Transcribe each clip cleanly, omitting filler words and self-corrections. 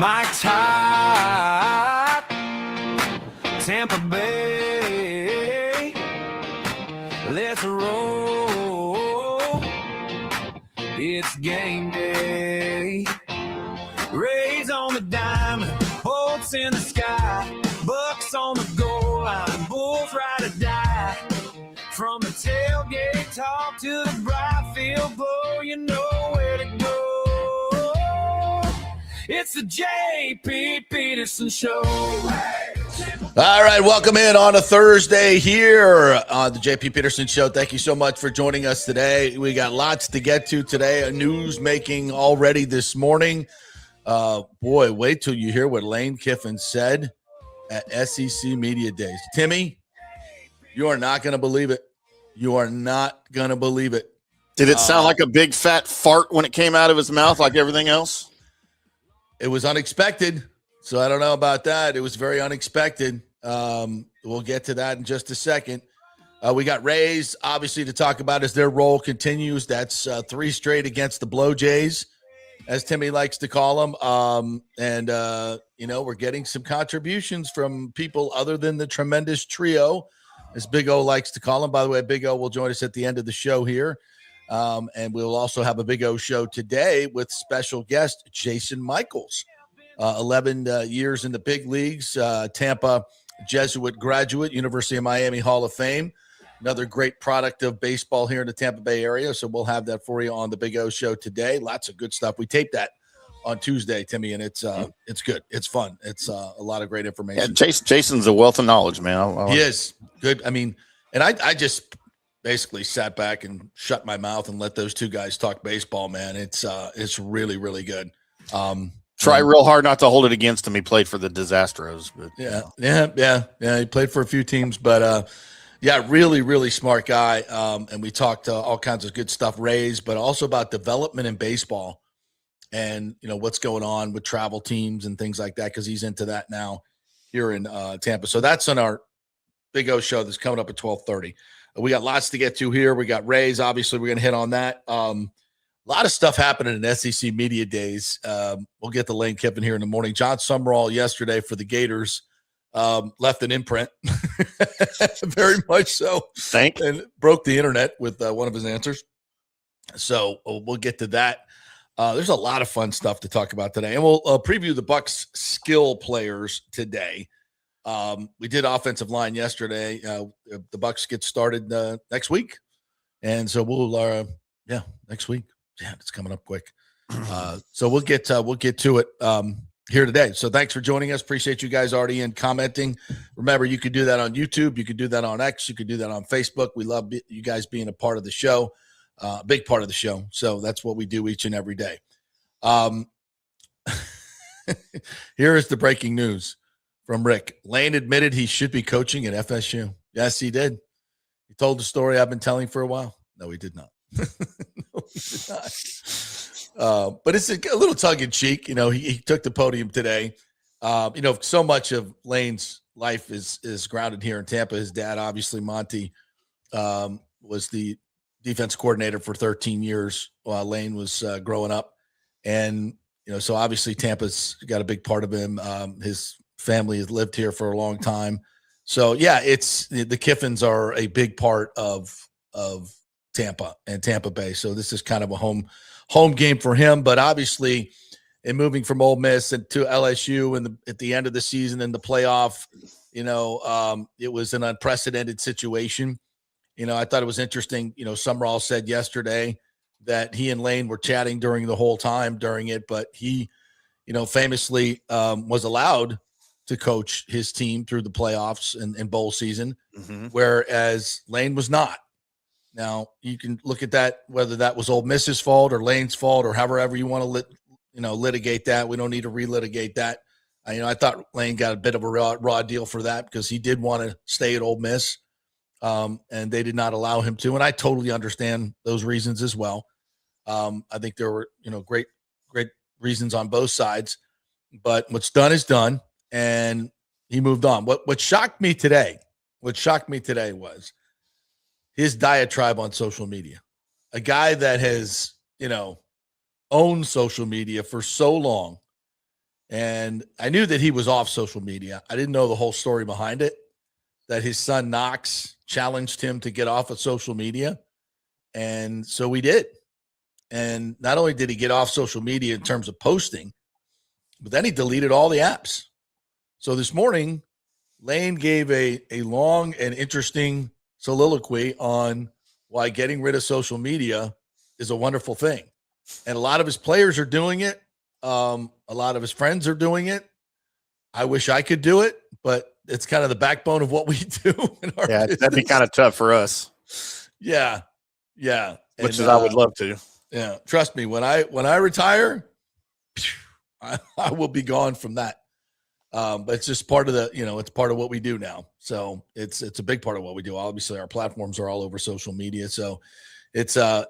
Mike's hot, Tampa Bay, let's roll, it's game day. Rays on the diamond, bolts in the sky, Bucs on the goal line, Bulls ride or die. From the tailgate talk to the bright field glow, you know where to go. It's the JP Peterson Show. All right, welcome in on a Thursday here on the JP Peterson Show. Thank you so much for joining us today. We got lots to get to today. News making already this morning. Boy, wait till you hear what Lane Kiffin said at SEC Media Days. Timmy, you are not going to believe it. You are not going to believe it. Did it sound like a big fat fart when it came out of his mouth like everything else? It was unexpected, so I don't know about that. It was very unexpected. We'll get to that in just a second. We got Rays, obviously, to talk about as their role continues. That's 3 straight against the Blow Jays, as Timmy likes to call them. We're getting some contributions from people other than the tremendous trio, as Big O likes to call them. By the way, Big O will join us at the end of the show here. And we'll also have a Big O show today with special guest Jason Michaels. 11 years in the big leagues, Tampa Jesuit graduate, University of Miami Hall of Fame. Another great product of baseball here in the Tampa Bay area. So we'll have that for you on the Big O show today. Lots of good stuff. We taped that on Tuesday, Timmy, and it's good. It's fun. It's a lot of great information. Yeah, Jason's a wealth of knowledge, man. He is good. I mean, and I just basically sat back and shut my mouth and let those two guys talk baseball, man. It's really, really good. Try real hard not to hold it against him. He played for the Disastros. But Yeah. He played for a few teams, but really, really smart guy. And we talked all kinds of good stuff, Rays, but also about development in baseball and, what's going on with travel teams and things like that, because he's into that now here in Tampa. So that's on our Big O show that's coming up at 12:30. We got lots to get to here. We got Rays. Obviously, we're going to hit on that. A lot of stuff happening in SEC Media Days. We'll get to Lane Kiffin here in the morning. John Summerall yesterday for the Gators left an imprint. Very much so. And broke the internet with one of his answers. So we'll get to that. There's a lot of fun stuff to talk about today. And we'll preview the Bucs skill players today. We did offensive line yesterday. The Bucs get started next week, and so we'll next week. Yeah, it's coming up quick. So we'll get to it here today. So thanks for joining us. Appreciate you guys already in commenting. Remember, you could do that on YouTube. You could do that on X. You could do that on Facebook. We love you guys being a part of the show, big part of the show. So that's what we do each and every day. Here is the breaking news from Rick. Lane admitted he should be coaching at FSU. Yes, he did. He told the story I've been telling for a while. No, he did not. No, he did not. But it's a little tongue-in-cheek. He took the podium today. So much of Lane's life is grounded here in Tampa. His dad, obviously, Monty, was the defense coordinator for 13 years while Lane was growing up. And, so obviously Tampa's got a big part of him. His family has lived here for a long time. So, it's the Kiffins are a big part of Tampa and Tampa Bay. So this is kind of a home game for him. But obviously, in moving from Ole Miss and to LSU and at the end of the season in the playoff, it was an unprecedented situation. I thought it was interesting. Summerall said yesterday that he and Lane were chatting during the whole time during it, but he, famously was allowed to coach his team through the playoffs and bowl season, whereas Lane was not. Now, you can look at that, whether that was Ole Miss's fault or Lane's fault or however you want to litigate that. We don't need to relitigate that. I thought Lane got a bit of a raw deal for that because he did want to stay at Ole Miss, and they did not allow him to. And I totally understand those reasons as well. I think there were, great reasons on both sides. But what's done is done, and he moved on. What shocked me today was his diatribe on social media. A guy that has, owned social media for so long And I knew that he was off social media. I didn't know the whole story behind it, that his son Knox challenged him to get off of social media. And so we did. And not only did he get off social media in terms of posting, but then he deleted all the apps. So this morning, Lane gave a long and interesting soliloquy on why getting rid of social media is a wonderful thing. And a lot of his players are doing it. A lot of his friends are doing it. I wish I could do it, but it's kind of the backbone of what we do in our business. That'd be kind of tough for us. Yeah. Which is I would love to. Yeah. Trust me, when I retire, I will be gone from that. But it's just part of it's part of what we do now. So it's a big part of what we do. Obviously, our platforms are all over social media. So it's a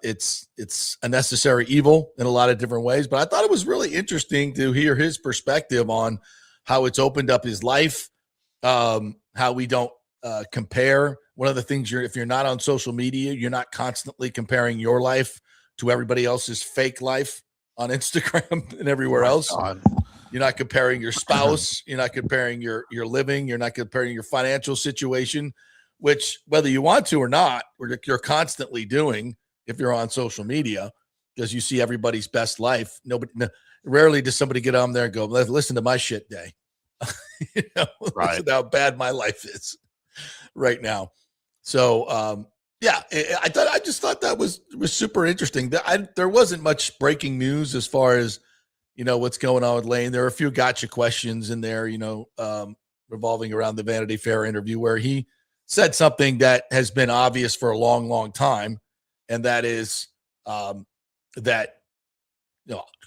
necessary evil in a lot of different ways. But I thought it was really interesting to hear his perspective on how it's opened up his life, how we don't compare. One of the things if you're not on social media, you're not constantly comparing your life to everybody else's fake life on Instagram and everywhere else. God. You're not comparing your spouse. You're not comparing your living. You're not comparing your financial situation, which whether you want to or not, you're constantly doing if you're on social media because you see everybody's best life. Rarely does somebody get on there and go, listen to my shit day. Right. Listen to how bad my life is right now. So, I just thought that was super interesting. There wasn't much breaking news as far as, what's going on with Lane. There are a few gotcha questions in there, revolving around the Vanity Fair interview where he said something that has been obvious for a long, long time. And that is that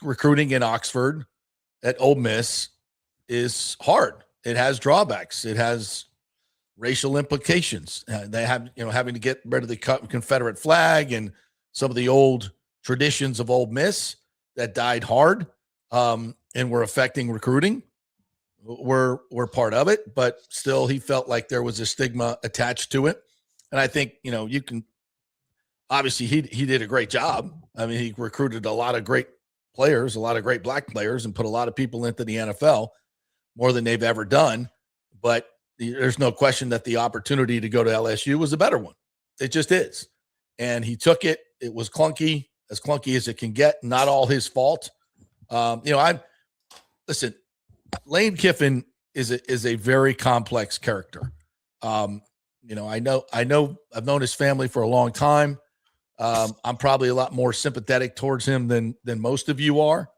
recruiting in Oxford at Ole Miss is hard. It has drawbacks. It has racial implications. They have, having to get rid of the Confederate flag and some of the old traditions of Ole Miss that died hard and were affecting recruiting. We're part of it, but still he felt like there was a stigma attached to it. And I think, you can obviously he did a great job. I mean, he recruited a lot of great players, a lot of great black players, and put a lot of people into the NFL, more than they've ever done. But there's no question that the opportunity to go to LSU was a better one. It just is. And he took it. It was clunky as it can get. Not all his fault. Listen, Lane Kiffin is a very complex character. I know I've known his family for a long time. I'm probably a lot more sympathetic towards him than most of you are.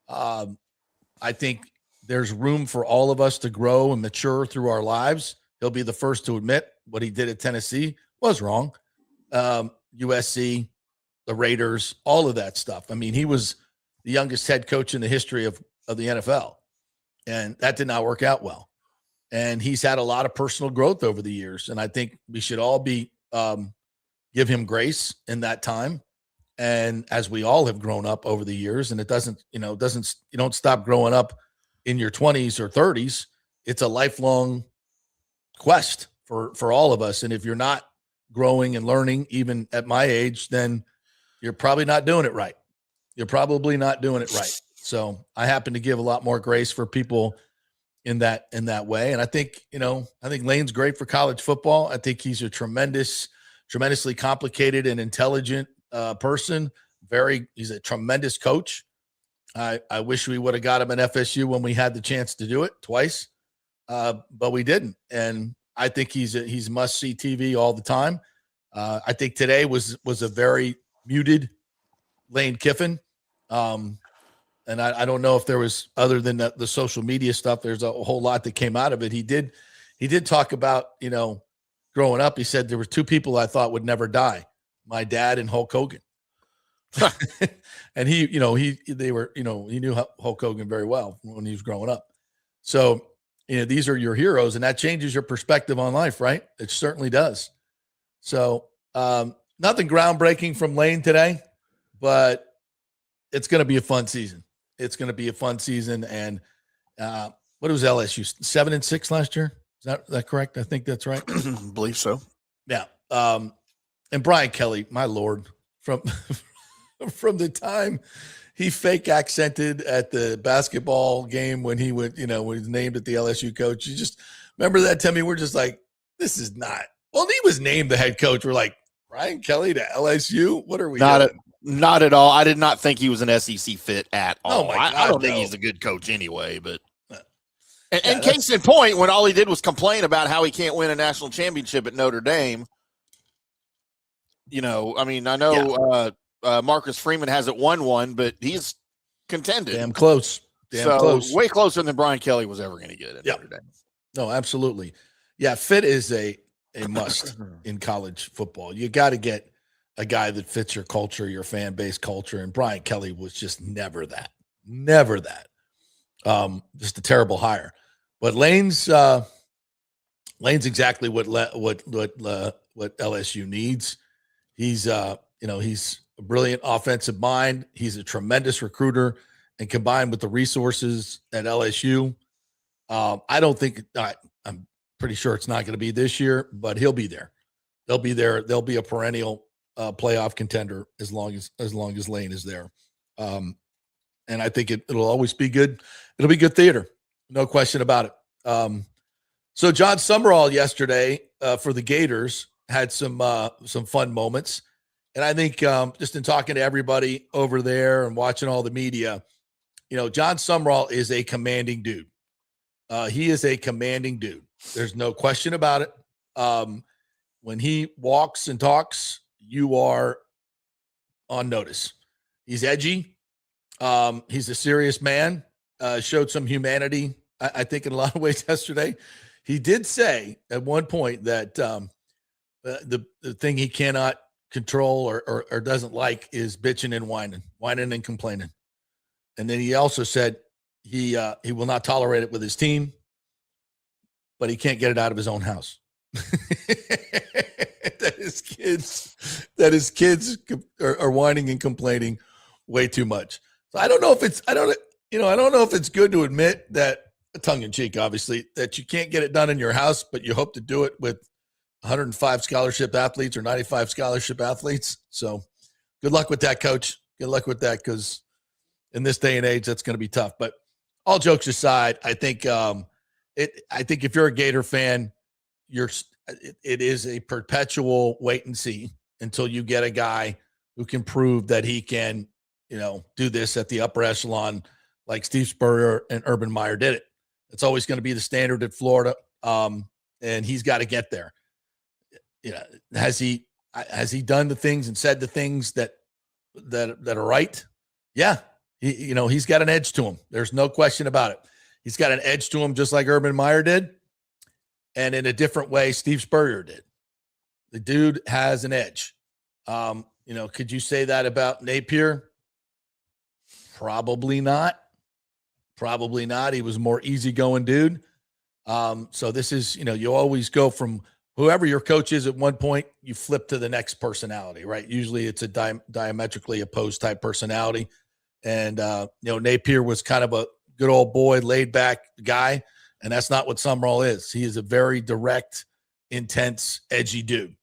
I think there's room for all of us to grow and mature through our lives. He'll be the first to admit what he did at Tennessee was wrong. USC, the Raiders, all of that stuff. I mean, he was the youngest head coach in the history of the NFL, and that did not work out well. And he's had a lot of personal growth over the years, and I think we should all give him grace in that time. And as we all have grown up over the years, and you don't stop growing up in your 20s or 30s. It's a lifelong quest for all of us. And if you're not growing and learning, even at my age, then you're probably not doing it right. So I happen to give a lot more grace for people in that way. And I think Lane's great for college football. I think he's a tremendously complicated and intelligent person. He's a tremendous coach. I wish we would have got him at FSU when we had the chance to do it twice, but we didn't. And I think he's must-see TV all the time. I think today was a very muted Lane Kiffin. And I don't know if there was, other than the social media stuff, there's a whole lot that came out of it. He did talk about, growing up. He said there were two people I thought would never die, my dad and Hulk Hogan. And he knew Hulk Hogan very well when he was growing up. So, these are your heroes, and that changes your perspective on life, right? It certainly does. So, nothing groundbreaking from Lane today, but it's going to be a fun season. And what was LSU? 7-6 last year? Is that correct? I think that's right. Believe so. Yeah. And Brian Kelly, my Lord, from the time he fake accented at the basketball game when he went, when he was named at the LSU coach. You just remember that, Timmy? We're just like, this is not. Well, he was named the head coach. We're like, Brian Kelly to LSU? What are we doing? Not at all. I did not think he was an SEC fit at all. Oh my God, I don't think he's a good coach anyway. But and case in point, when all he did was complain about how he can't win a national championship at Notre Dame. I know Marcus Freeman hasn't won one, but he's contended. Damn close. Close. Way closer than Brian Kelly was ever going to get at Notre Dame. No, absolutely. Yeah, fit is a must in college football. You got to get a guy that fits your culture, your fan base culture, and Brian Kelly was just never that. Never that. Just a terrible hire. But Lane's exactly what LSU needs. He's he's a brilliant offensive mind. He's a tremendous recruiter, and combined with the resources at LSU, I don't think I'm pretty sure it's not going to be this year, but he'll be there. They'll be there. They'll be a perennial playoff contender as long as Lane is there. And I think it'll always be good. It'll be good theater. No question about it. So John Summerall yesterday for the Gators had some fun moments. And I think just in talking to everybody over there and watching all the media, John Summerall is a commanding dude. He is a commanding dude. There's no question about it. When he walks and talks, you are on notice. He's edgy. He's a serious man. Showed some humanity, I think, in a lot of ways yesterday. He did say at one point that the thing he cannot control or doesn't like is bitching and whining and complaining. And then he also said he will not tolerate it with his team, but he can't get it out of his own house. that his kids are whining and complaining way too much. So I don't know if it's good to admit that, tongue in cheek, obviously, that you can't get it done in your house, but you hope to do it with 105 scholarship athletes or 95 scholarship athletes. So good luck with that, coach. Good luck with that, because in this day and age, that's going to be tough. But all jokes aside, I think if you're a Gator fan, it is a perpetual wait and see until you get a guy who can prove that he can, do this at the upper echelon like Steve Spurrier and Urban Meyer did it. It's always going to be the standard at Florida, and he's got to get there. Has he done the things and said the things that are right? Yeah, he's got an edge to him. There's no question about it. He's got an edge to him, just like Urban Meyer did, and in a different way, Steve Spurrier did. The dude has an edge. Could you say that about Napier? Probably not. Probably not. He was a more easygoing dude. So this is, you always go from whoever your coach is at one point, you flip to the next personality, right? Usually it's a diametrically opposed type personality. And, Napier was kind of a good old boy, laid back guy. And that's not what Summerall is. He is a very direct, intense, edgy dude.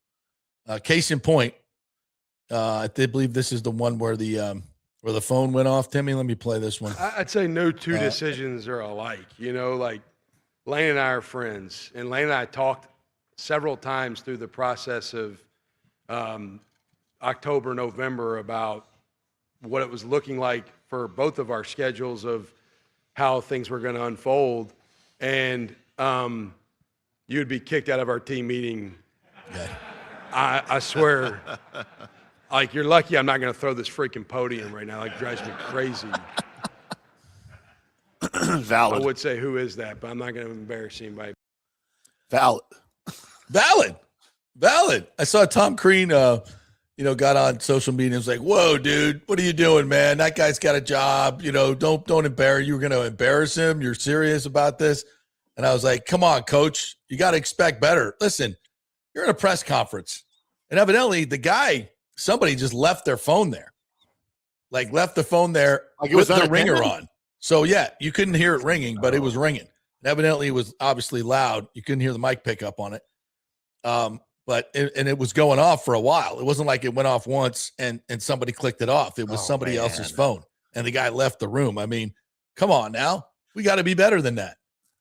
Case in point, I did believe this is the one where the phone went off. Timmy, let me play this one. I'd say no two decisions are alike. Like Lane and I are friends, and Lane and I talked several times through the process of October, November about what it was looking like for both of our schedules of how things were going to unfold. And you'd be kicked out of our team meeting. Yeah. I swear. Like, you're lucky I'm not going to throw this freaking podium right now. Like, drives me crazy. Valid. I would say, who is that? But I'm not going to embarrass anybody. Valid. I saw Tom Crean, got on social media and was like, whoa, dude, what are you doing, man? That guy's got a job. Don't embarrass. You were going to embarrass him. You're serious about this? And I was like, come on, coach. You got to expect better. Listen, you're in a press conference. And evidently the guy, somebody just left their phone there. Like, left the phone there with the ringer on. So, yeah, you couldn't hear it ringing, but it was ringing. And evidently it was obviously loud. You couldn't hear the mic pick up on it. But it was going off for a while. It wasn't like it went off once and somebody clicked it off. It was somebody else's phone. and the guy left the room. I mean, come on now. We got to be better than that.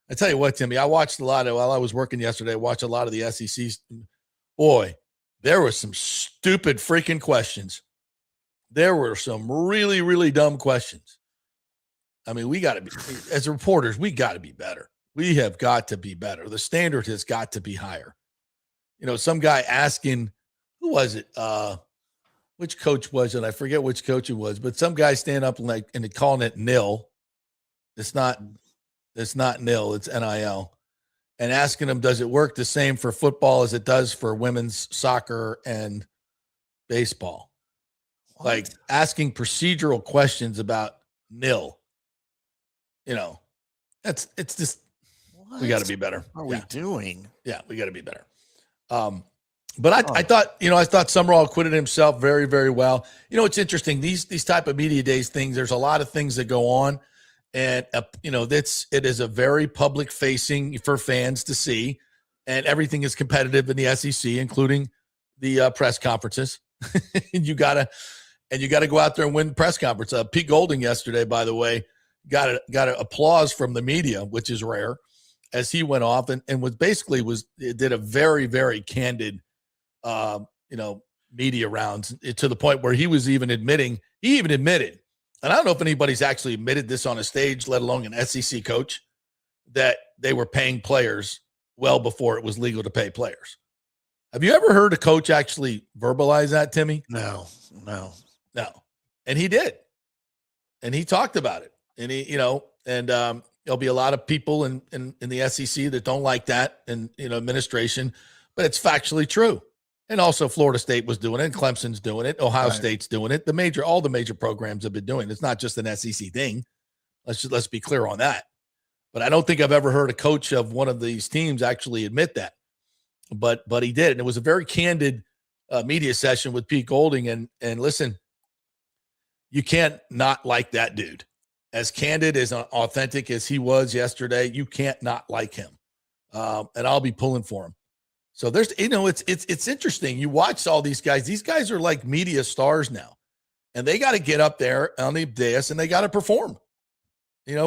I tell you what, Timmy, I watched a lot of, while I was working yesterday, I watched a lot of the SEC. Boy, there were some stupid freaking questions. There were some really, really dumb questions. I mean, we got to be, as reporters, we got to be better. We have got to be better. The standard has got to be higher. You know, some guy asking, who was it? Which coach was it? I forget which coach it was, but some guy stand up and calling it nil. It's not nil, it's NIL. And asking him, does it work the same for football as it does for women's soccer and baseball? What? Like asking procedural questions about nil. You know, it's just, what? We got to be better. What are we doing? Yeah, we got to be better. But I thought Summerall acquitted himself very, very well. You know, it's interesting. These type of media days things, there's a lot of things that go on. And, it is a very public facing for fans to see. And everything is competitive in the SEC, including the press conferences. And you gotta go out there and win the press conference. Pete Golding yesterday, by the way, got a applause from the media, which is rare, as he went off and did a very, very candid, media rounds to the point where he even admitted, and I don't know if anybody's actually admitted this on a stage, let alone an SEC coach, that they were paying players well before it was legal to pay players. Have you ever heard a coach actually verbalize that, Timmy? No. And he did. And he talked about it. And there'll be a lot of people in the SEC that don't like that and, administration, but it's factually true. And also Florida State was doing it, and Clemson's doing it, Ohio State's doing it. All the major programs have been doing it. It's not just an SEC thing. Let's be clear on that. But I don't think I've ever heard a coach of one of these teams actually admit that. But he did. And it was a very candid media session with Pete Golding. And listen, you can't not like that dude. As candid, as authentic as he was yesterday, you can't not like him. And I'll be pulling for him. So there's, it's interesting. You watch all these guys. These guys are like media stars now, and they got to get up there on the dais and they got to perform,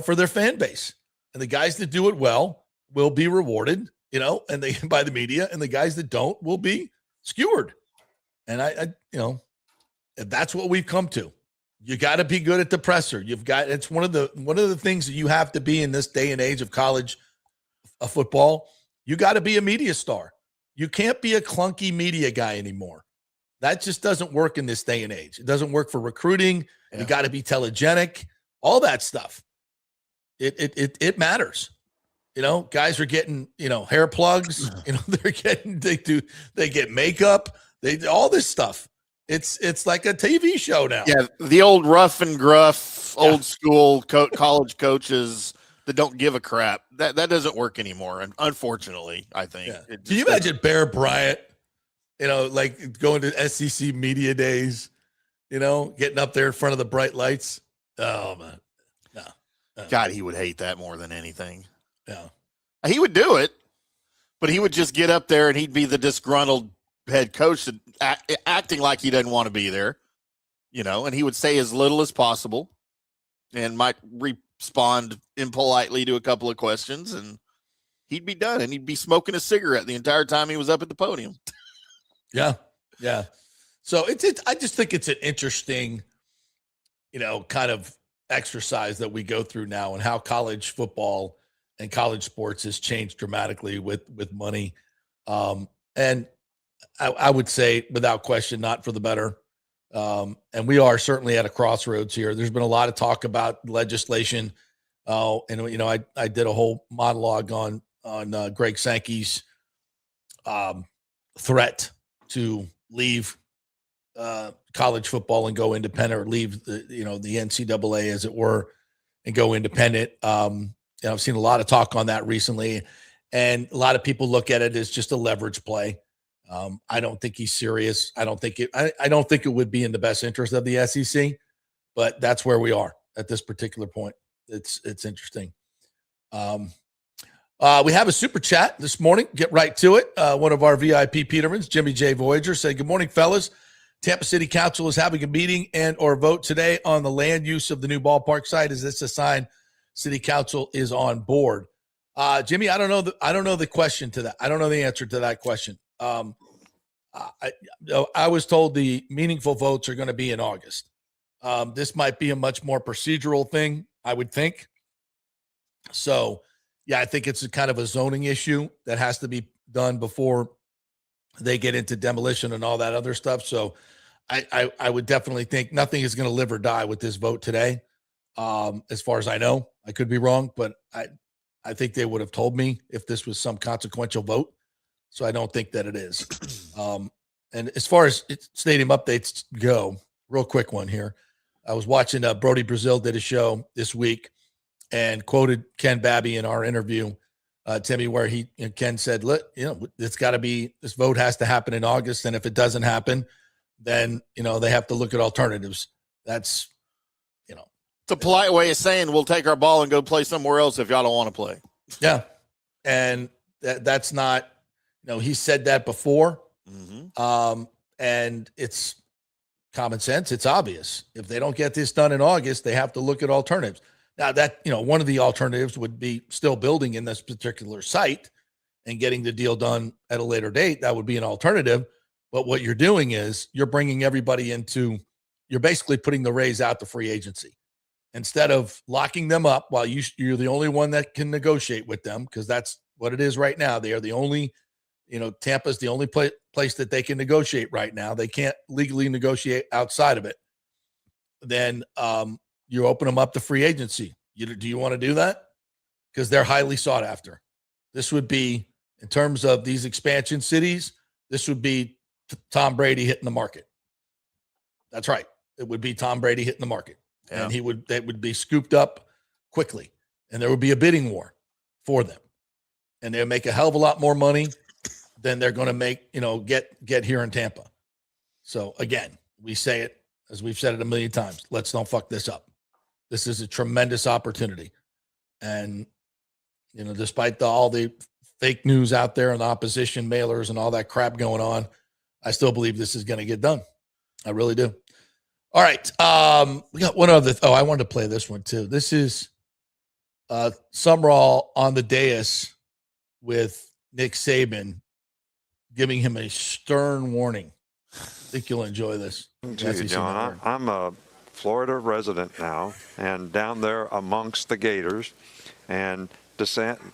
for their fan base. And the guys that do it well will be rewarded, and by the media, and the guys that don't will be skewered. And that's what we've come to. You got to be good at the presser. It's one of the things that you have to be in this day and age of college football. You got to be a media star. You can't be a clunky media guy anymore. That just doesn't work in this day and age. It doesn't work for recruiting. Yeah. You got to be telegenic, all that stuff. It matters. Guys are getting, hair plugs, they get makeup, all this stuff. It's like a TV show now. Yeah. The old rough and gruff, old school college coaches that don't give a crap. That doesn't work anymore. And unfortunately, I think. Yeah. Can you imagine Bear Bryant, like going to SEC media days, getting up there in front of the bright lights? Oh man. No. God, he would hate that more than anything. Yeah. He would do it, but he would just get up there and he'd be the disgruntled head coach acting like he doesn't want to be there, and he would say as little as possible and might respond impolitely to a couple of questions, and he'd be done, and he'd be smoking a cigarette the entire time he was up at the podium. Yeah. So I just think it's an interesting, kind of exercise that we go through now, and how college football and college sports has changed dramatically with money. And I would say without question, not for the better. And we are certainly at a crossroads here. There's been a lot of talk about legislation. And I did a whole monologue on Greg Sankey's threat to leave college football and go independent, or leave the NCAA, as it were, and go independent. I've seen a lot of talk on that recently, and a lot of people look at it as just a leverage play. I don't think he's serious. I don't think it would be in the best interest of the SEC, but that's where we are at this particular point. It's interesting. We have a super chat this morning. Get right to it. One of our VIP Petermans, Jimmy J. Voyager, said, "Good morning, fellas. Tampa City Council is having a meeting and or vote today on the land use of the new ballpark site. Is this a sign City Council is on board? Jimmy, I don't know the question to that. I don't know the answer to that question. I was told the meaningful votes are going to be in August. This might be a much more procedural thing, I would think. So, yeah, I think it's a kind of a zoning issue that has to be done before they get into demolition and all that other stuff. So I would definitely think nothing is going to live or die with this vote today. As far as I know, I could be wrong, but I think they would have told me if this was some consequential vote. So I don't think that it is. And as far as stadium updates go, real quick one here. I was watching Brody Brazil did a show this week and quoted Ken Babby in our interview, Timmy, where Ken said, look, it's got to be, this vote has to happen in August. And if it doesn't happen, then, they have to look at alternatives. That's, it's a polite way of saying we'll take our ball and go play somewhere else if y'all don't want to play. Yeah. And that's not, he said that before. Mm-hmm. And it's common sense. It's obvious. If they don't get this done in August, they have to look at alternatives. Now that, one of the alternatives would be still building in this particular site and getting the deal done at a later date. That would be an alternative. But what you're doing is you're bringing everybody you're basically putting the Rays out to free agency instead of locking them up while you're the only one that can negotiate with them. Cause that's what it is right now. They are the only, Tampa's the only place that they can negotiate right now. They can't legally negotiate outside of it. Then, you open them up to free agency. Do you want to do that? Because they're highly sought after. This would be, in terms of these expansion cities, this would be Tom Brady hitting the market. That's right. It would be Tom Brady hitting the market. Yeah. And they would be scooped up quickly. And there would be a bidding war for them. And they'll make a hell of a lot more money than they're going to make, get here in Tampa. So again, we say it as we've said it a million times. Let's don't fuck this up. This is a tremendous opportunity. And, despite all the fake news out there and the opposition mailers and all that crap going on, I still believe this is going to get done. I really do. All right. We got one other. I wanted to play this one too. This is Summerall on the dais with Nick Saban giving him a stern warning. I think you'll enjoy this. Dude, John, I'm a Florida resident now, and down there amongst the Gators, and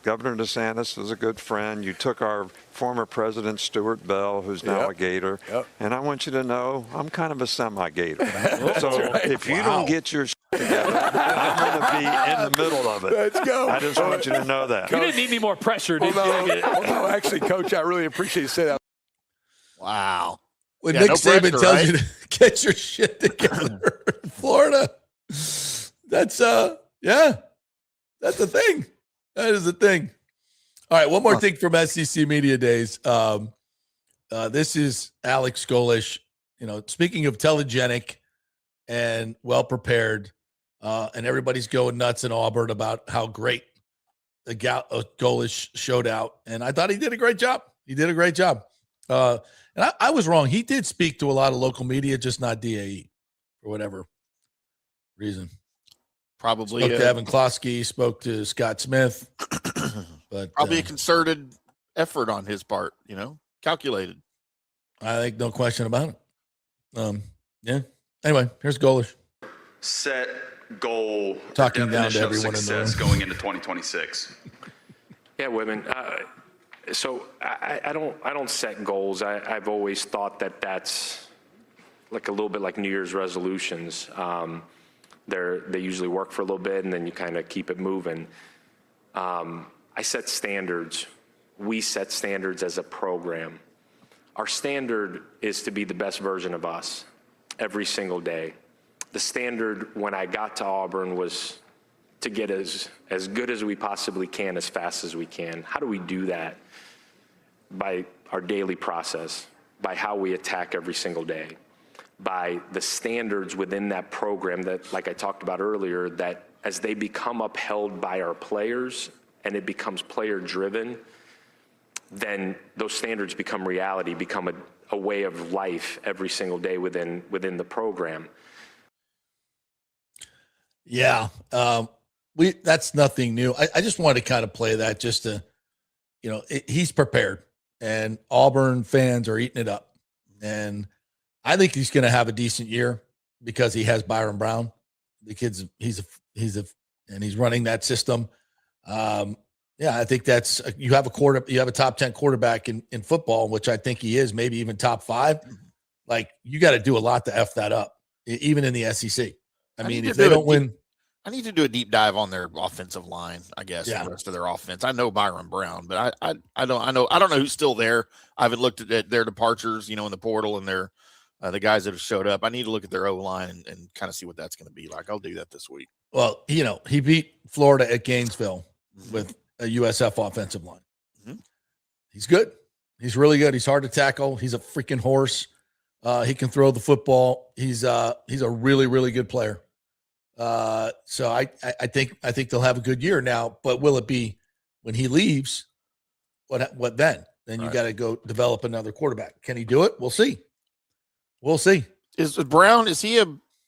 Governor DeSantis is a good friend. You took our former president, Stuart Bell, who's now a Gator, and I want you to know I'm kind of a semi-Gator. So if you don't get your shit together, I'm going to be in the middle of it. Let's go. I just want you to know that. You didn't need any more pressure, did you? No, actually, Coach, I really appreciate you saying that. Wow. When Nick Saban tells you to get your shit together in Florida, that's a thing. That is a thing. All right, one more thing from SEC Media Days. This is Alex Golish. Speaking of telegenic and well prepared, and everybody's going nuts in Auburn about how great the Golish showed out, and I thought he did a great job. And I was wrong. He did speak to a lot of local media, just not DAE for whatever reason. Probably spoke to Evan Klosky, spoke to Scott Smith, but probably a concerted effort on his part. Calculated. I think no question about it. Yeah. Anyway, here's Golish. Set goal. Talking down to everyone in the room. Going into 2026. Yeah, women. So I don't set goals. I've always thought that's like a little bit like New Year's resolutions. They usually work for a little bit and then you kind of keep it moving. I set standards. We set standards as a program. Our standard is to be the best version of us every single day. The standard when I got to Auburn was to get as good as we possibly can, as fast as we can. How do we do that? By our daily process, by how we attack every single day, by the standards within that program that, like I talked about earlier, that as they become upheld by our players and it becomes player driven, then those standards become reality, become a way of life every single day within the program. Yeah. That's nothing new. I just wanted to kind of play that just to, he's prepared, and Auburn fans are eating it up. And I think he's going to have a decent year because he has Byron Brown. The kid's, and he's running that system. I think that's, you have a top 10 quarterback in football, which I think he is, maybe even top 5. Like, you got to do a lot to F that up, even in the SEC. I mean, if they don't win, I need to do a deep dive on their offensive line, I guess, Yeah. the rest of their offense. I know Byron Brown, but I don't know who's still there. I haven't looked at their departures, in the portal, and their the guys that have showed up. I need to look at their O-line and kind of see what that's going to be like. I'll do that this week. well, he beat Florida at Gainesville with a USF offensive line. Mhm. He's good. He's really good. He's hard to tackle. He's a freaking horse. He can throw the football. He's a really, really good player. So I think they'll have a good year now, but will it be when he leaves? What then? Then you Right. got to go develop another quarterback. Can he do it? We'll see. Is Brown, he's a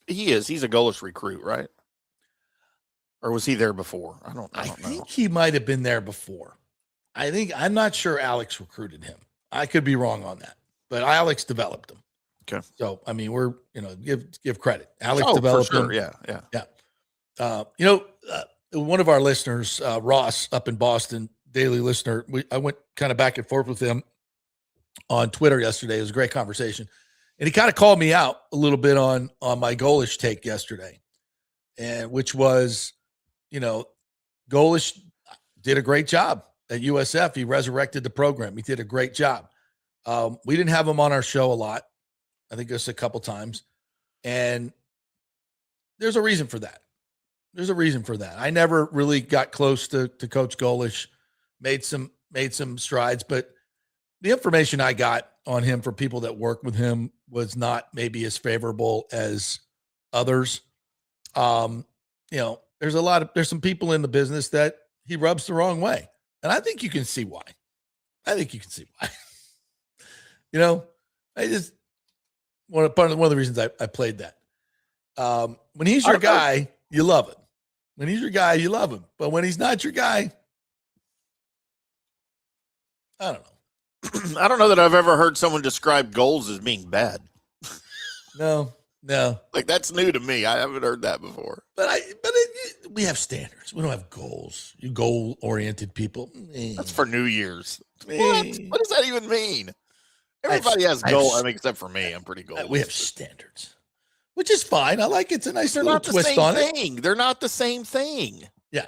Golish recruit, right? Or was he there before? I don't I know. think he might have been there before. I'm not sure Alex recruited him. I could be wrong on that, but Alex developed him. Okay. So, I mean, we're, give credit. Alex For developed sure. him. Yeah. One of our listeners, Ross up in Boston, daily listener, I went kind of back and forth with him on Twitter yesterday. It was a great conversation. And he kind of called me out a little bit on my Golish take yesterday, and which was, Golish did a great job at USF. He resurrected the program. He did a great job. We didn't have him on our show a lot. I think just a couple times. And there's a reason for that. I never really got close to Coach Golish, made some strides, but the information I got on him for people that work with him was not maybe as favorable as others. There's some people in the business that he rubs the wrong way. And I think you can see why. I just, one of the reasons I played that. When he's your guy, you love it. When he's your guy, you love him. But when he's not your guy, I don't know. I don't know that I've ever heard someone describe goals as being bad. No. Like, that's new to me. I haven't heard that before. We have standards. We don't have goals. You goal-oriented people. That's for New Year's. Eh. What does that even mean? Everybody has goals. Except for me. I'm pretty goal. We have standards, which is fine. I like it. It's a nice They're little not the twist same on thing. it. They're not the same thing. Yeah.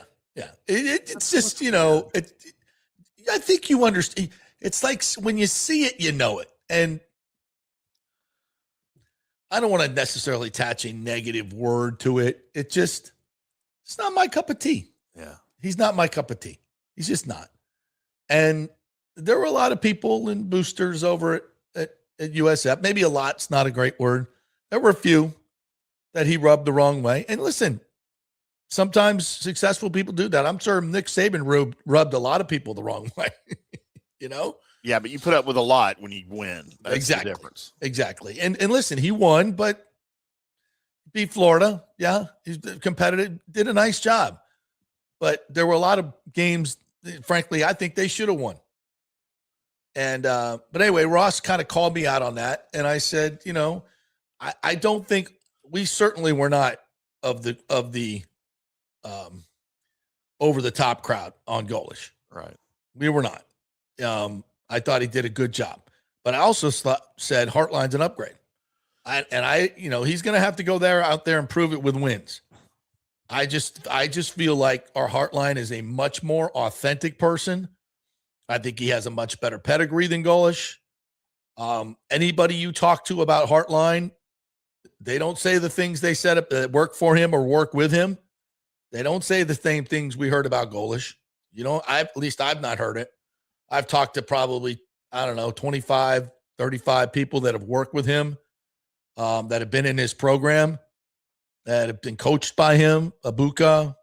It's just, I think you understand. It's like when you see it, you know it. And I don't want to necessarily attach a negative word to it. It's not my cup of tea. Yeah. He's not my cup of tea. He's just not. And there were a lot of people and boosters over at USF. Maybe a lot's not a great word. There were a few that he rubbed the wrong way. And listen, sometimes successful people do that. I'm sure Nick Saban rubbed a lot of people the wrong way. Yeah, but you put up with a lot when you win. That's Exactly. the difference. Exactly. And listen, he won, but beat Florida. Yeah, he's competitive, did a nice job. But there were a lot of games, frankly, I think they should have won. And but anyway, Ross kind of called me out on that. And I said, I don't think we certainly were not of the over the top crowd on Golish. Right. We were not. I thought he did a good job, but I also said Hartline's an upgrade. He's going to have to go out there and prove it with wins. I just feel like our Hartline is a much more authentic person. I think he has a much better pedigree than Golish. Anybody you talk to about Hartline, they don't say the things they said that work for him or work with him. They don't say the same things we heard about Golish. At least I've not heard it. I've talked to probably, 25, 35 people that have worked with him, that have been in his program, that have been coached by him. Abuka,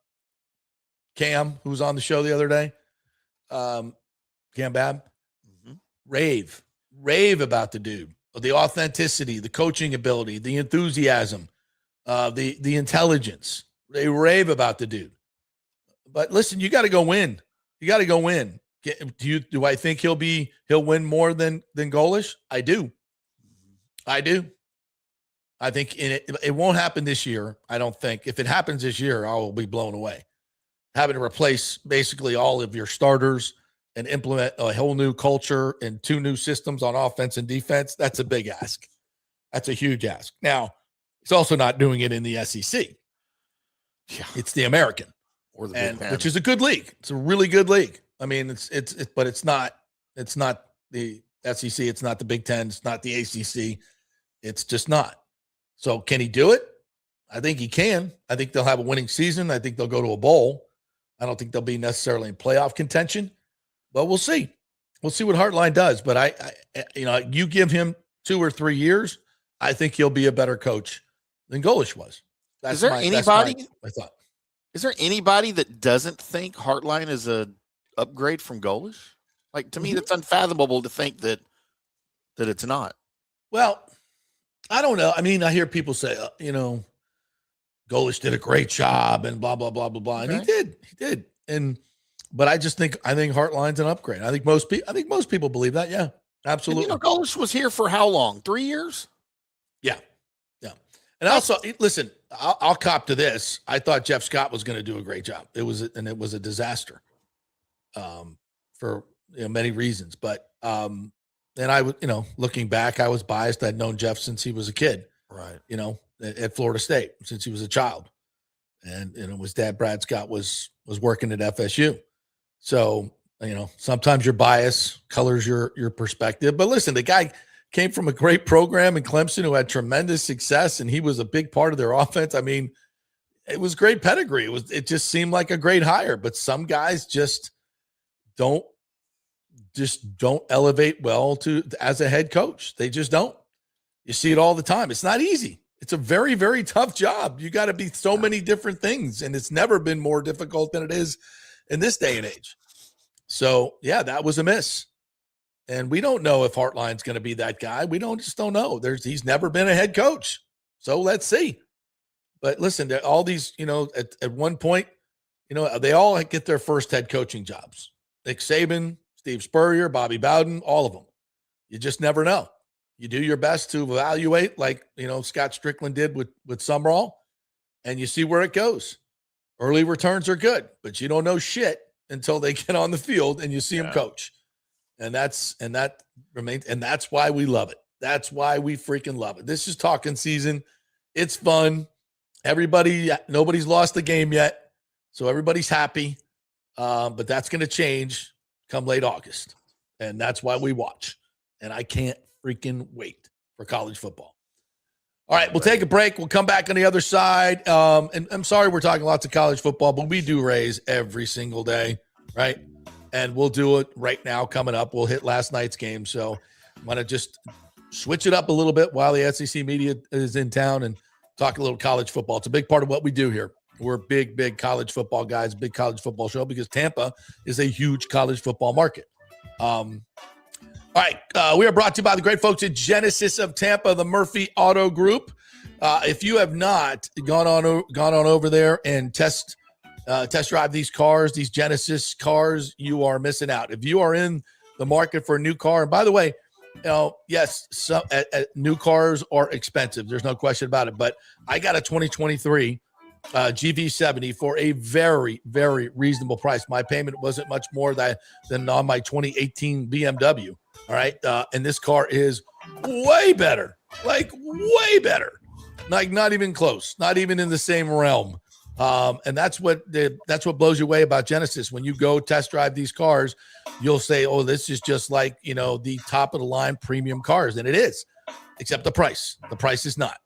Cam, who was on the show the other day, Cam Babb, rave about the dude. the authenticity, the coaching ability, the enthusiasm, the intelligence. They rave about the dude. But listen, you got to go win. You got to go win. Do I think he'll win more than Golish? I do. I think it won't happen this year. I don't think. If it happens this year, I will be blown away. Having to replace basically all of your starters and implement a whole new culture and 2 new systems on offense and defense, that's a big ask. That's a huge ask. Now, he's also not doing it in the SEC. Yeah. It's the American, or the Big Ten, which is a good league. It's a really good league. I mean, but it's not the SEC. It's not the Big Ten. It's not the ACC. It's just not. So can he do it? I think he can. I think they'll have a winning season. I think they'll go to a bowl. I don't think they'll be necessarily in playoff contention, but we'll see. We'll see what Hartline does. But you give him 2 or 3 years, I think he'll be a better coach than Golish was. Is there anybody that doesn't think Hartline is a upgrade from Golish? Like, to me, that's unfathomable to think that it's not. Well, I don't know. I mean, I hear people say, Golish did a great job and blah, blah, blah, blah, blah. And he did. But I think Hartline's an upgrade. I think most people believe that. Yeah, absolutely. And Golish was here for how long? 3 years? Yeah. And also, listen, I'll cop to this. I thought Jeff Scott was going to do a great job. It was a disaster for many reasons. But and I would, looking back, I was biased. I'd known Jeff since he was a kid, right? At Florida State since he was a child, and his dad Brad Scott was working at FSU. So sometimes your bias colors your perspective. But listen, the guy came from a great program in Clemson who had tremendous success, and he was a big part of their offense. I mean, it was great pedigree. It just seemed like a great hire, but some guys just don't elevate well as a head coach. They just don't. You see it all the time. It's not easy. It's a very, very tough job. You got to be so many different things, and it's never been more difficult than it is in this day and age. So, yeah, that was a miss. And we don't know if Hartline's going to be that guy. We just don't know. He's never been a head coach. So let's see. But listen, all these, at one point, they all get their first head coaching jobs. Nick Saban, Steve Spurrier, Bobby Bowden, all of them. You just never know. You do your best to evaluate, like, Scott Strickland did with Summerall, and you see where it goes. Early returns are good, but you don't know shit until they get on the field and you see them coach. And that's why we love it. That's why we freaking love it. This is talking season. It's fun. Nobody's lost the game yet, so everybody's happy. But that's going to change come late August, and that's why we watch. And I can't freaking wait for college football. All right, we'll take a break. We'll come back on the other side. And I'm sorry we're talking lots of college football, but we do Rays every single day, right? And we'll do it right now coming up. We'll hit last night's game. So I'm going to just switch it up a little bit while the SEC media is in town and talk a little college football. It's a big part of what we do here. We're big college football guys, big college football show because Tampa is a huge college football market. All right. We are brought to you by the great folks at Genesis of Tampa, the Murphy Auto Group. If you have not gone on over there and test drive these cars, these Genesis cars, you are missing out. If you are in the market for a new car, and by the way, yes, new cars are expensive. There's no question about it. But I got a 2023 GV70 for a very, very reasonable price. My payment wasn't much more than on my 2018 BMW. All right. And this car is way better, like not even close, not even in the same realm. And that's what blows you away about Genesis. When you go test drive these cars, you'll say, oh, this is just like, the top of the line premium cars. And it is, except the price. The price is not.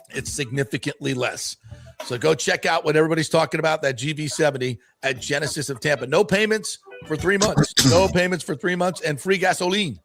It's significantly less. So go check out what everybody's talking about, that GV70 at Genesis of Tampa. No payments for 3 months. No payments for 3 months and free gasoline.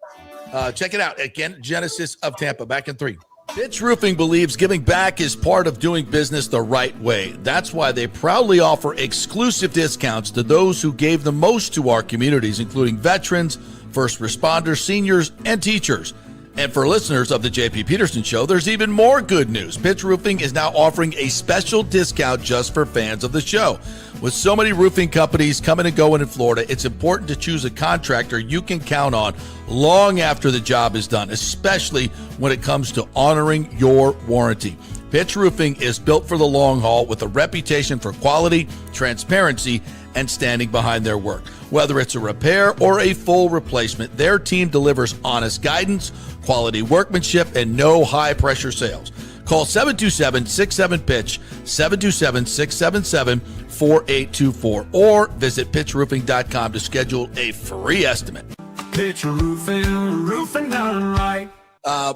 Check it out. Again, Genesis of Tampa. Back in 3. Pitch Roofing believes giving back is part of doing business the right way. That's why they proudly offer exclusive discounts to those who gave the most to our communities, including veterans, first responders, seniors, and teachers. And for listeners of the JP Peterson Show, there's even more good news. Pitch Roofing is now offering a special discount just for fans of the show. With so many roofing companies coming and going in Florida, it's important to choose a contractor you can count on long after the job is done, especially when it comes to honoring your warranty. Pitch Roofing is built for the long haul with a reputation for quality, transparency, and standing behind their work. Whether it's a repair or a full replacement, their team delivers honest guidance, quality workmanship, and no high-pressure sales. Call 727-67-PITCH, 727-677-4824, or visit pitchroofing.com to schedule a free estimate. Pitch roofing, roofing done right.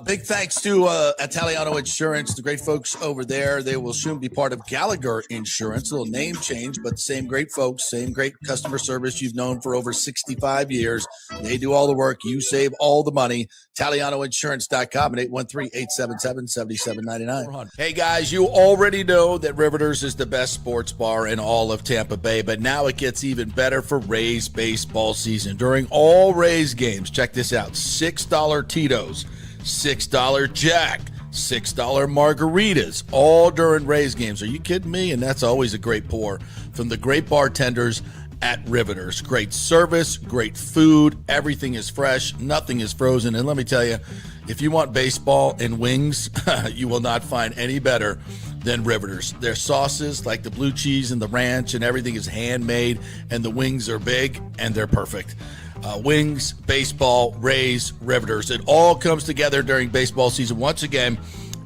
Big thanks to Italiano Insurance, the great folks over there. They will soon be part of Gallagher Insurance. A little name change, but same great folks, same great customer service you've known for over 65 years. They do all the work. You save all the money. ItalianoInsurance.com at 813-877-7799. Hey, guys, you already know that Riveters is the best sports bar in all of Tampa Bay, but now it gets even better for Rays baseball season. During all Rays games, check this out, $6 Tito's, $6 Jack, $6 margaritas, all during Rays games. Are you kidding me? And that's always a great pour from the great bartenders at Riveters. Great service, great food, everything is fresh, nothing is frozen. And let me tell you, if you want baseball and wings, you will not find any better than Riveters. Their sauces, like the blue cheese and the ranch and everything, is handmade, and the wings are big and they're perfect. Wings, baseball, Rays, Riveters. It all comes together during baseball season. Once again,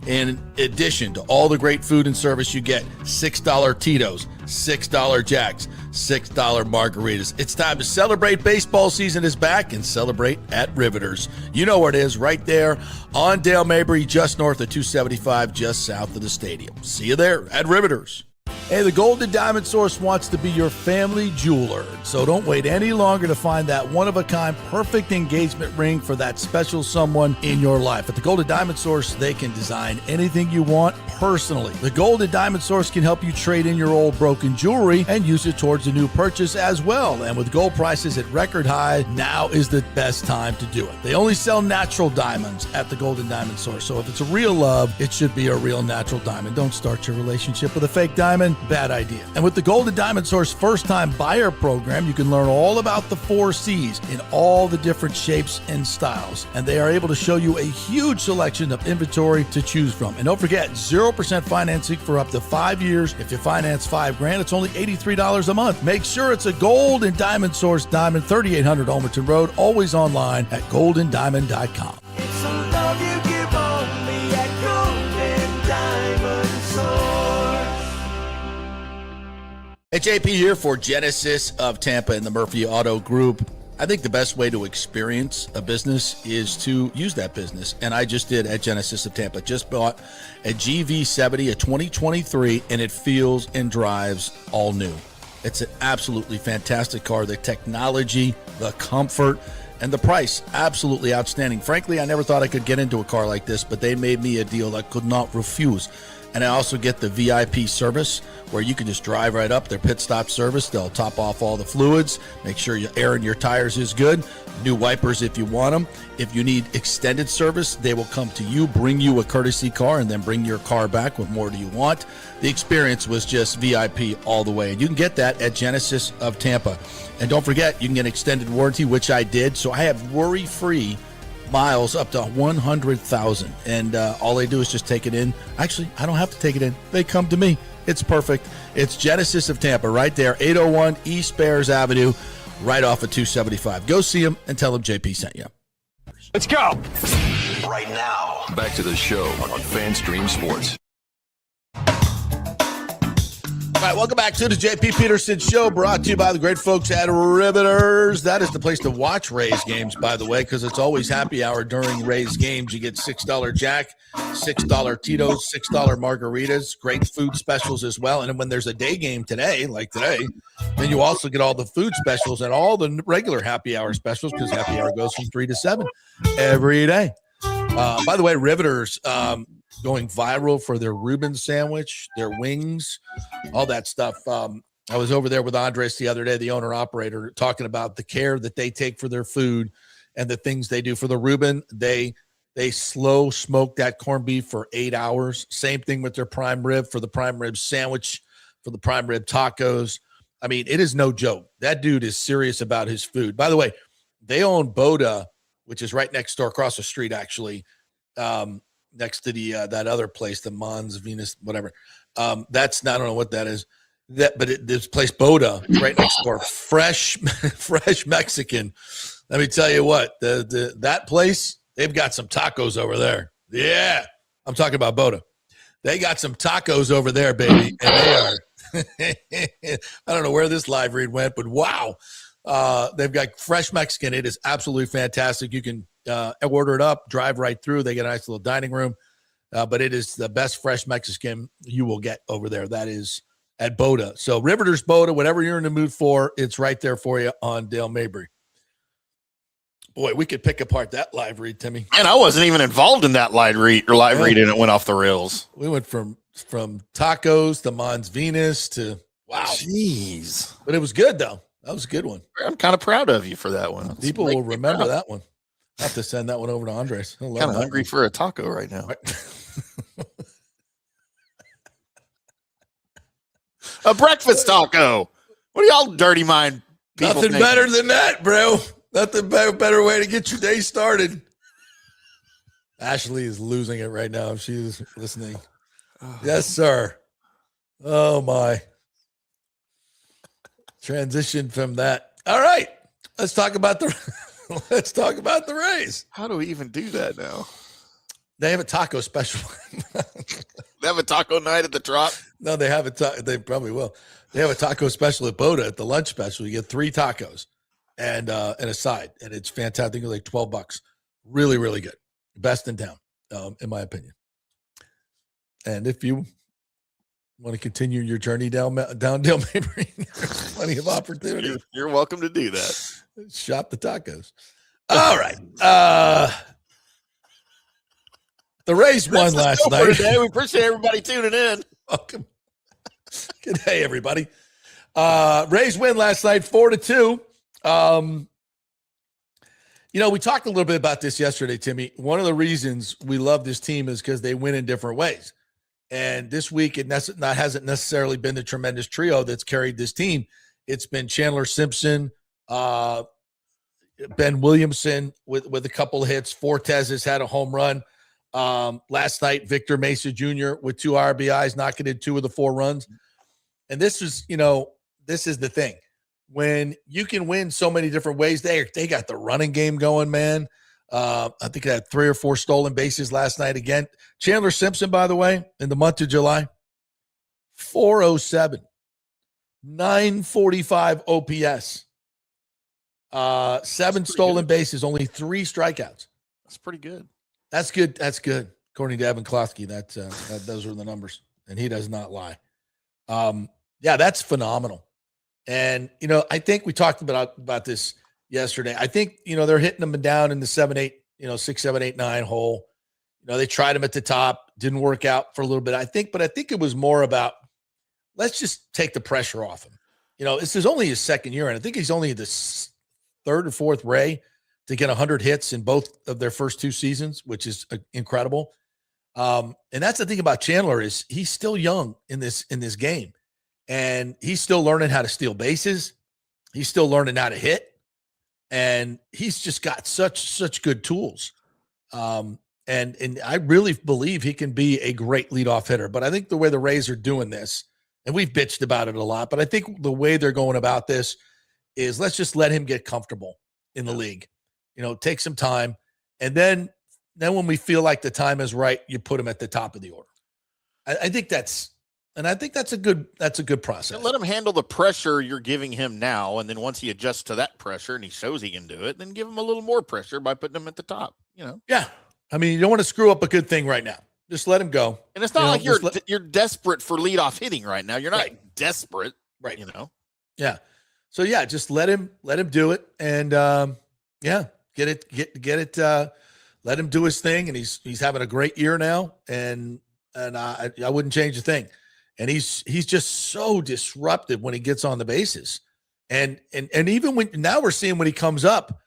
in addition to all the great food and service you get, $6 Tito's, $6 Jacks, $6 margaritas. It's time to celebrate. Baseball season is back, and celebrate at Riveters. You know where it is, right there on Dale Mabry, just north of 275, just south of the stadium. See you there at Riveters. Hey, the Golden Diamond Source wants to be your family jeweler, so don't wait any longer to find that one-of-a-kind perfect engagement ring for that special someone in your life. At the Golden Diamond Source, they can design anything you want personally. The Golden Diamond Source can help you trade in your old broken jewelry and use it towards a new purchase as well. And with gold prices at record high, now is the best time to do it. They only sell natural diamonds at the Golden Diamond Source, so if it's a real love, it should be a real natural diamond. Don't start your relationship with a fake diamond. Bad idea. And with the Golden Diamond Source first-time buyer program, you can learn all about the 4 C's in all the different shapes and styles. And they are able to show you a huge selection of inventory to choose from. And don't forget, 0% financing for up to 5 years. If you finance $5,000, it's only $83 a month. Make sure it's a Golden Diamond Source diamond, 3800 Almerton Road, always online at goldendiamond.com. It's a love you give only at Golden Diamond Source. Hey, JP here for Genesis of Tampa and the Murphy Auto Group. I think the best way to experience a business is to use that business. And I just did at Genesis of Tampa. Just bought a GV70, a 2023, and it feels and drives all new. It's an absolutely fantastic car. The technology, the comfort, and the price, absolutely outstanding. Frankly, I never thought I could get into a car like this, but they made me a deal I could not refuse. And I also get the VIP service where you can just drive right up, their pit stop service. They'll top off all the fluids, make sure your air in your tires is good, new wipers if you want them. If you need extended service, they will come to you, bring you a courtesy car, and then bring your car back with more do you want. The experience was just VIP all the way. And you can get that at Genesis of Tampa. And don't forget, you can get extended warranty, which I did. So I have worry-free miles up to 100,000, and all they do is just take it in. Actually, I don't have to take it in. They come to me. It's perfect. It's Genesis of Tampa right there, 801 East Bears Avenue, right off of 275. Go see them and tell them JP sent you. Let's go. Right now, back to the show on FanStream Sports. All right, welcome back to the JP Peterson Show, brought to you by the great folks at Riveters. That is the place to watch Rays games, by the way, because it's always happy hour during Rays games. You get $6 Jack, $6 Tito's, $6 margaritas, great food specials as well. And when there's a day game today, like today, then you also get all the food specials and all the regular happy hour specials, because happy hour goes from 3 to 7 every day. By the way, Riveters going viral for their Reuben sandwich, their wings, all that stuff. I was over there with Andres the other day, the owner-operator, talking about the care that they take for their food and the things they do for the Reuben. They They slow smoke that corned beef for 8 hours. Same thing with their prime rib for the prime rib sandwich, for the prime rib tacos. I mean, it is no joke. That dude is serious about his food. By the way, they own Boda, which is right next door, across the street, actually, next to the that other place, the Mons Venus, whatever. That's not, I don't know what that is. This place Boda right next door, fresh Mexican. Let me tell you what, that place, they've got some tacos over there. Yeah, I'm talking about Boda. They got some tacos over there, baby, and they are. I don't know where this live read went, but wow, they've got fresh Mexican. It is absolutely fantastic. You can order it up, drive right through. They get a nice little dining room, but it is the best fresh Mexican you will get over there. That is at Boda. So Riveters Boda, whatever you're in the mood for, it's right there for you on Dale Mabry. Boy, we could pick apart that live read, Timmy. And I wasn't even involved in that live read, and it went off the rails. We went from tacos to Mons Venus to wow. Jeez. But it was good, though. That was a good one. I'm kind of proud of you for that one. People will remember that one. I'll have to send that one over to Andres. Kind of hungry for a taco right now. A breakfast taco. What are y'all dirty mind people Nothing thinking? better than that, bro. Nothing better way to get your day started. Ashley is losing it right now if she's listening. Yes, sir. Oh, my. Transition from that. All right. Let's talk about the Rays. How do we even do that now? They have a taco special. They have a taco night at the Trop? No, they have they probably will. They have a taco special at Boda at the lunch special. You get 3 tacos and a side, and it's fantastic. It's like $12. Really, really good. Best in town, in my opinion. And if you want to continue your journey down Dale Mabry, there's plenty of opportunity. You're welcome to do that. Shop the tacos. All right. The Rays won last night. Today. We appreciate everybody tuning in. Welcome. Good day, everybody. Rays win last night, 4-2. We talked a little bit about this yesterday, Timmy. One of the reasons we love this team is because they win in different ways. And this week, it hasn't necessarily been the tremendous trio that's carried this team. It's been Chandler Simpson, Ben Williamson with a couple of hits. Fortes has had a home run. Last night, Victor Mesa Jr. with 2 RBIs, knocking in 2 of the 4 runs. And this is the thing. When you can win so many different ways, they got the running game going, man. I think they had 3 or 4 stolen bases last night again. Chandler Simpson, by the way, in the month of July, 407, 945 OPS, 7 stolen bases, only 3 strikeouts. That's pretty good. That's good. That's good. According to Evan Klosky, those are the numbers, and he does not lie. Yeah, that's phenomenal. And, I think we talked about this yesterday. I think, they're hitting them down in the 7-8, 6, 7, 8, 9 hole. They tried him at the top, didn't work out for a little bit. I think it was more about, let's just take the pressure off him. This is only his second year, and I think he's only the 3rd or 4th Ray to get 100 hits in both of their first 2 seasons, which is incredible. And that's the thing about Chandler is he's still young in this game, and he's still learning how to steal bases. He's still learning how to hit, and he's just got such good tools. And I really believe he can be a great leadoff hitter. But I think the way the Rays are doing this, and we've bitched about it a lot, but I think the way they're going about this is let's just let him get comfortable in the league. Take some time, and then when we feel like the time is right, you put him at the top of the order. I think that's a good process. And let him handle the pressure you're giving him now, and then once he adjusts to that pressure and he shows he can do it, then give him a little more pressure by putting him at the top. Yeah, I mean, you don't want to screw up a good thing right now. Just let him go. And it's not like you're desperate for leadoff hitting right now. You're not desperate, right? Yeah. So yeah, just let him do it, and get it. Let him do his thing, and he's having a great year now, and I wouldn't change a thing. And he's just so disruptive when he gets on the bases, and even when now we're seeing when he comes up,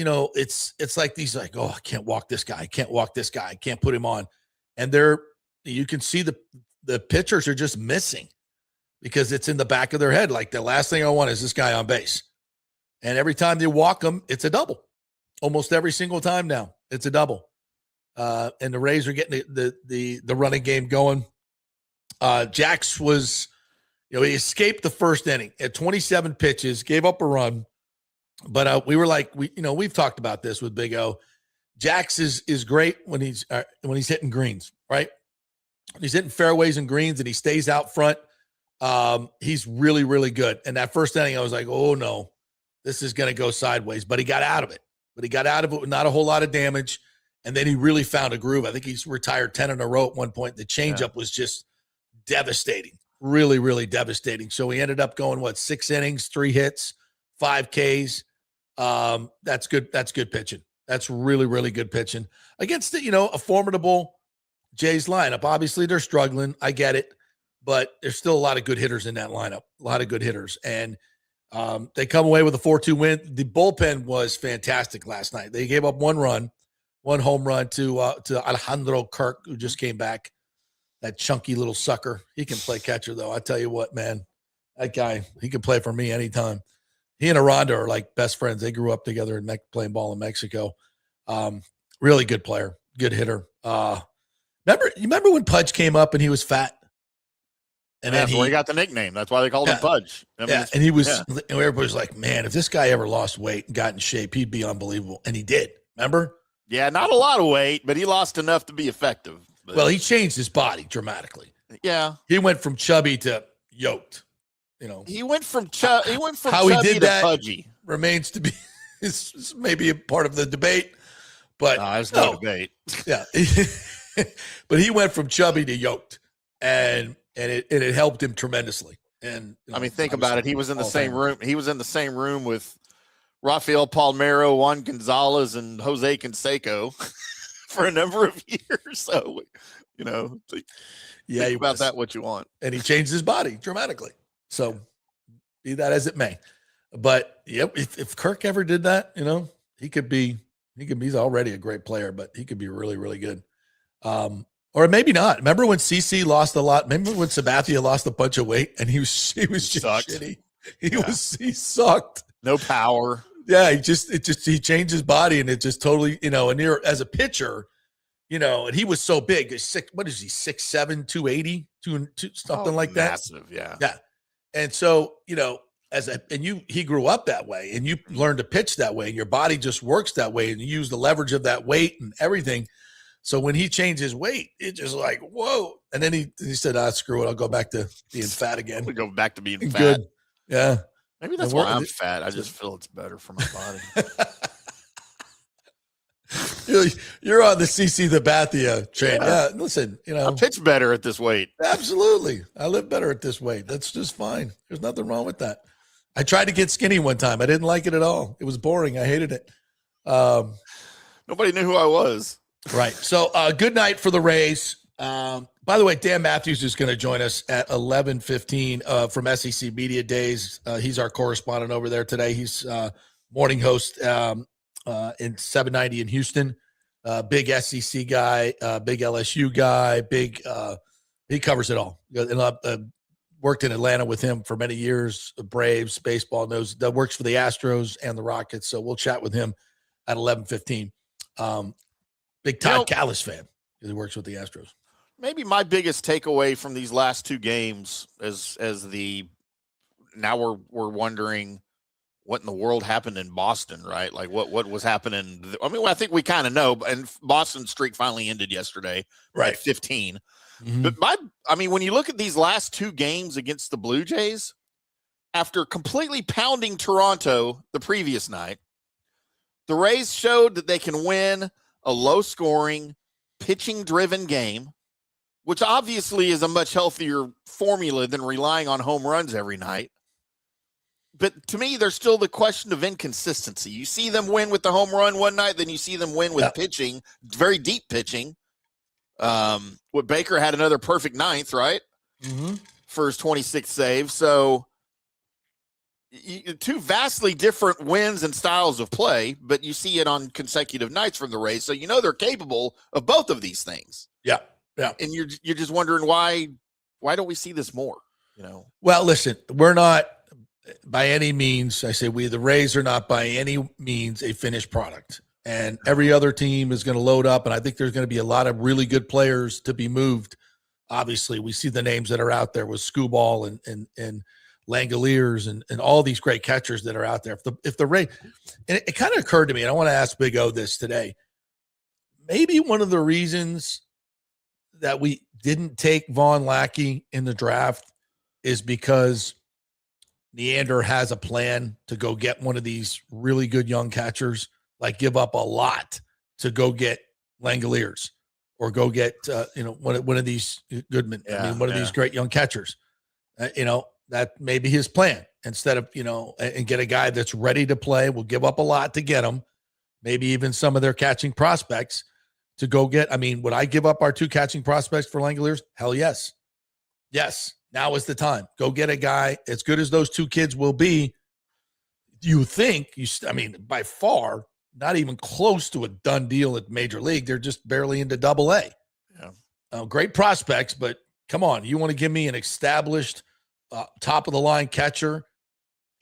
it's like these like, oh, I can't walk this guy. I can't walk this guy. I can't put him on. And you can see the pitchers are just missing because it's in the back of their head. Like the last thing I want is this guy on base. And every time they walk him, it's a double. Almost every single time now, it's a double. And the Rays are getting the running game going. HIJACKS was, he escaped the first inning at 27 pitches, gave up a run. But we were like, we've talked about this with Big O. HIJACKS is great when he's hitting greens, right? When he's hitting fairways and greens and he stays out front. He's really, really good. And that first inning, I was like, oh no, this is going to go sideways. But he got out of it. With not a whole lot of damage. And then he really found a groove. I think he's retired 10 in a row at one point. The changeup was just devastating, really, really devastating. So he ended up going, 6 innings, 3 hits, 5 Ks. That's good. That's good pitching. That's really, really good pitching against a formidable Jays lineup. Obviously, they're struggling. I get it. But there's still a lot of good hitters in that lineup, a lot of good hitters. And they come away with a 4-2 win. The bullpen was fantastic last night. They gave up 1 home run to Alejandro Kirk, who just came back. That chunky little sucker. He can play catcher, though. I tell you what, man, that guy, he can play for me anytime. He and Aranda are like best friends. They grew up together and playing ball in Mexico. Really good player, good hitter. Remember when Pudge came up and he was fat? And that's where he got the nickname. That's why they called him Pudge. And everybody's like, man, if this guy ever lost weight and got in shape, he'd be unbelievable. And he did. Remember? Yeah, not a lot of weight, but he lost enough to be effective. But, well, he changed his body dramatically. Yeah. He went from chubby to yoked. He went from chubby to pudgy. Remains to be is maybe a part of the debate. But there's no debate. Yeah. But he went from chubby to yoked. And it helped him tremendously. And think about it. He was in the same room. He was in the same room with Rafael Palmeiro, Juan Gonzalez, and Jose Canseco for a number of years. So, think about that what you want. And he changed his body dramatically. So, be that as it may. But if Kirk ever did that, he could be. He's already a great player, but he could be really, really good. Or maybe not. Remember when CC lost a lot? Remember when Sabathia lost a bunch of weight and he was just shitty? He sucked. No power. Yeah, he changed his body and it just totally, and you're as a pitcher, and he was so big. What is he? 6'7", 280, something like that. Massive, yeah. Yeah. And so, he grew up that way and you learn to pitch that way and your body just works that way and you use the leverage of that weight and everything. So when he changed his weight, it just like, whoa. And then he said, screw it. I'll go back to being fat again. We go back to being fat. Good. Yeah. Maybe that's why I'm fat. I just feel it's better for my body. You're on the CC the Bathia train. Yeah. Listen, I pitch better at this weight. Absolutely. I live better at this weight. That's just fine. There's nothing wrong with that. I tried to get skinny one time. I didn't like it at all. It was boring. I hated it. Nobody knew who I was. Right. So good night for the Rays. By the way, Dan Matthews is going to join us at 11:15 from SEC Media Days. He's our correspondent over there today. He's morning host in 790 in Houston. Big SEC guy, big LSU guy, he covers it all. Worked in Atlanta with him for many years. Braves, baseball, works for the Astros and the Rockets. So we'll chat with him at 11:15. Big Todd Callis fan because he works with the Astros. Maybe my biggest takeaway from these last 2 games now we're wondering what in the world happened in Boston, right? Like what was happening? I think we kind of know, and Boston's streak finally ended yesterday, right? At 15. Mm-hmm. But when you look at these last 2 games against the Blue Jays, after completely pounding Toronto the previous night, the Rays showed that they can win a low-scoring, pitching-driven game, which obviously is a much healthier formula than relying on home runs every night. But to me, there's still the question of inconsistency. You see them win with the home run one night, then you see them win with pitching, very deep pitching. What Baker had another perfect ninth, right? Mm-hmm. For his 26th save. So two vastly different wins and styles of play, but you see it on consecutive nights from the Rays, so you know they're capable of both of these things. Yeah, yeah. And you're just wondering why don't we see this more? You know. Well, listen, we're not by any means. I say the Rays are not by any means a finished product, and every other team is going to load up, and I think there's going to be a lot of really good players to be moved. Obviously, we see the names that are out there with Skubal and Langoliers and all these great catchers that are out there. If the Rays, and it kind of occurred to me, and I want to ask Big O this today. Maybe one of the reasons that we didn't take Vaughn Lackey in the draft is because Neander has a plan to go get one of these really good young catchers, like give up a lot to go get Langoliers or go get one of these Goodman. One of these great young catchers. That may be his plan instead of, and get a guy that's ready to play. We'll give up a lot to get him, maybe even some of their catching prospects to go get. Would I give up our 2 catching prospects for Langoliers? Hell yes. Yes. Now is the time. Go get a guy as good as those 2 kids will be. You think, by far, not even close to a done deal at Major League. They're just barely into Double-A. Yeah. Great prospects, but come on. You want to give me an established top-of-the-line catcher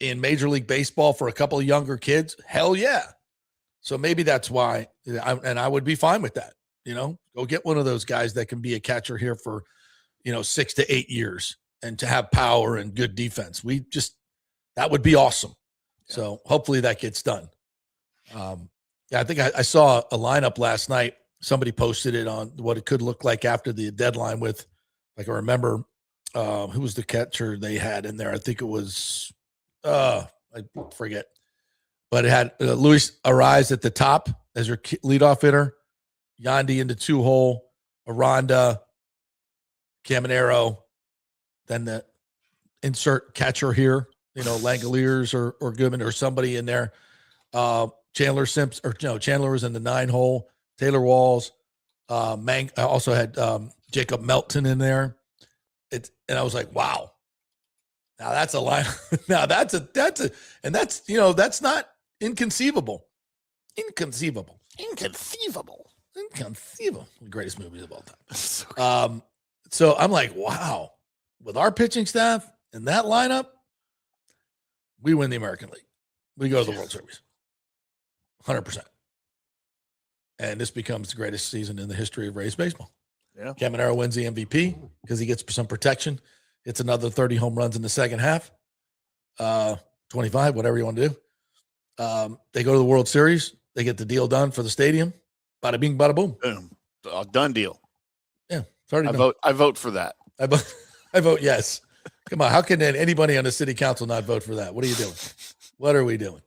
in Major League Baseball for a couple of younger kids? Hell yeah. So maybe that's why, I would be fine with that. Go get one of those guys that can be a catcher here for, 6 to 8 years and to have power and good defense. That would be awesome. Yeah. So hopefully that gets done. I think I saw a lineup last night. Somebody posted it on what it could look like after the deadline with, I can remember, who was the catcher they had in there? I think it was, I forget. But it had Luis Ariz at the top as your leadoff hitter, Yandy into 2-hole, Aranda, Caminero, then the insert catcher here, Langoliers or Goodman or somebody in there. Chandler was in the 9-hole, Taylor Walls. I also had Jacob Melton in there. And I was like, wow. Now that's a line. Now that's not inconceivable. Inconceivable. The greatest movies of all time. So I'm like, wow. With our pitching staff and that lineup, we win the American League. We go to the World Series. 100%. And this becomes the greatest season in the history of Rays baseball. Yeah. Caminero wins the MVP because he gets some protection. It's another 30 home runs in the second half. 25, whatever you want to do. They go to the World Series. They get the deal done for the stadium. Bada bing, bada boom. Boom. Done deal. Yeah. It's already done. I vote for that. I vote yes. Come on. How can anybody on the city council not vote for that? What are you doing? What are we doing?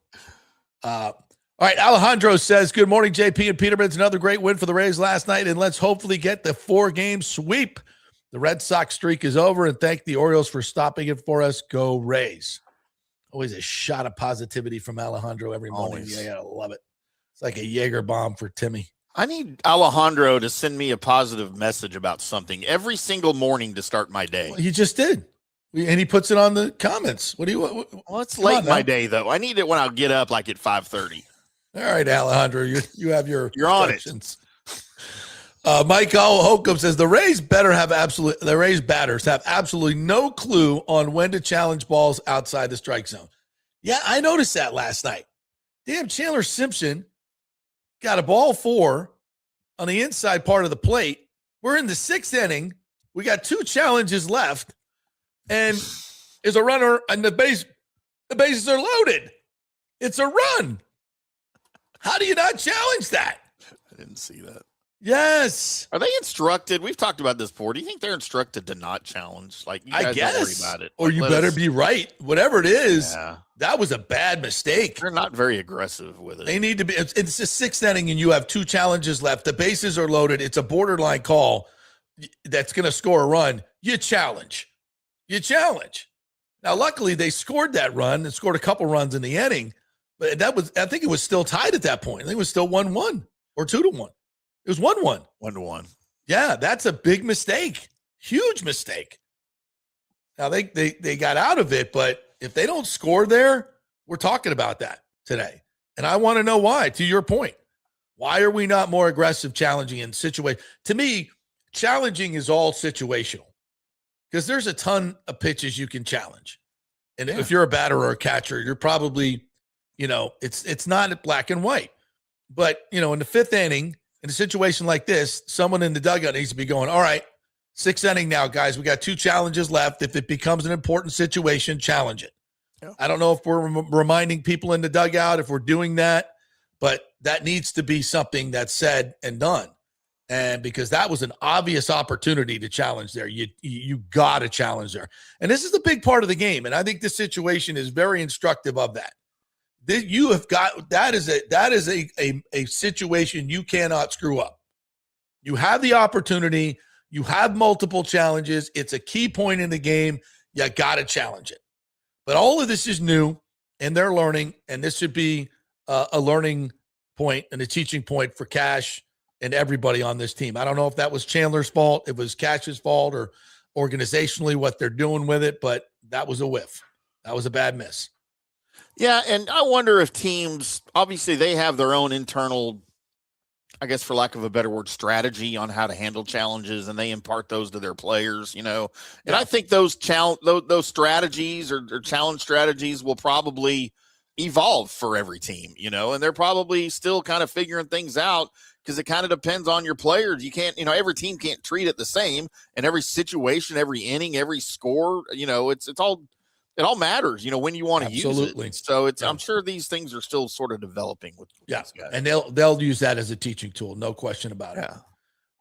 All right. Alejandro says, good morning, JP and Peterman. It's another great win for the Rays last night, and let's hopefully get the 4-game sweep. The Red Sox streak is over, and thank the Orioles for stopping it for us. Go Rays. Always a shot of positivity from Alejandro every morning. Always. Yeah, I love it. It's like a Jaeger bomb for Timmy. I need Alejandro to send me a positive message about something every single morning to start my day. Well, he just did. And he puts it on the comments. What do you want? Well, it's late my day, though. I need it when I get up like at 5:30. All right, Alejandro, you have your You're on it. Mike Holcomb says the Rays batters have absolutely no clue on when to challenge balls outside the strike zone. Yeah, I noticed that last night. Damn, Chandler Simpson got a ball 4 on the inside part of the plate. We're in the 6th inning. We got 2 challenges left, and is a runner, and the bases are loaded. It's a run. How do you not challenge that? I didn't see that. Yes. Are they instructed? We've talked about this before. Do you think they're instructed to not challenge? Like, you guys I guess. don't worry about it. Or like, you better be right. Whatever it is, yeah. That was a bad mistake. They're not very aggressive with it. They need to be. It's the 6th inning, and you have 2 challenges left. The bases are loaded. It's a borderline call that's going to score a run. You challenge. Now, luckily, they scored that run and scored a couple runs in the inning. But I think it was still tied at that point. I think it was still 1-1 or 2-1. It was 1-1. 1-1. Yeah, that's a big mistake. Huge mistake. Now they got out of it, but If they don't score there, we're talking about that today. And I want to know why, to your point. Why are we not more aggressive, challenging in situation? To me, challenging is all situational because there's a ton of pitches you can challenge. And if you're a batter or a catcher, you're probably, it's not black and white. But, in the fifth inning, in a situation like this, someone in the dugout needs to be going, all right, sixth inning now, guys. We got 2 challenges left. If it becomes an important situation, challenge it. Yeah. I don't know if we're reminding people in the dugout, if we're doing that, but that needs to be something that's said and done. And because that was an obvious opportunity to challenge there. You got to challenge there. And this is a big part of the game. And I think this situation is very instructive of that. You have got that is a situation you cannot screw up. You have the opportunity. You have multiple challenges. It's a key point in the game. You got to challenge it. But all of this is new, and they're learning, and this should be a learning point and a teaching point for Cash and everybody on this team. I don't know if that was Chandler's fault, it was Cash's fault, or organizationally what they're doing with it, but that was a whiff. That was a bad miss. Yeah, and I wonder if teams, obviously they have their own internal, I guess for lack of a better word, strategy on how to handle challenges, and they impart those to their players, And I think those strategies or challenge strategies will probably evolve for every team, and they're probably still kind of figuring things out because it kind of depends on your players. You can't, every team can't treat it the same, and every situation, every inning, every score, it all matters, when you want to use it. So I'm sure these things are still sort of developing with these guys. And they'll use that as a teaching tool, no question about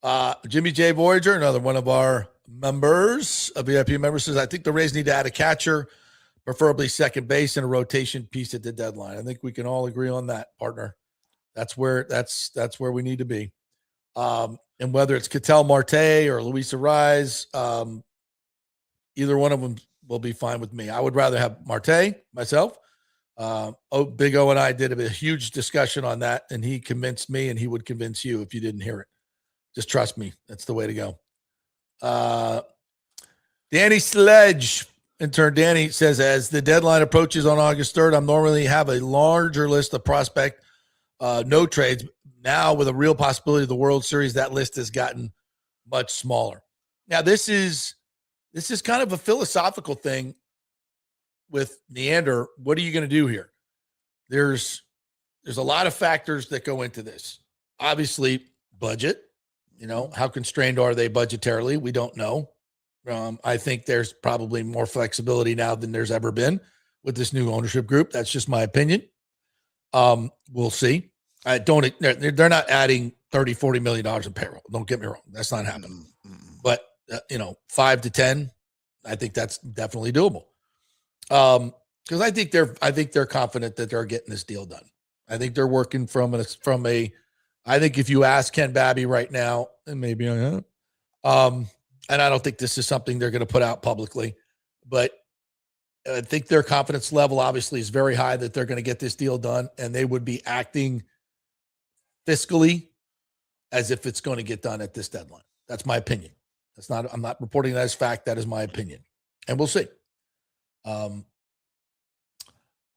it. Jimmy J. Voyager, another one of our members, a VIP member, says, I think the Rays need to add a catcher, preferably second base, and a rotation piece at the deadline. I think we can all agree on that, partner. That's where we need to be. And whether it's Ketel Marte or Luis Arraez, either one of them will be fine with me. I would rather have Marte myself. Big O and I did a huge discussion on that, and he convinced me, and he would convince you if you didn't hear it. Just trust me. That's the way to go. Danny Sledge, intern Danny, says, as the deadline approaches on August 3rd, I'm normally have a larger list of prospect no trades. Now, with a real possibility of the World Series, that list has gotten much smaller. Now, this is kind of a philosophical thing with Neander. What are you going to do here? There's a lot of factors that go into this. Obviously, budget. How constrained are they budgetarily? We don't know. I think there's probably more flexibility now than there's ever been with this new ownership group. That's just my opinion. We'll see. They're not adding $30-40 million in payroll. Don't get me wrong. That's not happening. But 5 to 10, I think that's definitely doable. Because I think they're confident that they're getting this deal done. I think they're working from a. I think if you ask Ken Babby right now, and maybe I am, and I don't think this is something they're going to put out publicly, but I think their confidence level obviously is very high that they're going to get this deal done, and they would be acting fiscally as if it's going to get done at this deadline. That's my opinion. I'm not reporting that as fact. That is my opinion, and we'll see.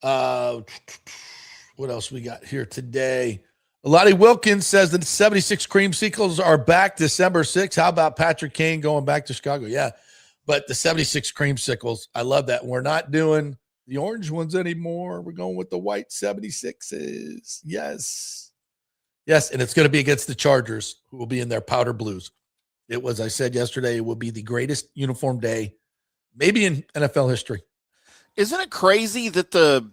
What else we got here today? Lottie Wilkins says that the 76 creamsicles are back December 6th. How about Patrick Kane going back to Chicago? Yeah, but the 76 creamsicles, I love that. We're not doing the orange ones anymore. We're going with the white 76s. Yes, and it's going to be against the Chargers, who will be in their powder blues. It was, I said yesterday, it will be the greatest uniform day, maybe in NFL history. Isn't it crazy that the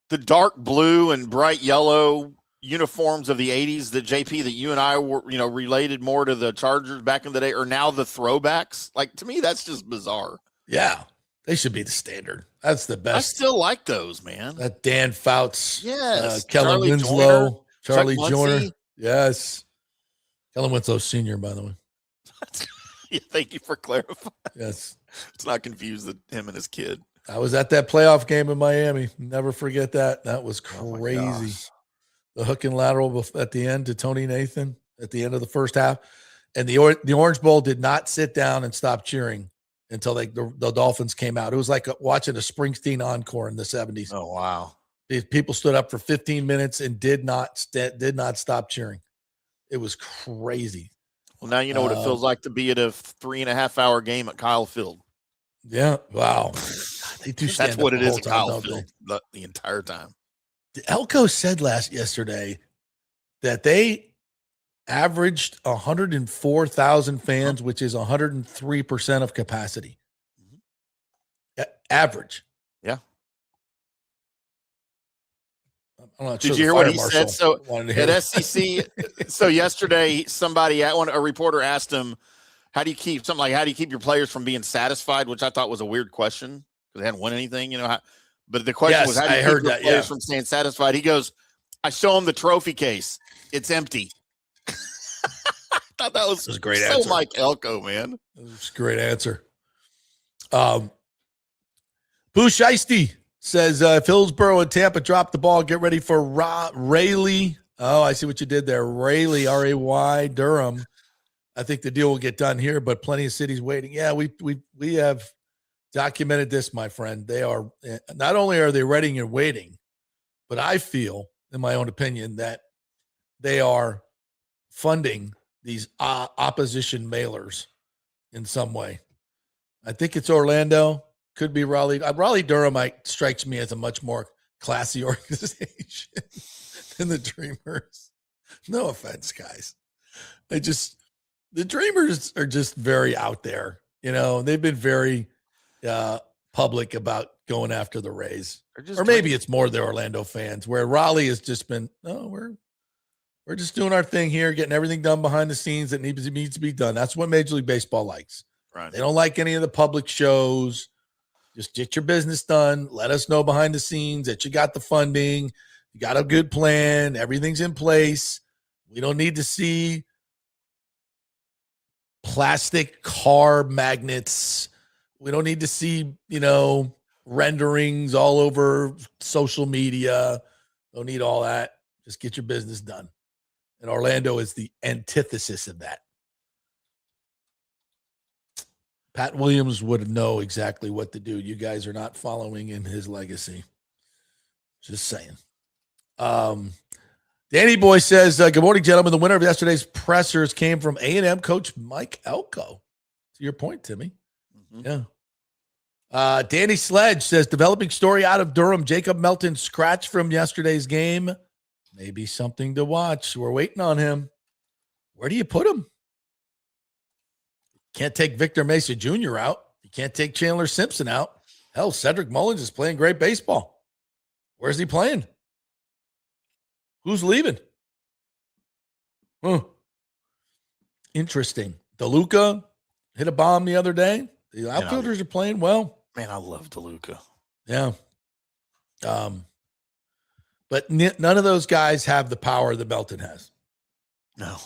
dark blue and bright yellow uniforms of the 80s that JP, that you and I were, related more to the Chargers back in the day, are now the throwbacks? Like, to me, that's just bizarre. Yeah, they should be the standard. That's the best. I still like those, man. That Dan Fouts, yes, Kellen Winslow, Charlie Joyner. Yes. Kellen Winslow Sr., by the way. Yeah, thank you for clarifying. Yes. It's not confused that him and his kid. I was at that playoff game in Miami. Never forget that. That was crazy. The hook and lateral at the end to Tony Nathan at the end of the first half. And the Orange Bowl did not sit down and stop cheering until the Dolphins came out. It was like watching a Springsteen encore in the 70s. Oh, wow. People stood up for 15 minutes and did not stop cheering. It was crazy. Well, now you know what it feels like to be at a 3.5-hour game at Kyle Field. Yeah. Wow. They do stand That's what up it the is whole at time, Kyle don't Field the entire time. Elko said yesterday that they averaged 104,000 fans, which is 103% of capacity. Average. Yeah. I'm not Did sure you hear what he said? So at SEC, so yesterday, a reporter asked him, how do you keep your players from being satisfied? Which I thought was a weird question because they hadn't won anything, but the question was, how do you keep your players from staying satisfied? He goes, I show them the trophy case. It's empty. I thought that was a great answer. Mike Elko, man. That was a great answer. Boo Shiesty says, if Hillsborough and Tampa drop the ball, get ready for Rayleigh. Oh, I see what you did there. Rayleigh, R-A-Y, Durham. I think the deal will get done here, but plenty of cities waiting. Yeah, we have documented this, my friend. They are not only are they ready and waiting, but I feel, in my own opinion, that they are funding these opposition mailers in some way. I think it's Orlando. Could be Raleigh. Raleigh-Durham strikes me as a much more classy organization than the Dreamers. No offense, guys. The Dreamers are just very out there. They've been very public about going after the Rays. Or maybe it's more the Orlando fans, where Raleigh has just been, we're just doing our thing here, getting everything done behind the scenes that needs to be done. That's what Major League Baseball likes. Right. They don't like any of the public shows. Just get your business done. Let us know behind the scenes that you got the funding, you got a good plan, everything's in place. We don't need to see plastic car magnets. We don't need to see, renderings all over social media. Don't need all that. Just get your business done. And Orlando is the antithesis of that. Pat Williams would know exactly what to do. You guys are not following in his legacy. Just saying. Danny Boy says, good morning, gentlemen. The winner of yesterday's pressers came from A&M coach Mike Elko. To your point, Timmy. Mm-hmm. Yeah. Danny Sledge says, developing story out of Durham. Jacob Melton scratch from yesterday's game. Maybe something to watch. We're waiting on him. Where do you put him? Can't take Victor Mesa Jr. out. You can't take Chandler Simpson out. Hell, Cedric Mullins is playing great baseball. Where's he playing? Who's leaving? Interesting. DeLuca hit a bomb the other day. The outfielders are playing well. Man, I love DeLuca. Yeah. But none of those guys have the power that Melton has. No.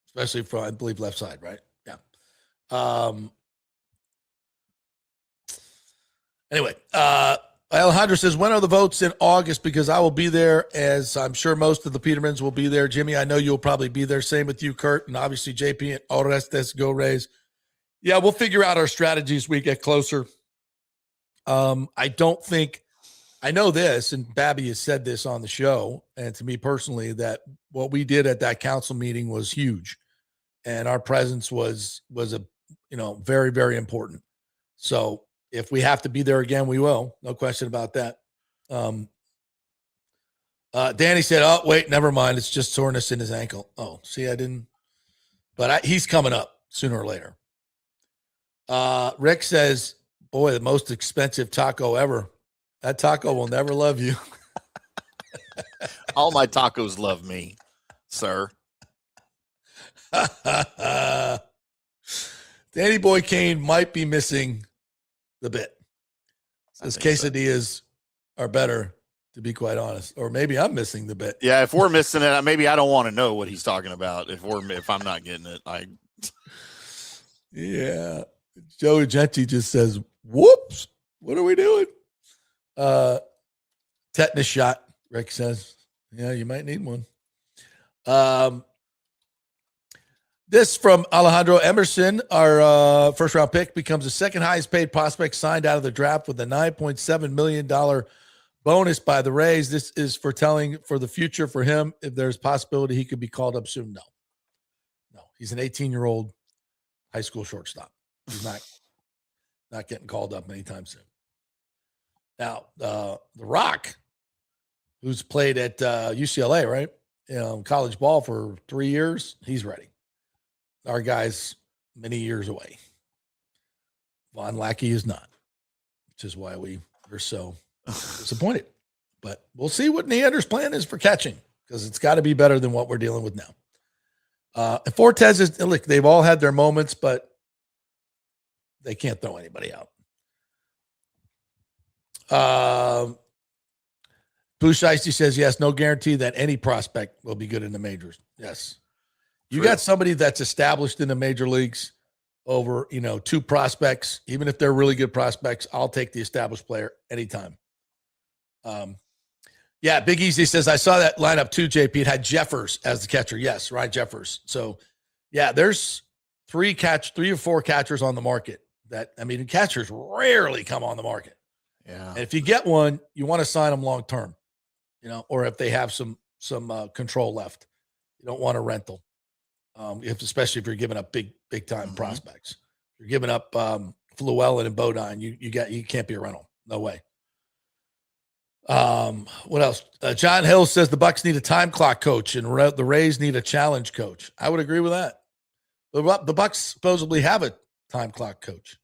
Especially from, I believe, left side, right? Yeah. Anyway, Alejandro says, when are the votes in August? Because I will be there, as I'm sure most of the Petermans will be there. Jimmy, I know you'll probably be there. Same with you, Kurt, and obviously JP and Orestes. Go Rays. Yeah, we'll figure out our strategies as we get closer. I know this, and Babby has said this on the show, and to me personally, that what we did at that council meeting was huge, and our presence was very, very important. So if we have to be there again, we will. No question about that. Danny said, oh, wait, never mind. It's just soreness in his ankle. Oh, see, I didn't. But he's coming up sooner or later. Rick says, boy, the most expensive taco ever. That taco will never love you. All my tacos love me, sir. Danny Boy Kane might be missing the bit. His quesadillas are better, to be quite honest. Or maybe I'm missing the bit. Yeah, if we're missing it, maybe I don't want to know what he's talking about. If I'm not getting it, Yeah. Joey Genti just says, whoops, what are we doing? Tetanus shot, Rick says. Yeah, you might need one. This from Alejandro Emerson, our first-round pick, becomes the second highest-paid prospect signed out of the draft with a $9.7 million bonus by the Rays. This is foretelling for the future for him. If there's possibility he could be called up soon, no. He's an 18-year-old high school shortstop. He's not getting called up anytime soon. Now, The Rock, who's played at UCLA, right? College ball for 3 years, he's ready. Our guy's many years away. Von Lackey is not, which is why we are so disappointed. But we'll see what Neander's plan is for catching, because it's got to be better than what we're dealing with now. And Fortes is, look, they've all had their moments, but they can't throw anybody out. Blue Shiesty says, yes, no guarantee that any prospect will be good in the majors. Yes. You got somebody that's established in the major leagues over, two prospects. Even if they're really good prospects, I'll take the established player anytime. Big Easy says, I saw that lineup too, JP. It had Jeffers as the catcher. Yes, Ryan Jeffers. So, there's three or four catchers on the market catchers rarely come on the market. Yeah. And if you get one, you want to sign them long-term, or if they have some control left. You don't want a rental. Especially if you're giving up big time prospects. You're giving up Llewellyn and Bodine. You can't be a rental. No way. What else? John Hill says the Bucs need a time clock coach and the Rays need a challenge coach. I would agree with that. The Bucs supposedly have a time clock coach.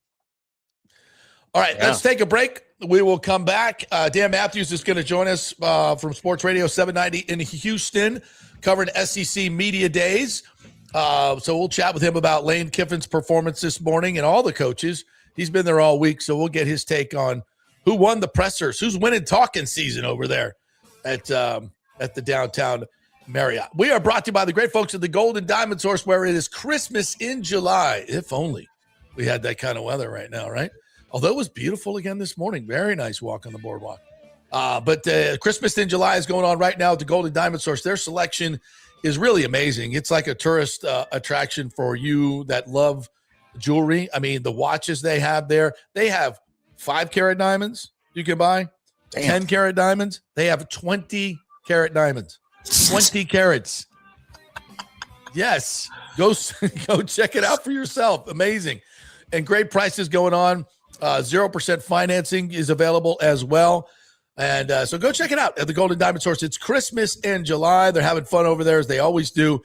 All right, let's take a break. We will come back. Dan Matthews is going to join us from Sports Radio 790 in Houston, covering SEC Media Days. So we'll chat with him about Lane Kiffin's performance this morning and all the coaches. He's been there all week, so we'll get his take on who won the pressers, who's winning talking season over there at the downtown Marriott. We are brought to you by the great folks at the Golden Diamond Source, where it is Christmas in July. If only we had that kind of weather right now, right? Although it was beautiful again this morning. Very nice walk on the boardwalk. But Christmas in July is going on right now at the Golden Diamond Source. Their selection is really amazing. It's like a tourist attraction for you that love jewelry. I mean, the watches they have there, they have 5-carat diamonds you can buy, 10-carat diamonds. They have 20-carat diamonds, 20 carats. Yes, go check it out for yourself. Amazing. And great prices going on. 0% financing is available as well. And so go check it out at the Golden Diamond Source. It's Christmas in July. They're having fun over there, as they always do,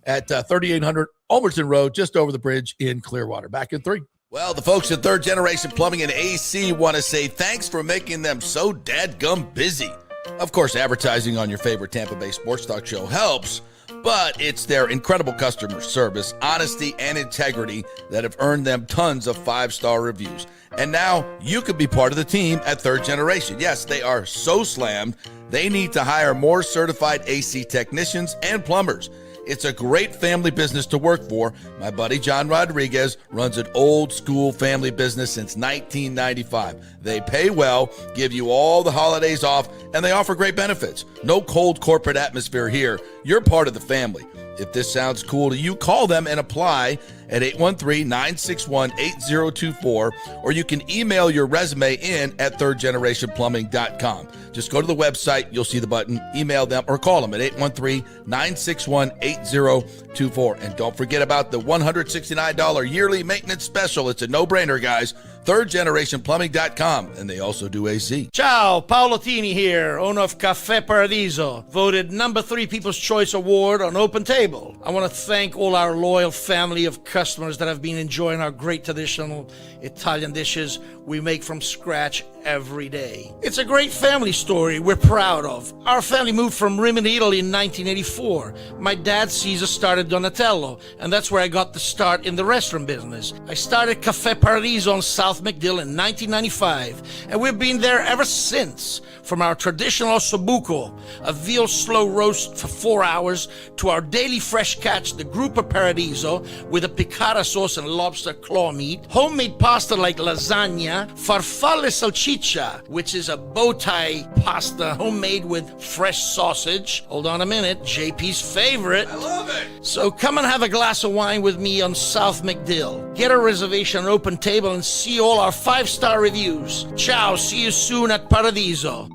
at 3800 Ulmerton Road, just over the bridge in Clearwater. Back in 3. Well, the folks at Third Generation Plumbing and AC want to say thanks for making them so dadgum busy. Of course, advertising on your favorite Tampa Bay sports talk show helps, but it's their incredible customer service, honesty, and integrity that have earned them tons of 5-star reviews. And now you could be part of the team at Third Generation. Yes, they are so slammed, they need to hire more certified AC technicians and plumbers. It's a great family business to work for. My buddy John Rodriguez runs an old school family business since 1995. They pay well, give you all the holidays off, and they offer great benefits. No cold corporate atmosphere here. You're part of the family. If this sounds cool to you, call them and apply at 813-961-8024, or you can email your resume in at thirdgenerationplumbing.com. Just go to the website, you'll see the button, email them, or call them at 813-961-8024. And don't forget about the $169 yearly maintenance special. It's a no-brainer, guys. thirdgenerationplumbing.com, and they also do AC. Ciao, Paolo Tini here, owner of Caffè Paradiso, voted number 3 People's Choice Award on Open Table. I want to thank all our loyal family of customers that have been enjoying our great traditional Italian dishes we make from scratch every day. It's a great family story we're proud of. Our family moved from Rimini, Italy in 1984. My dad, Caesar, started Donatello, and that's where I got the start in the restaurant business. I started Caffè Paradiso on South McDill in 1995, and we've been there ever since. From our traditional ossobuco, a veal slow roast for 4 hours, to our daily fresh catch, the Gruppo Paradiso, with a piccata sauce and lobster claw meat, homemade pasta like lasagna, farfalle salchicha salsiccia, which is a bow tie pasta homemade with fresh sausage. Hold on a minute, JP's favorite. I love it. So come and have a glass of wine with me on South McDill. Get a reservation on Open Table and see all our 5-star reviews. Ciao, see you soon at Paradiso.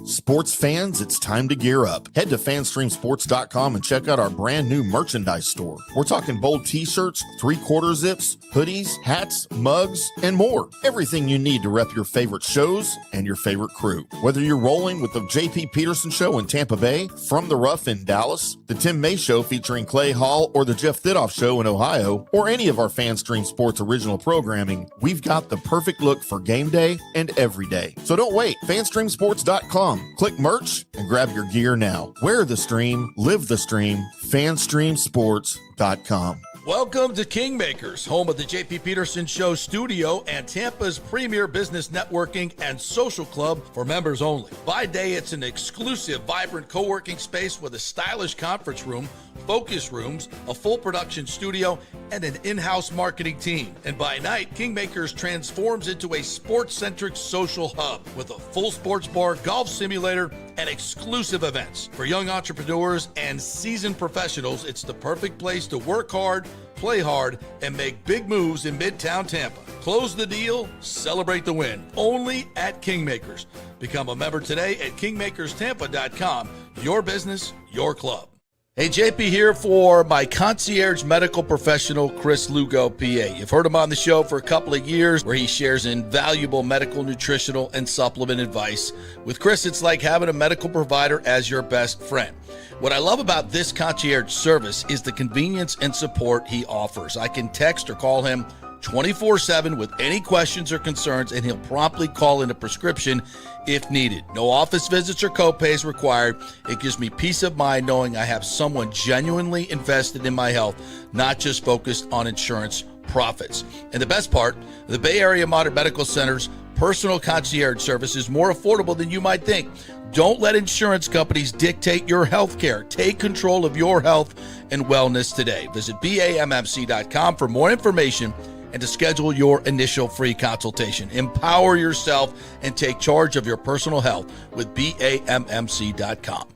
Sports fans, it's time to gear up. Head to fanstreamsports.com and check out our brand new merchandise store. We're talking bold t-shirts, 3/4 zips, hoodies, hats, mugs, and more. Everything you need to rep your favorite shows and your favorite crew. Whether you're rolling with the JP Peterson Show in Tampa Bay, From the Rough in Dallas, the Tim May Show featuring Clay Hall, or the Jeff Thidoff Show in Ohio, or any of our FanStream Sports original programming, we've got the perfect look for game day and every day. So don't wait. fanstreamsports.com. Click merch and grab your gear now. Wear the stream, live the stream, fanstreamsports.com. Welcome to Kingmakers, home of the JP Peterson Show studio and Tampa's premier business networking and social club for members only. By day, it's an exclusive, vibrant co-working space with a stylish conference room, focus rooms, a full production studio, and an in-house marketing team. And by night, Kingmakers transforms into a sports-centric social hub with a full sports bar, golf simulator, and exclusive events. For young entrepreneurs and seasoned professionals, it's the perfect place to work hard, play hard, and make big moves in Midtown Tampa. Close the deal, celebrate the win. Only at Kingmakers. Become a member today at kingmakerstampa.com. Your business, your club. Hey, JP here for my concierge medical professional, Chris Lugo, PA. You've heard him on the show for a couple of years where he shares invaluable medical, nutritional, and supplement advice. With Chris, it's like having a medical provider as your best friend. What I love about this concierge service is the convenience and support he offers. I can text or call him 24/7 with any questions or concerns, and he'll promptly call in a prescription if needed. No office visits or copays required. It gives me peace of mind knowing I have someone genuinely invested in my health, not just focused on insurance profits. And the best part, the Bay Area Modern Medical Center's personal concierge service is more affordable than you might think. Don't let insurance companies dictate your health care. Take control of your health and wellness today. Visit BAMMC.com for more information and to schedule your initial free consultation. Empower yourself and take charge of your personal health with BAMMC.com.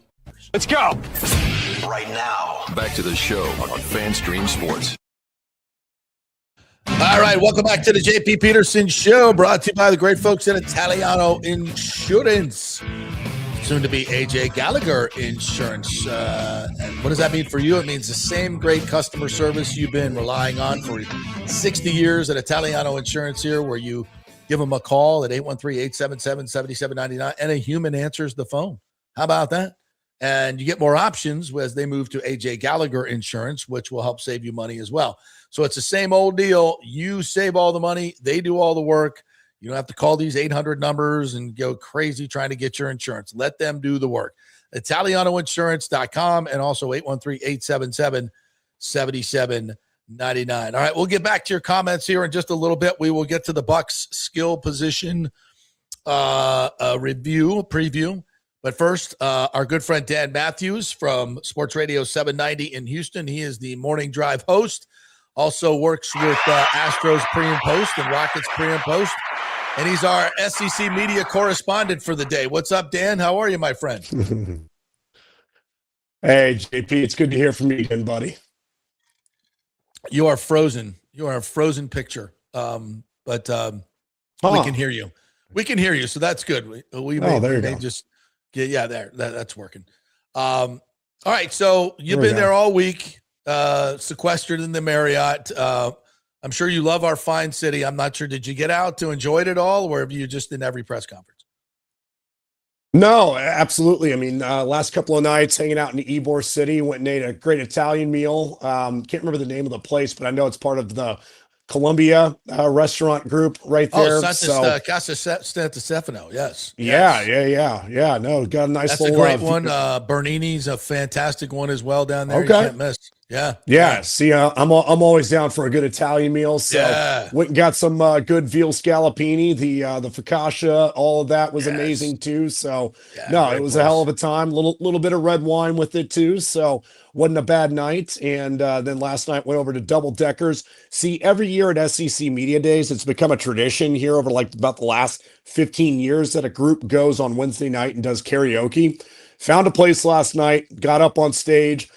Let's go. Right now, back to the show on FanStream Sports. All right, welcome back to the JP Peterson Show, brought to you by the great folks at Italiano Insurance. Soon to be AJ Gallagher Insurance. And what does that mean for you? It means the same great customer service you've been relying on for 60 years at Italiano Insurance here, where you give them a call at 813-877-7799 and a human answers the phone. How about that? And you get more options as they move to AJ Gallagher Insurance, which will help save you money as well. So it's the same old deal. You save all the money. They do all the work. You don't have to call these 800 numbers and go crazy trying to get your insurance. Let them do the work. ItalianoInsurance.com and also 813-877-7799. All right, we'll get back to your comments here in just a little bit. We will get to the Bucs skill position preview. But first, our good friend Dan Matthews from Sports Radio 790 in Houston. He is the morning drive host. Also works with Astros pre and post and Rockets pre and post. And he's our SEC media correspondent for the day. What's up, Dan? How are you, my friend? Hey, JP, it's good to hear from you again, buddy. You are frozen. You are a frozen picture. We can hear you. We can hear you, so that's good. We may just get there. That's working. All right, so you've been there all week, sequestered in the Marriott. I'm sure you love our fine city. I'm not sure. Did you get out to enjoy it at all, or have you just in every press conference? No, absolutely. I mean, last couple of nights hanging out in Ybor City, went and ate a great Italian meal. Can't remember the name of the place, but I know it's part of the Columbia restaurant group right there. Oh, Casa Stefano, yes. Yeah. No, got a nice That's little. That's a great one. Bernini's a fantastic one as well down there. Okay. You can't miss. Yeah. See, I'm always down for a good Italian meal. So went and got some good veal scallopini. The focaccia, all of that was amazing too. So it was a hell of a time. Little bit of red wine with it too. So wasn't a bad night. And then last night went over to Double Deckers. See, every year at SEC Media Days, it's become a tradition here over like about the last 15 years that a group goes on Wednesday night and does karaoke. Found a place last night, got up on stage.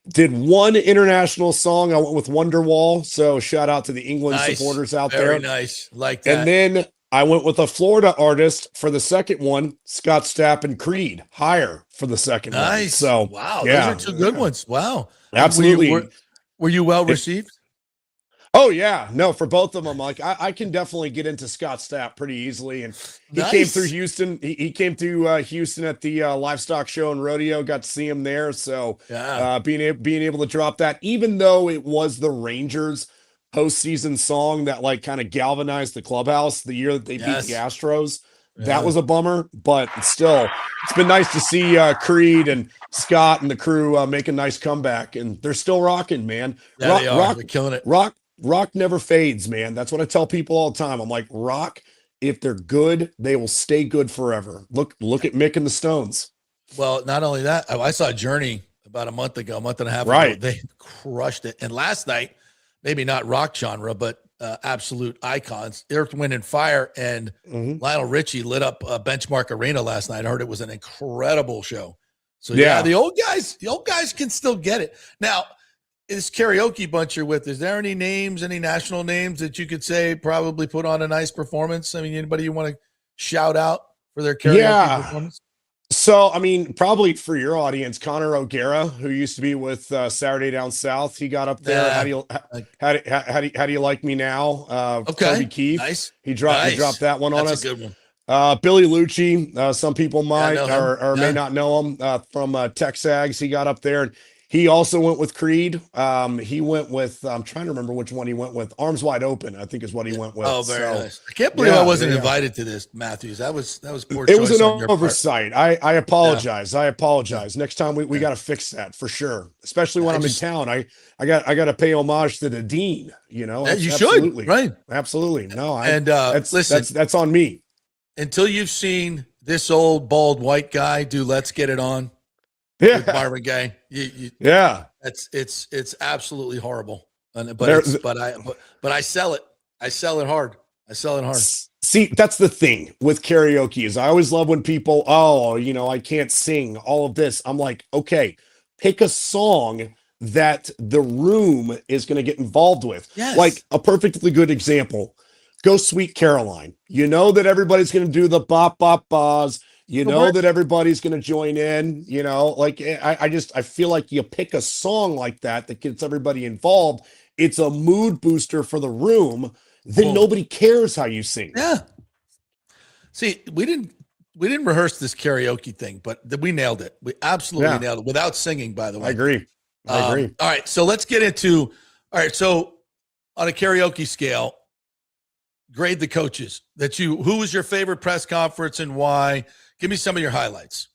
Did one international song. I went with Wonderwall. So shout out to the England supporters out there. Very nice. Like that. And then I went with a Florida artist for the second one, Scott Stapp and Creed, Higher for the second one. So wow, those are two good ones. Wow. Absolutely. Were you well received? Oh yeah, no, for both of them, like I can definitely get into Scott Stapp pretty easily, and he came through Houston. He came to Houston at the livestock show and rodeo. Got to see him there, so being able to drop that, even though it was the Rangers postseason song that like kind of galvanized the clubhouse the year that they beat the Astros. That was a bummer, but still, it's been nice to see Creed and Scott and the crew make a nice comeback, and they're still rocking, man. They're killing it. Rock never fades, man. That's what I tell people all the time. I'm like, rock, if they're good, they will stay good forever. Look at Mick and the Stones. Well, not only that, I saw Journey about a month and a half ago. They crushed it. And last night, maybe not rock genre, but absolute icons, Earth, Wind, and Fire, and Lionel Richie lit up Benchmark Arena last night. I heard it was an incredible show. So the old guys can still get it. Now, this karaoke bunch you're with, is there any national names that you could say probably put on a nice performance? I mean, anybody you want to shout out for their karaoke performance? So, I mean, probably for your audience, Connor O'Gara, who used to be with Saturday Down South, he got up there. How do you like me now? Toby Keith. Nice. He dropped that one on us. That's a good one. Billy Lucci, some people might or may not know him from Texags. He got up there, and he also went with Creed. He went with, I'm trying to remember which one he went with. Arms Wide Open, I think is what he went with. Oh, very nice. I can't believe I wasn't invited to this, Matthews. That was poor It choice was an on your part. oversight. I apologize. I apologize. Next time we got to fix that for sure. Especially when I'm in town. I got to pay homage to the dean. You know, you should, right? Absolutely. No, listen, that's on me. Until you've seen this old bald white guy do "Let's Get It On," with Marvin Gaye, it's absolutely horrible. But I sell it. I sell it hard. See, that's the thing with karaoke is I always love when people, I can't sing all of this. I'm like, okay, pick a song that the room is going to get involved with. Yes. Like a perfectly good example. Go Sweet Caroline. You know that everybody's going to do the bop, bop, bas. You know that everybody's going to join in, like I feel like you pick a song like that gets everybody involved. It's a mood booster for the room. Then nobody cares how you sing. Yeah. See, we didn't rehearse this karaoke thing, but we nailed it. We absolutely nailed it without singing, by the way. I agree. All right. So let's get into, so on a karaoke scale, grade the coaches who was your favorite press conference and why? Give me some of your highlights.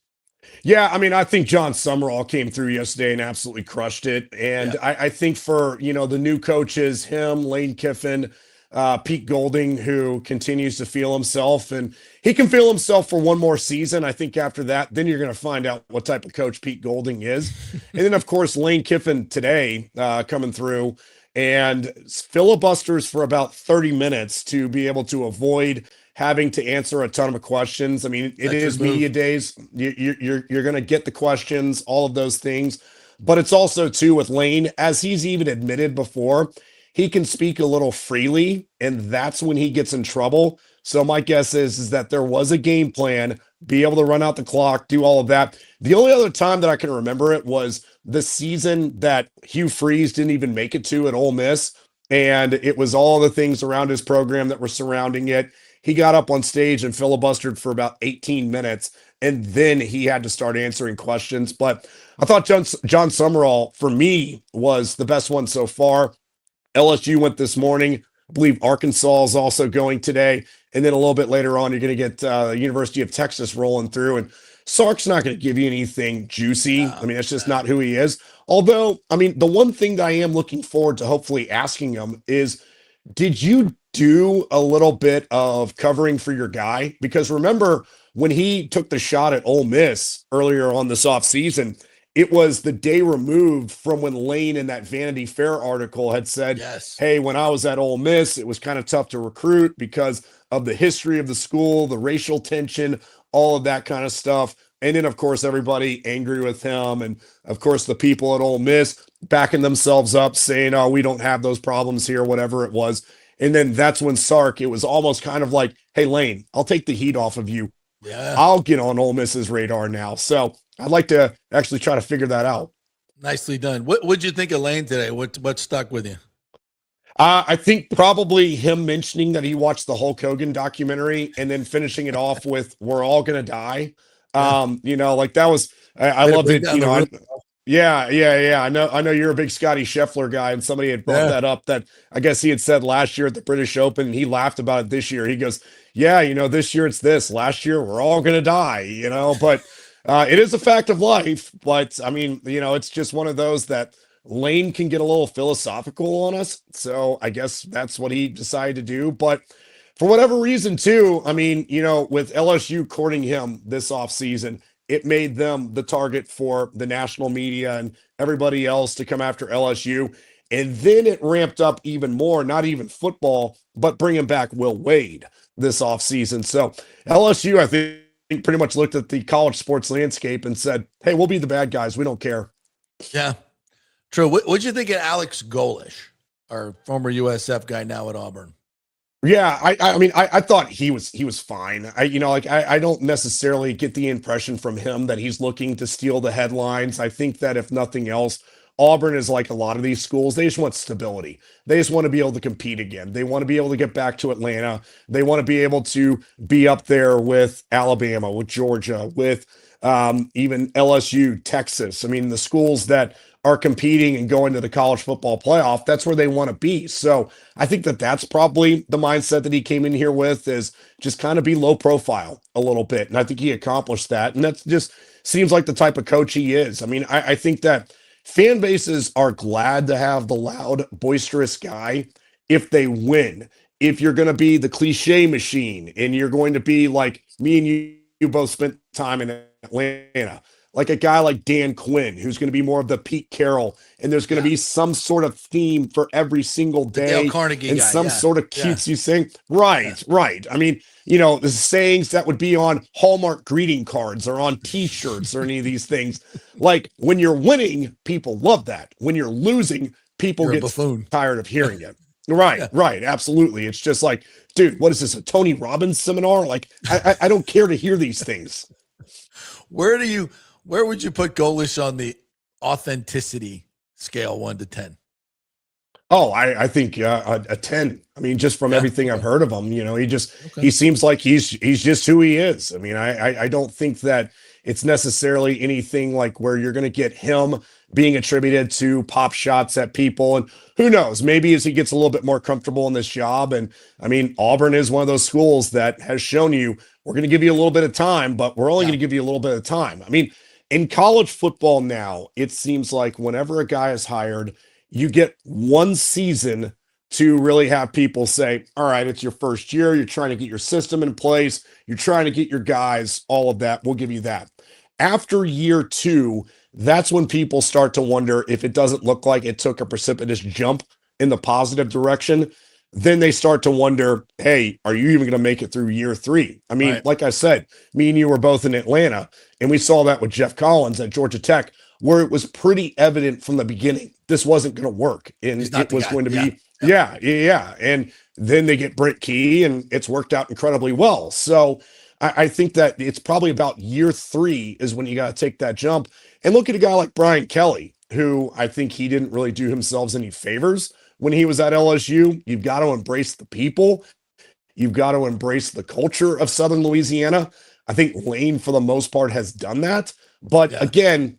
Yeah, I mean, I think John Summerall came through yesterday and absolutely crushed it. And I think for, the new coaches, him, Lane Kiffin, Pete Golding, who continues to feel himself, and he can feel himself for one more season. I think after that, then you're going to find out what type of coach Pete Golding is. And then, of course, Lane Kiffin today coming through and filibusters for about 30 minutes to be able to avoid having to answer a ton of questions. I mean, it is media days. You're going to get the questions, all of those things. But it's also, too, with Lane, as he's even admitted before, he can speak a little freely, and that's when he gets in trouble. So my guess is that there was a game plan, be able to run out the clock, do all of that. The only other time that I can remember it was the season that Hugh Freeze didn't even make it to at Ole Miss, and it was all the things around his program that were surrounding it. He got up on stage and filibustered for about 18 minutes, and then he had to start answering questions. But I thought John Summerall, for me, was the best one so far. LSU went this morning, I believe Arkansas is also going today. And then a little bit later on, you're going to get University of Texas rolling through. And Sark's not going to give you anything juicy. I mean, that's just not who he is. Although, I mean, the one thing that I am looking forward to hopefully asking him is, did you do a little bit of covering for your guy? Because remember, when he took the shot at Ole Miss earlier on this offseason, it was the day removed from when Lane in that Vanity Fair article had said, hey, when I was at Ole Miss, it was kind of tough to recruit because of the history of the school, the racial tension, all of that kind of stuff. And then, of course, everybody angry with him. And, of course, the people at Ole Miss backing themselves up, saying, oh, we don't have those problems here, whatever it was. And then that's when Sark, it was almost kind of like, hey, Lane, I'll take the heat off of you. Yeah. I'll get on Ole Miss's radar now. So I'd like to actually try to figure that out. Nicely done. What'd you think of Lane today? What stuck with you? I think probably him mentioning that he watched the Hulk Hogan documentary and then finishing it off with "We're all gonna die." You know, like that was I loved it. You know, yeah. I know you're a big Scotty Scheffler guy, and somebody had brought that up. That I guess he had said last year at the British Open, and he laughed about it this year. He goes, "Yeah, you know, this year it's this. Last year we're all gonna die." You know, but it is a fact of life. But I mean, you know, it's just one of those that Lane can get a little philosophical on us. So I guess that's what he decided to do. But for whatever reason, too, I mean, you know, with LSU courting him this offseason, it made them the target for the national media and everybody else to come after LSU. And then it ramped up even more, not even football, but bringing back Will Wade this offseason. So LSU, I think, pretty much looked at the college sports landscape and said, hey, we'll be the bad guys. We don't care. Yeah. True. What'd you think of Alex Golish, our former USF guy now at Auburn? Yeah, I mean, I thought he was fine. I don't necessarily get the impression from him that he's looking to steal the headlines. I think that if nothing else, Auburn is like a lot of these schools. They just want stability. They just want to be able to compete again. They want to be able to get back to Atlanta. They want to be able to be up there with Alabama, with Georgia, with even LSU, Texas. I mean, the schools that are competing and going to the college football playoff, that's where they want to be. So I think that that's probably the mindset that he came in here with, is just kind of be low profile a little bit. And I think he accomplished that. And that just seems like the type of coach he is. I mean, I think that fan bases are glad to have the loud, boisterous guy if they win. If you're going to be the cliche machine and you're going to be like me and you both spent time in Atlanta, like a guy like Dan Quinn, who's going to be more of the Pete Carroll, and there's going to be some sort of theme for every single day, Dale Carnegie and guy, some sort of cutesy thing. Right. I mean, you know, the sayings that would be on Hallmark greeting cards or on T-shirts or any of these things. Like when you're winning, people love that. When you're losing, people get tired of hearing it. Right. Absolutely. It's just like, dude, what is this, a Tony Robbins seminar? Like, I don't care to hear these things. Where would you put Golish on the authenticity scale, 1 to 10? Oh, I think a 10. I mean, just from everything I've heard of him, you know, he seems like he's just who he is. I mean, I don't think that it's necessarily anything like where you're going to get him being attributed to pop shots at people. And who knows, maybe as he gets a little bit more comfortable in this job. And I mean, Auburn is one of those schools that has shown you, we're going to give you a little bit of time, but we're only going to give you a little bit of time. I mean, in college football now, it seems like whenever a guy is hired, you get one season to really have people say, all right, it's your first year. You're trying to get your system in place. You're trying to get your guys, all of that. We'll give you that. After year 2, that's when people start to wonder if it doesn't look like it took a precipitous jump in the positive direction. Then they start to wonder, hey, are you even going to make it through year 3? I mean, like I said, me and you were both in Atlanta, and we saw that with Jeff Collins at Georgia Tech, where it was pretty evident from the beginning this wasn't going to work. And it was going to be, And then they get Brent Key, and it's worked out incredibly well. So I think that it's probably about year 3 is when you got to take that jump. And look at a guy like Brian Kelly, who I think he didn't really do himself any favors when he was at LSU. You've got to embrace the people. You've got to embrace the culture of Southern Louisiana. I think Lane, for the most part, has done that. But again,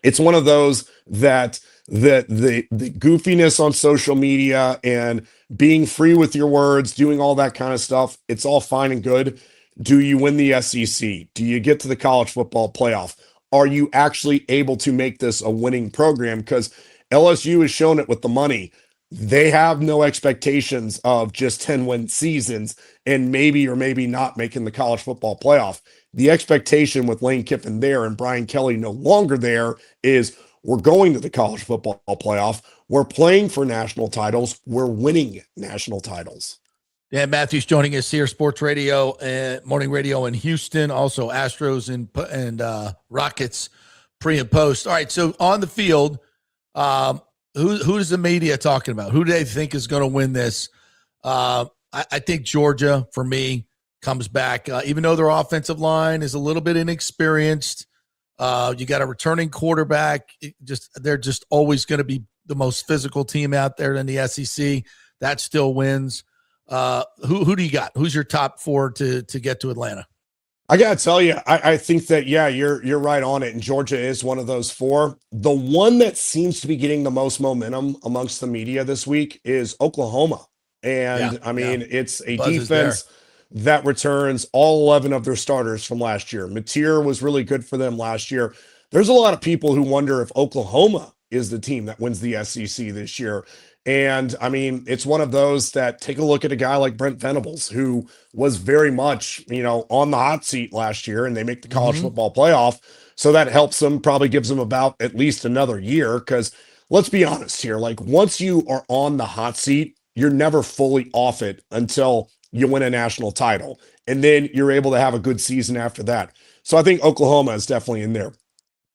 it's one of those that the goofiness on social media and being free with your words, doing all that kind of stuff, it's all fine and good. Do you win the SEC? Do you get to the college football playoff? Are you actually able to make this a winning program? Because LSU has shown it with the money. They have no expectations of just 10-win seasons and maybe or maybe not making the college football playoff. The expectation with Lane Kiffin there and Brian Kelly no longer there is we're going to the college football playoff. We're playing for national titles. We're winning national titles. Dan Matthews joining us here, Sports Radio and Morning Radio in Houston, also Astros and Rockets pre and post. All right, so on the field, who is the media talking about? Who do they think is going to win this? I think Georgia, for me, comes back. Even though their offensive line is a little bit inexperienced, you got a returning quarterback. They're just always going to be the most physical team out there in the SEC. That still wins. Who do you got? Who's your top four to get to Atlanta? I gotta tell you, I think that, yeah, you're right on it. And Georgia is one of those four. The one that seems to be getting the most momentum amongst the media this week is Oklahoma. And it's a defense that returns all 11 of their starters from last year. Mateer was really good for them last year. There's a lot of people who wonder if Oklahoma is the team that wins the SEC this year. And I mean, it's one of those that take a look at a guy like Brent Venables, who was very much, on the hot seat last year, and they make the college football playoff. So that helps them, probably gives them about at least another year. Because let's be honest here, like once you are on the hot seat, you're never fully off it until you win a national title. And then you're able to have a good season after that. So I think Oklahoma is definitely in there.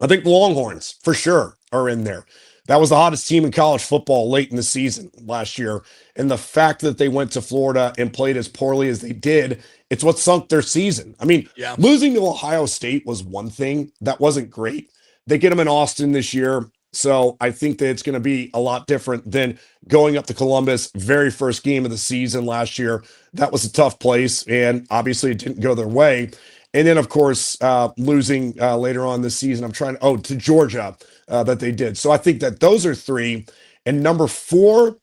I think the Longhorns for sure are in there. That was the hottest team in college football late in the season last year. And the fact that they went to Florida and played as poorly as they did, it's what sunk their season. I mean, losing to Ohio State was one thing. That wasn't great. They get them in Austin this year. So I think that it's going to be a lot different than going up to Columbus, very first game of the season last year. That was a tough place, and obviously it didn't go their way. And then, of course, losing later on this season, to Georgia that they did. So I think that those are three. And number four,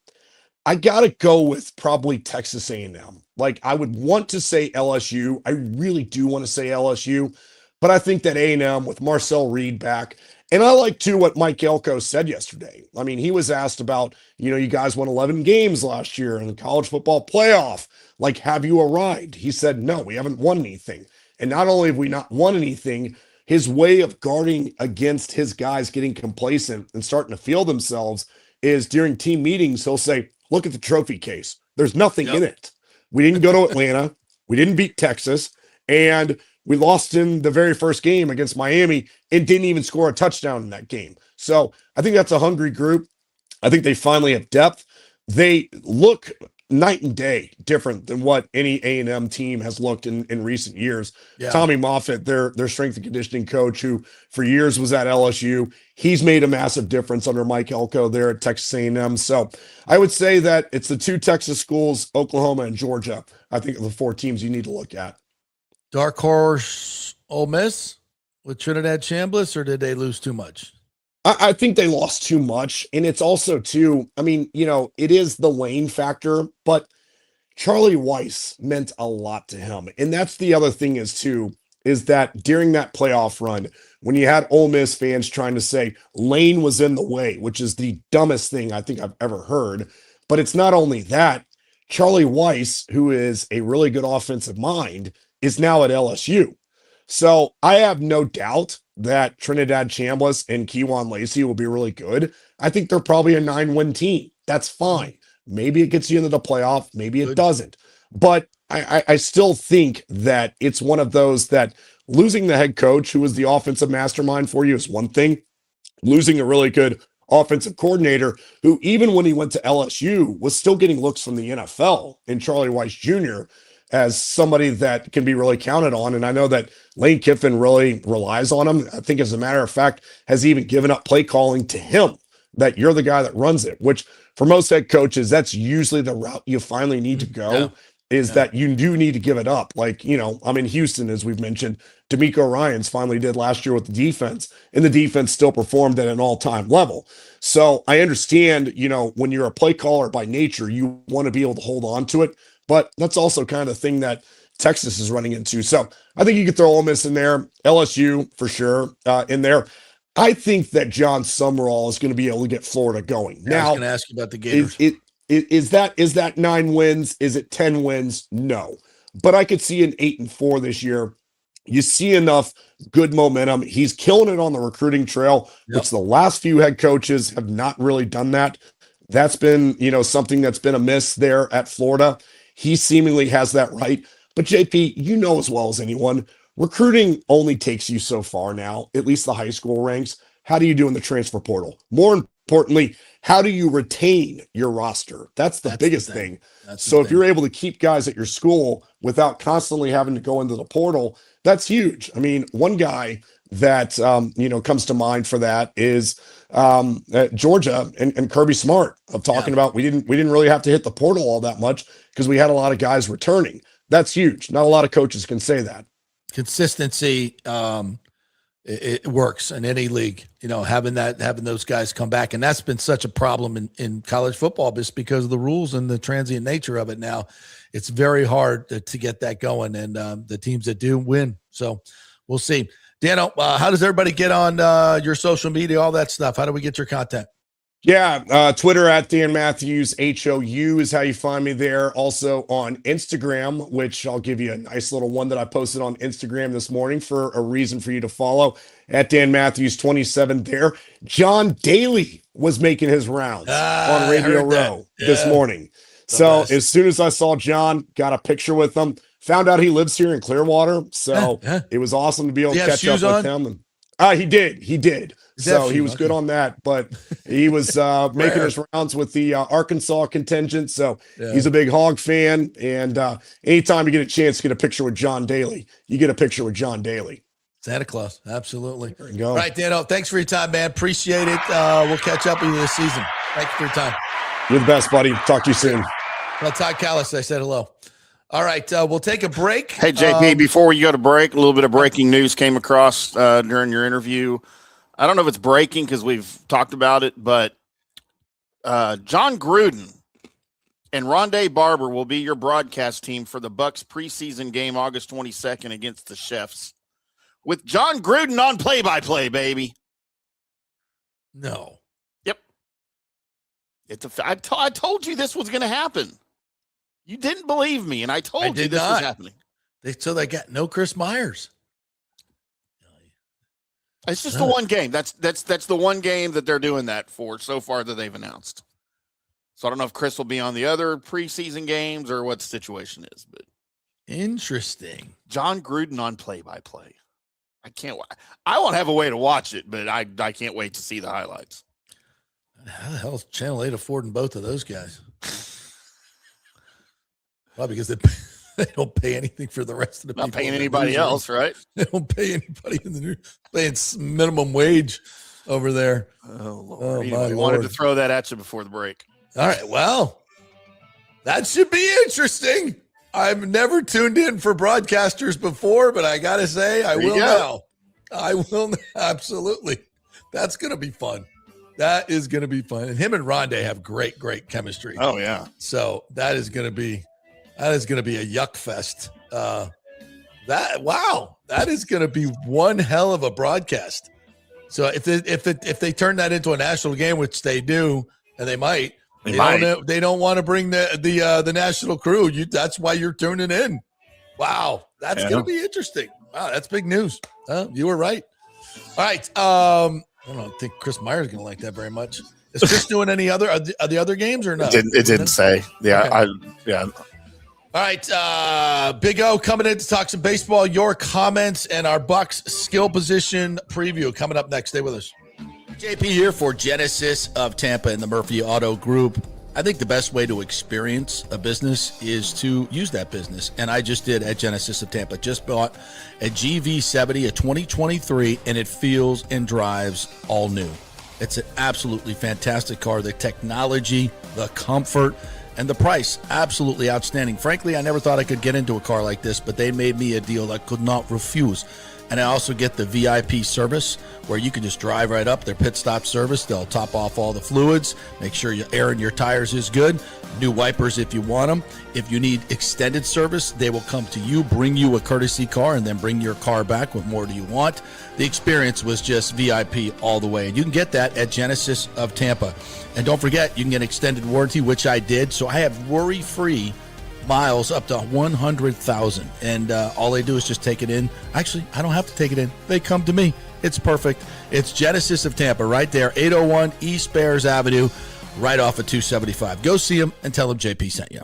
I got to go with probably Texas A&M. Like, I would want to say LSU. I really do want to say LSU. But I think that A&M with Marcel Reed back, and I like, too, what Mike Elko said yesterday. I mean, he was asked about, you guys won 11 games last year in the college football playoff. Like, have you arrived? He said, no, we haven't won anything. And not only have we not won anything, his way of guarding against his guys getting complacent and starting to feel themselves is during team meetings, he'll say, look at the trophy case. There's nothing in it. We didn't go to Atlanta. We didn't beat Texas. And we lost in the very first game against Miami and didn't even score a touchdown in that game. So I think that's a hungry group. I think they finally have depth. They look night and day different than what any A&M team has looked in recent years. Tommy Moffitt, their strength and conditioning coach, who for years was at LSU, he's made a massive difference under Mike Elko there at Texas A&M. So I would say that it's the two Texas schools, Oklahoma and Georgia, I think are the four teams you need to look at. Dark horse Ole Miss with Trinidad Chambliss, or did they lose too much? I think they lost too much. And it's also too, I mean, it is the Lane factor, but Charlie Weiss meant a lot to him. And that's the other thing is that during that playoff run, when you had Ole Miss fans trying to say Lane was in the way, which is the dumbest thing I think I've ever heard. But it's not only that, Charlie Weiss, who is a really good offensive mind, is now at LSU. So I have no doubt that Trinidad Chambliss and Kejuan Lacey will be really good. I think they're probably a 9-win team. That's fine. Maybe it gets you into the playoff. Maybe it doesn't. But I still think that it's one of those that losing the head coach, who was the offensive mastermind for you, is one thing. Losing a really good offensive coordinator, who even when he went to LSU was still getting looks from the NFL, in Charlie Weiss Jr., as somebody that can be really counted on. And I know that Lane Kiffin really relies on him. I think, as a matter of fact, has even given up play calling to him, that you're the guy that runs it, which for most head coaches, that's usually the route you finally need to go. is that you do need to give it up. Like, I'm in Houston, as we've mentioned. D'Amico Ryans finally did last year with the defense, and the defense still performed at an all-time level. So I understand, when you're a play caller by nature, you want to be able to hold on to it, but that's also kind of the thing that Texas is running into. So I think you could throw Ole Miss in there, LSU for sure in there. I think that John Summerall is going to be able to get Florida going. Yeah, I was now, going to ask you about the Gators. Is that 9 wins? Is it 10 wins? No. But I could see an 8-4 this year. You see enough good momentum. He's killing it on the recruiting trail, which the last few head coaches have not really done that. That's been, something that's been amiss there at Florida. He seemingly has that right. But JP, you know as well as anyone, recruiting only takes you so far now, at least the high school ranks. How do you do in the transfer portal? More importantly, how do you retain your roster? That's the biggest thing. So if you're able to keep guys at your school without constantly having to go into the portal, that's huge. I mean, one guy that comes to mind for that is Georgia and Kirby Smart of talking about we didn't really have to hit the portal all that much because we had a lot of guys returning. That's huge. Not a lot of coaches can say that. Consistency, it works in any league, having those guys come back. And that's been such a problem in college football just because of the rules and the transient nature of it. Now it's very hard to get that going, and the teams that do win. So we'll see. Dano, how does everybody get on your social media, all that stuff? How do we get your content? Yeah, Twitter at Dan Matthews, HOU is how you find me there. Also on Instagram, which I'll give you a nice little one that I posted on Instagram this morning for a reason for you to follow, at Dan Matthews 27 there. John Daly was making his rounds on Radio Row this morning. So as soon as I saw John, got a picture with him, found out he lives here in Clearwater. So it was awesome to be able to catch up with him. And he did. So he was good on that, but he was making his rounds with the Arkansas contingent. So he's a big Hog fan. And anytime you get a chance to get a picture with John Daly, you get a picture with John Daly. Santa Claus. Absolutely. There you go. All right, Dano, thanks for your time, man. Appreciate it. We'll catch up with you this season. Thank you for your time. You're the best, buddy. Talk to you soon. Well, Todd Callis, I said hello. All right, we'll take a break. Hey, JP, before you go to break, a little bit of breaking news came across during your interview. I don't know if it's breaking because we've talked about it, but John Gruden and Rondé Barber will be your broadcast team for the Bucs preseason game August 22nd against the Chiefs, with John Gruden on play-by-play, baby. No. Yep. I told you this was going to happen. You didn't believe me, and I told you this was happening. So they got no Chris Myers. It's just the one game. That's the one game that they're doing that for so far that they've announced. So I don't know if Chris will be on the other preseason games or what the situation is, but interesting. John Gruden on play-by-play. I won't have a way to watch it, but I can't wait to see the highlights. How the hell is Channel 8 affording both of those guys? Well, because they don't pay anything for the rest of the people. Not paying anybody else, right? They don't pay anybody in the news. Paying minimum wage over there. Oh, Lord. Oh, anyway, my wanted Lord. to throw that at you before the break. All right. Well, that should be interesting. I've never tuned in for broadcasters before, but I got to say, I will now. I will. Absolutely. That's going to be fun. That is going to be fun. And him and Rondé have great chemistry. Oh, yeah. So that is going to be a yuck fest. That is going to be one hell of a broadcast. So if they turn that into a national game, which they do, and they might, they don't want to bring the national crew. That's why you're tuning in. Wow, that's going to be interesting. Wow, that's big news. You were right. All right. I don't think Chris Myers is going to like that very much. Is Chris doing any other are the other games or no? It didn't say. Yeah, okay. All right, Big O coming in to talk some baseball. Your comments and our Bucs skill position preview coming up next. Stay with us. JP here for Genesis of Tampa and the Murphy Auto Group. I think the best way to experience a business is to use that business, and I just did at Genesis of Tampa. Just bought a GV70, a 2023, and it feels and drives all new. It's an absolutely fantastic car. The technology, the comfort, And the price, absolutely outstanding. Frankly, I never thought I could get into a car like this, but they made me a deal I could not refuse. And I also get the VIP service where you can just drive right up, their pit stop service. They'll top off all the fluids, make sure your air in your tires is good, new wipers if you want them. If you need extended service, they will come to you, bring you a courtesy car, and then bring your car back. What more do you want? The experience was just VIP all the way. And you can get that at Genesis of Tampa. And don't forget, you can get extended warranty, which I did. So I have worry-free miles up to 100,000, and all they do is just take it in. Actually, I don't have to take it in. They come to me. It's perfect. It's Genesis of Tampa right there, 801 East Bears Avenue, right off of 275. Go see them and tell them JP sent you.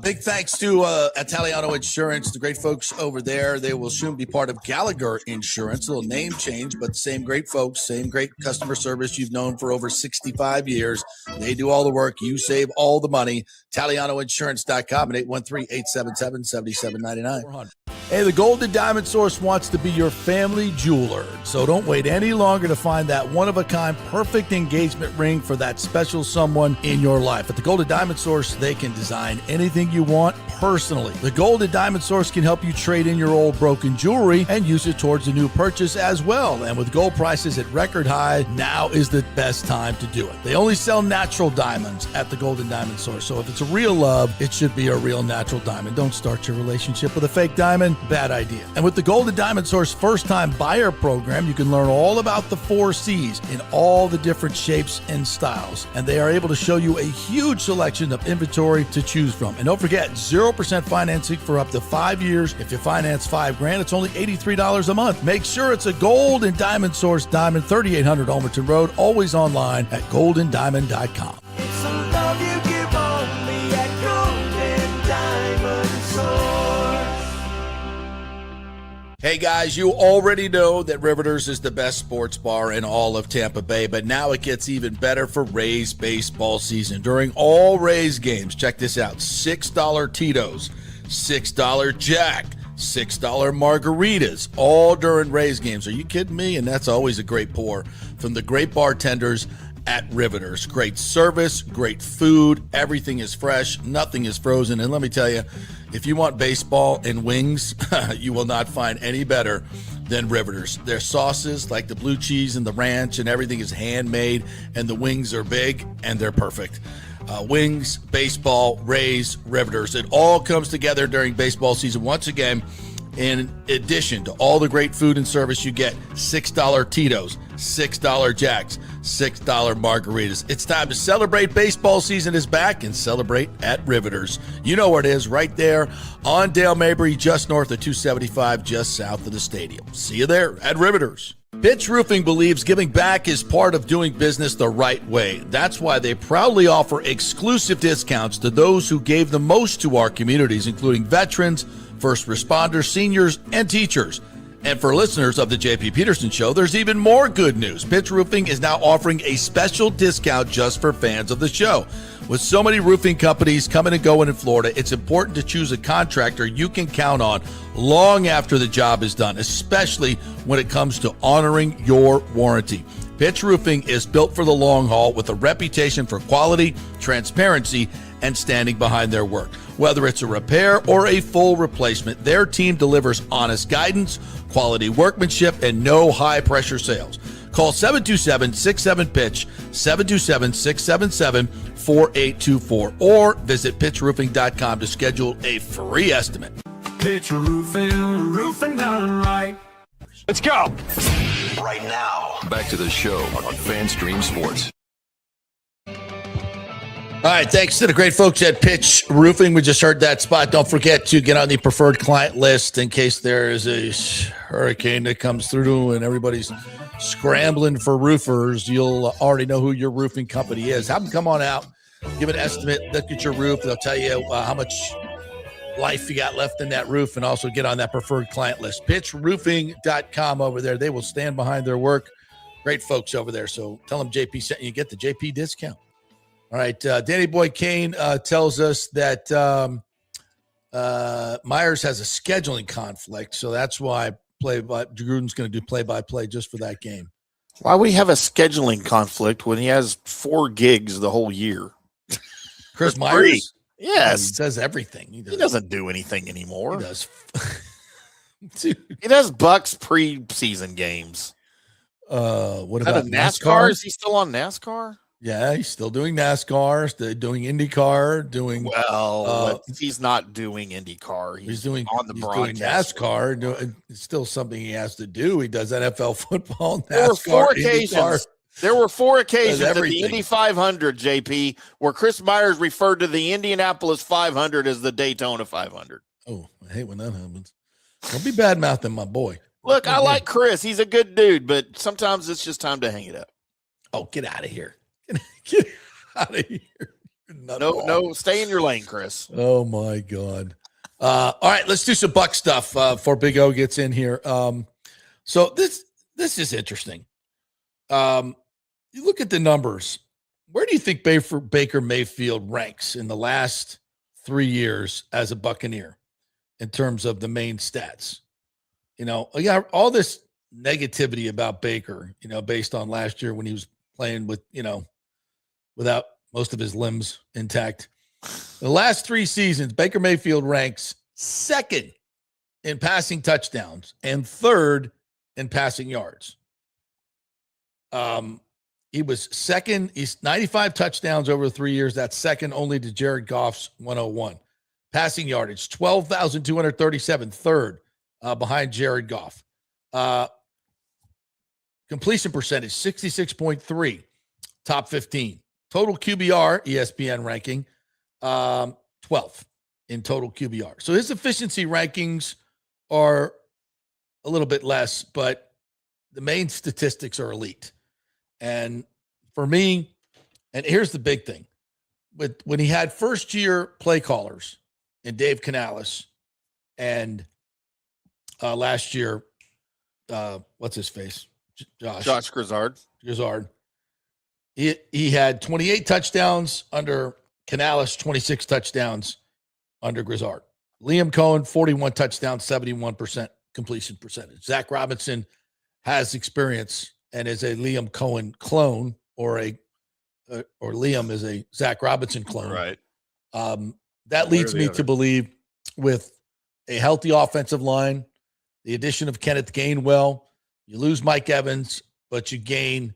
Big thanks to Italiano Insurance, the great folks over there. They will soon be part of Gallagher Insurance. A little name change, but same great folks, same great customer service you've known for over 65 years. They do all the work. You save all the money. ItalianoInsurance.com at 813-877-7799. Hey, the Golden Diamond Source wants to be your family jeweler, so don't wait any longer to find that one-of-a-kind perfect engagement ring for that special someone in your life. At the Golden Diamond Source, they can design anything you want personally. The Golden Diamond Source can help you trade in your old broken jewelry and use it towards a new purchase as well. And with gold prices at record high, now is the best time to do it. They only sell natural diamonds at the Golden Diamond Source, so if it's a real love, it should be a real natural diamond. Don't start your relationship with a fake diamond. Bad idea. And with the Golden Diamond Source first-time buyer program, you can learn all about the 4 C's in all the different shapes and styles. And they are able to show you a huge selection of inventory to choose from. And don't forget, 0% financing for up to 5 years. If you finance $5,000, it's only $83 a month. Make sure it's a Golden Diamond Source diamond, 3800 Almerton Road, always online at goldendiamond.com. It's some love you give only at Golden Diamond Source. Hey guys, you already know that Riveters is the best sports bar in all of Tampa Bay, but now it gets even better for Rays baseball season. During all Rays games, check this out, $6 Tito's, $6 Jack, $6 margaritas, all during Rays games. Are you kidding me? And that's always a great pour from the great bartenders at Riveters. Great service, great food, everything is fresh, nothing is frozen. And let me tell you, if you want baseball and wings, you will not find any better than Riveters. Their sauces, like the blue cheese and the ranch and everything, is handmade, and the wings are big and they're perfect. Wings, baseball, Rays, Riveters. It all comes together during baseball season. Once again, in addition to all the great food and service, you get $6 Tito's, $6 Jacks, $6 margaritas. It's time to celebrate. Baseball season is back, and celebrate at Riveters. You know where it is, right there on Dale Mabry, just north of 275, just south of the stadium. See you there at Riveters. Pitch Roofing believes giving back is part of doing business the right way. That's why they proudly offer exclusive discounts to those who gave the most to our communities, including veterans, first responders, seniors, and teachers. And for listeners of the JP Peterson Show, there's even more good news. Pitch Roofing is now offering a special discount just for fans of the show. With so many roofing companies coming and going in Florida, it's important to choose a contractor you can count on long after the job is done, especially when it comes to honoring your warranty. Pitch Roofing is built for the long haul with a reputation for quality, transparency, and standing behind their work. Whether it's a repair or a full replacement, their team delivers honest guidance, quality workmanship, and no high-pressure sales. Call 727-67-PITCH, 727-677-4824, or visit pitchroofing.com to schedule a free estimate. Pitch Roofing, roofing done right. Let's go. Right now, back to the show on FanStream Sports. All right, thanks to the great folks at Pitch Roofing. We just heard that spot. Don't forget to get on the preferred client list in case there is a hurricane that comes through and everybody's scrambling for roofers. You'll already know who your roofing company is. Have them come on out, give an estimate, look at your roof. They'll tell you how much life you got left in that roof, and also get on that preferred client list. Pitchroofing.com over there. They will stand behind their work. Great folks over there. So tell them JP sent you, get the JP discount. All right, Danny Boy Kane tells us that Myers has a scheduling conflict, so that's why Gruden's going to do play-by-play just for that game. Why would he have a scheduling conflict when he has 4 gigs the whole year? Chris For Myers? three. Yes. He does everything. He doesn't do anything anymore. He does. Dude. He does Bucs preseason games. What Is about that a NASCAR? Is he still on NASCAR? Yeah, he's still doing NASCAR, still doing IndyCar, doing he's not doing IndyCar. He's doing on the he's broadcast. doing NASCAR. It's still something he has to do. He does NFL football, NASCAR, There were four IndyCar. occasions. There were 4 occasions at the everything. Indy 500, JP, where Chris Myers referred to the Indianapolis 500 as the Daytona 500. Oh, I hate when that happens. Don't be bad mouthing my boy. Look, I like Chris. He's a good dude, but sometimes it's just time to hang it up. Oh, get out of here. Get out of here. No, stay in your lane, Chris. Oh my God. All right, let's do some Buck stuff before Big O gets in here. So this is interesting. You look at the numbers. Where do you think Baker Mayfield ranks in the last 3 years as a Buccaneer in terms of the main stats? You know, all this negativity about Baker, based on last year when he was playing with, without most of his limbs intact. The last 3 seasons, Baker Mayfield ranks second in passing touchdowns and third in passing yards. He was second. He's 95 touchdowns over 3 years. That's second only to Jared Goff's 101. Passing yardage, 12,237, third behind Jared Goff. Completion percentage, 66.3, top 15. Total QBR, ESPN ranking, 12th in total QBR. So his efficiency rankings are a little bit less, but the main statistics are elite. And for me, and here's the big thing, when he had first-year play callers in Dave Canales and last year, what's his face? Josh Grizzard. He had 28 touchdowns under Canales, 26 touchdowns under Grizzard. Liam Cohen, 41 touchdowns, 71% completion percentage. Zach Robinson has experience and is a Liam Cohen clone, or Liam is a Zach Robinson clone. Right. That leads me to believe, with a healthy offensive line, the addition of Kenneth Gainwell, you lose Mike Evans, but you gain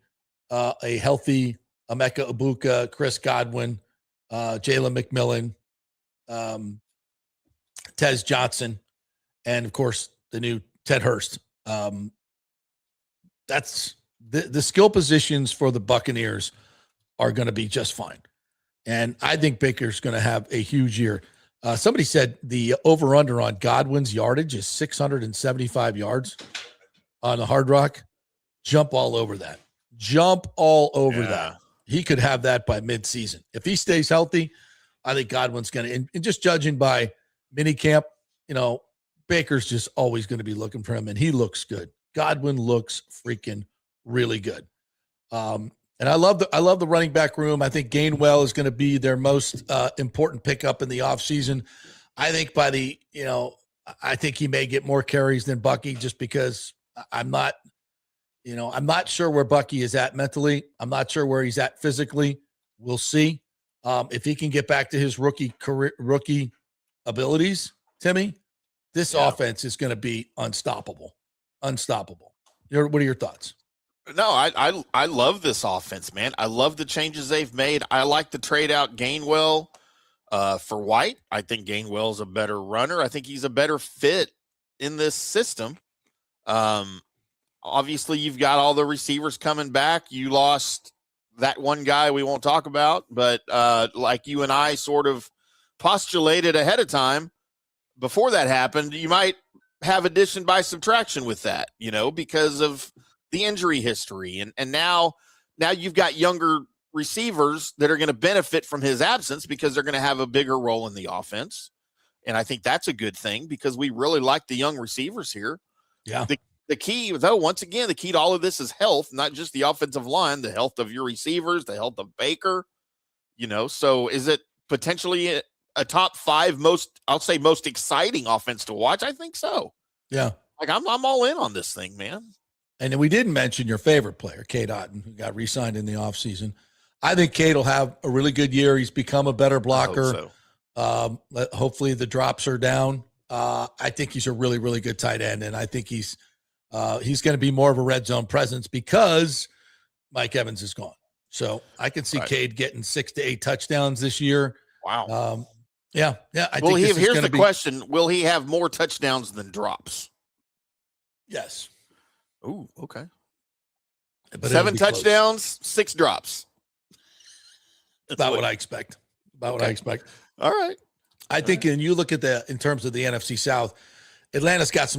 a healthy Emeka Ibuka, Chris Godwin, Jalen McMillan, Tez Johnson, and of course the new Ted Hurst. That's the skill positions for the Buccaneers are going to be just fine. And I think Baker's going to have a huge year. Somebody said the over-under on Godwin's yardage is 675 yards on the Hard Rock. Jump all over that. That. He could have that by midseason. If he stays healthy, I think Godwin's going to, and just judging by minicamp, Baker's just always going to be looking for him, and he looks good. Godwin looks freaking really good. And I love the running back room. I think Gainwell is going to be their most important pickup in the offseason. I think I think he may get more carries than Bucky, just because I'm not sure where Bucky is at mentally. I'm not sure where he's at physically. We'll see. If he can get back to his rookie abilities, Timmy, this offense is going to be unstoppable. What are your thoughts? No, I love this offense, man. I love the changes they've made. I like the trade out Gainwell for White. I think Gainwell's a better runner. I think he's a better fit in this system. Obviously, you've got all the receivers coming back. You lost that one guy we won't talk about, but like you and I sort of postulated ahead of time before that happened, you might have addition by subtraction with that, because of the injury history. And now you've got younger receivers that are going to benefit from his absence because they're going to have a bigger role in the offense. And I think that's a good thing because we really like the young receivers here. Yeah. The key, though, once again, the key to all of this is health, not just the offensive line, the health of your receivers, the health of Baker, so is it potentially a top 5 most exciting offense to watch? I think so. Yeah. Like I'm all in on this thing, man. And then we didn't mention your favorite player, Kate Otten, who got re-signed in the offseason. I think Cade will have a really good year. He's become a better blocker. Hopefully the drops are down. I think he's a really, really good tight end, and I think he's going to be more of a red zone presence because Mike Evans is gone. So I can see Cade getting 6 to 8 touchdowns this year. Wow. Yeah. I think here's the question: will he have more touchdowns than drops? Yes. Ooh, okay. But 7 touchdowns, 6 drops. That's about what I expect. What I expect. All right. I think, and you look at in terms of the NFC South, Atlanta's got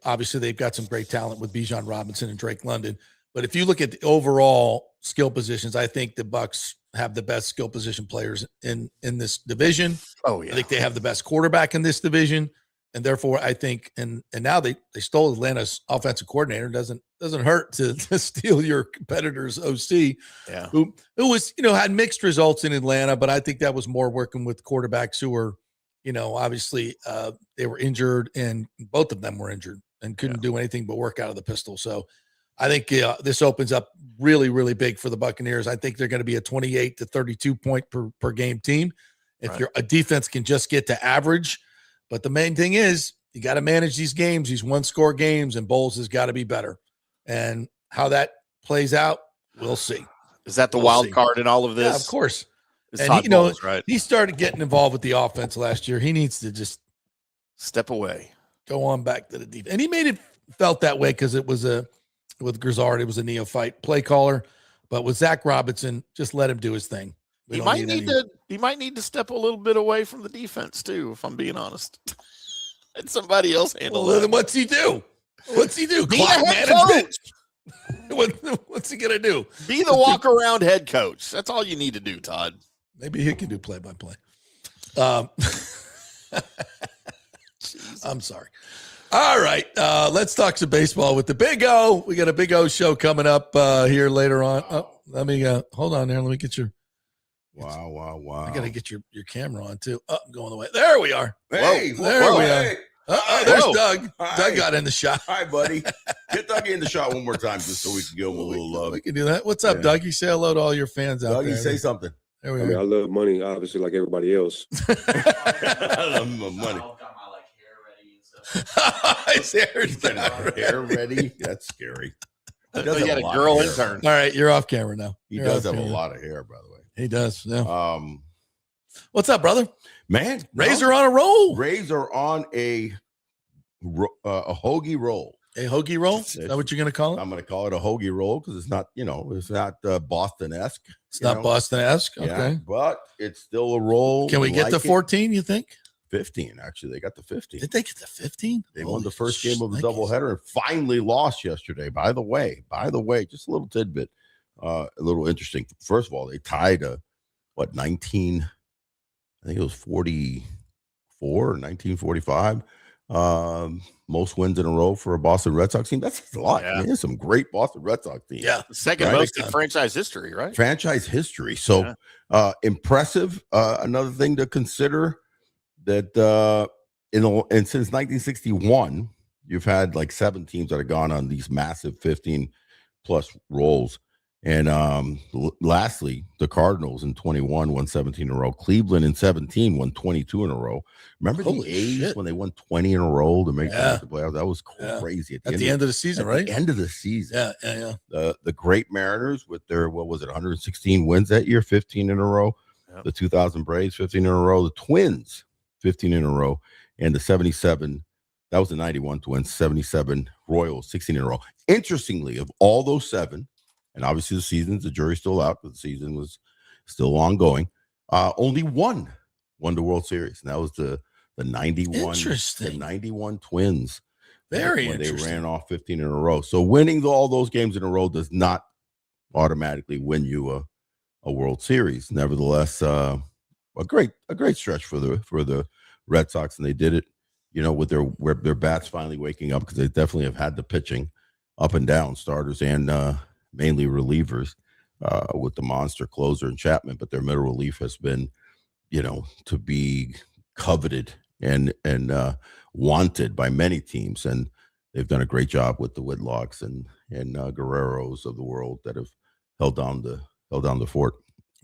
obviously they've got some great talent with Bijan Robinson and Drake London. But if you look at the overall skill positions, I think the Bucs have the best skill position players in this division. Oh, yeah. I think they have the best quarterback in this division. And therefore, I think, and now they stole Atlanta's offensive coordinator. Doesn't hurt to steal your competitor's OC, who was, had mixed results in Atlanta, but I think that was more working with quarterbacks who were, obviously they were injured, and both of them were injured and couldn't do anything but work out of the pistol. So I think this opens up really, really big for the Buccaneers. I think they're going to be a 28 to 32 point per game team. If a defense can just get to average. But the main thing is you got to manage these games, these one-score games, and Bowles has got to be better. And how that plays out, we'll see. Is that the wild card in all of this? Yeah, of course. It's and Bowles, right? He started getting involved with the offense last year. He needs to just step away, go on back to the defense. And he made it felt that way because it was with Grizzard, it was a neophyte play caller. But with Zach Robinson, just let him do his thing. He might need to step a little bit away from the defense too, if I'm being honest. And somebody else handle that. Then what's he do? Be Clock management. What's he gonna do? Be the walk around head coach. That's all you need to do, Todd. Maybe he can do play by play. I'm sorry. All right, let's talk some baseball with the Big O. We got a Big O show coming up here later on. Oh, let me hold on there. Let me get your. Wow. I got to get your camera on too. Oh, I'm going away. There we are. Hey, there we are. There's Doug. Hi. Doug got in the shot. Hi, buddy. Get Doug in the shot one more time just so we can give him a little love. We can do that. What's up, Dougie? Say hello to all your fans out there. Dougie, say something. There we are. I love money, obviously, like everybody else. I love my money. His hair's hair ready. That's scary. He had a girl intern. All right, you're off camera now. He does have a lot of hair, by the way. He does. Yeah. What's up, brother? Man, Rays are on a roll. Rays are on a hoagie roll. A hoagie roll? Is that what you're going to call it? I'm going to call it a hoagie roll because it's not, it's not Boston-esque. It's not Boston-esque. Okay. Yeah, but it's still a roll. Can we get to 14, you think? 15, actually. They got the 15. Did they get to 15? They won the first game of the doubleheader and finally lost yesterday. By the way, just a little tidbit, a little interesting. First of all, they tied 19, I think it was 44 or 1945. Most wins in a row for a Boston Red Sox team. That's a lot. Yeah. I mean, there's some great Boston Red Sox teams. Yeah. Second most in franchise history, right? Franchise history. So impressive. Another thing to consider that and since 1961, you've had like 7 teams that have gone on these massive 15 plus rolls. And lastly, the Cardinals in 21 won 17 in a row. Cleveland in 17 won 22 in a row. Remember the A's when they won 20 in a row to make the playoffs? That was crazy. At the end of the season, right? At the end of the season. Yeah. The great Mariners with their, 116 wins that year, 15 in a row. Yep. The 2000 Braves, 15 in a row. The Twins, 15 in a row. And the 77, that was the 91 Twins, 77 Royals, 16 in a row. Interestingly, of all those 7, and obviously the jury's still out, but the season was still ongoing. Only one won the World Series, and that was the 91 Twins. Very when interesting. They ran off 15 in a row. So winning all those games in a row does not automatically win you a World Series. Nevertheless, a great stretch for the Red Sox, and they did it, with their bats finally waking up, because they definitely have had the pitching up and down, starters and mainly relievers, with the monster closer and Chapman, but their middle relief has been, to be coveted and wanted by many teams, and they've done a great job with the Whitlocks and Guerreros of the world that have held down the fort.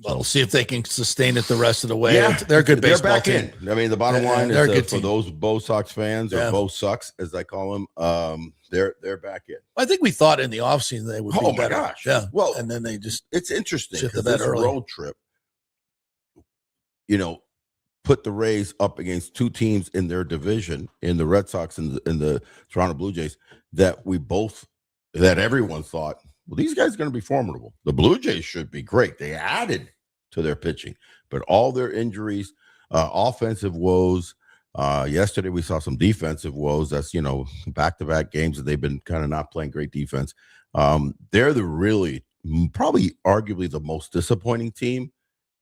Well, we'll see if they can sustain it the rest of the way. Yeah, They're a good baseball back team. in. I mean, the bottom line they're a is good for team. those Bo Sox fans or Bo Sucks, as I call them, they're back in. I think we thought in the offseason they would be my better. gosh. Yeah. Well, and then they just it's interesting shit the because bed this early. road trip, put the Rays up against two teams in their division, in the Red Sox and the Toronto Blue Jays, that everyone thought, well, these guys are going to be formidable. The Blue Jays should be great. They added to their pitching, but all their injuries, offensive woes. Yesterday we saw some defensive woes. That's back-to-back games that they've been kind of not playing great defense. They're the really probably arguably the most disappointing team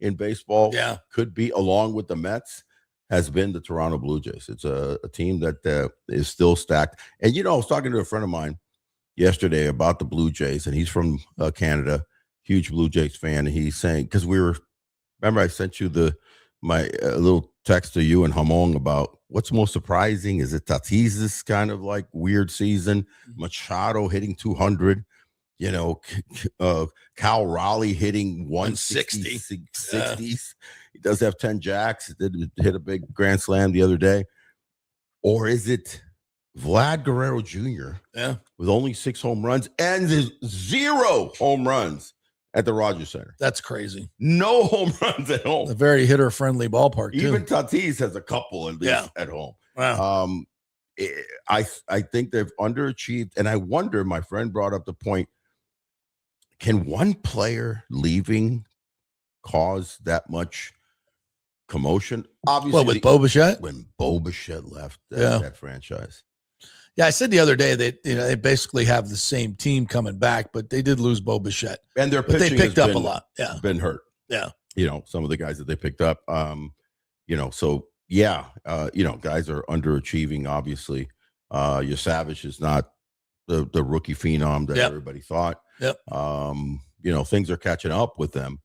in baseball. Yeah, could be, along with the Mets, has been the Toronto Blue Jays. It's a team that is still stacked. And I was talking to a friend of mine yesterday about the Blue Jays, and he's from Canada, huge Blue Jays fan. And he's saying, because remember I sent you my little text to you and Hamon about what's most surprising. Is it Tatis's kind of like weird season? Machado hitting 200, Cal Raleigh hitting 160, 60s. He does have 10 jacks. He did hit a big grand slam the other day. Or is it Vlad Guerrero Jr. with only 6 home runs and 0 home runs at the Rogers Center? That's crazy. No home runs at home. A very hitter-friendly ballpark, too. Even Tatis has a couple at least at home. Wow. I think they've underachieved, and I wonder, my friend brought up the point, can one player leaving cause that much commotion? Obviously, with Bo Bichette? When Bo Bichette left that franchise. Yeah, I said the other day that they basically have the same team coming back, but they did lose Bo Bichette. And their pitching they picked has up a lot. Yeah. Been hurt. Yeah. Some of the guys that they picked up. So yeah, guys are underachieving, obviously. Your Savage is not the rookie phenom that everybody thought. Yep. Things are catching up with them.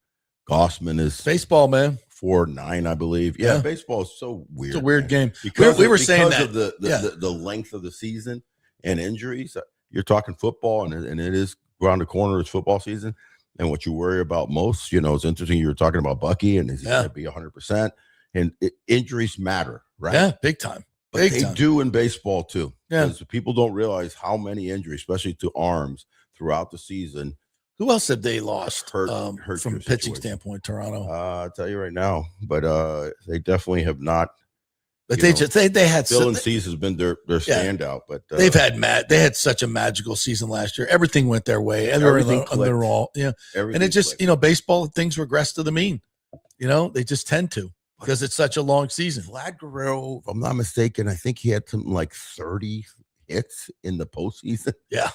Gossman is baseball, man. 4-9, I believe. Yeah, baseball is so weird. It's a weird game. Because we were saying of that the length of the season and injuries. You're talking football, and it is around the corner. It's football season, and what you worry about most, it's interesting. You were talking about Bucky, and is he going to be 100%? And injuries matter, right? Yeah, big time. But they do in baseball too. Yeah, because people don't realize how many injuries, especially to arms, throughout the season. Who else have they lost hurt from a pitching standpoint, Toronto? I'll tell you right now, but they definitely have not. But they had Dylan Cease has been their standout, but they had such a magical season last year. Everything went their way, and they're all and it just baseball things regress to the mean. They just tend to because it's such a long season. Vlad Guerrero, if I'm not mistaken, I think he had something like 30 hits in the postseason. Yeah,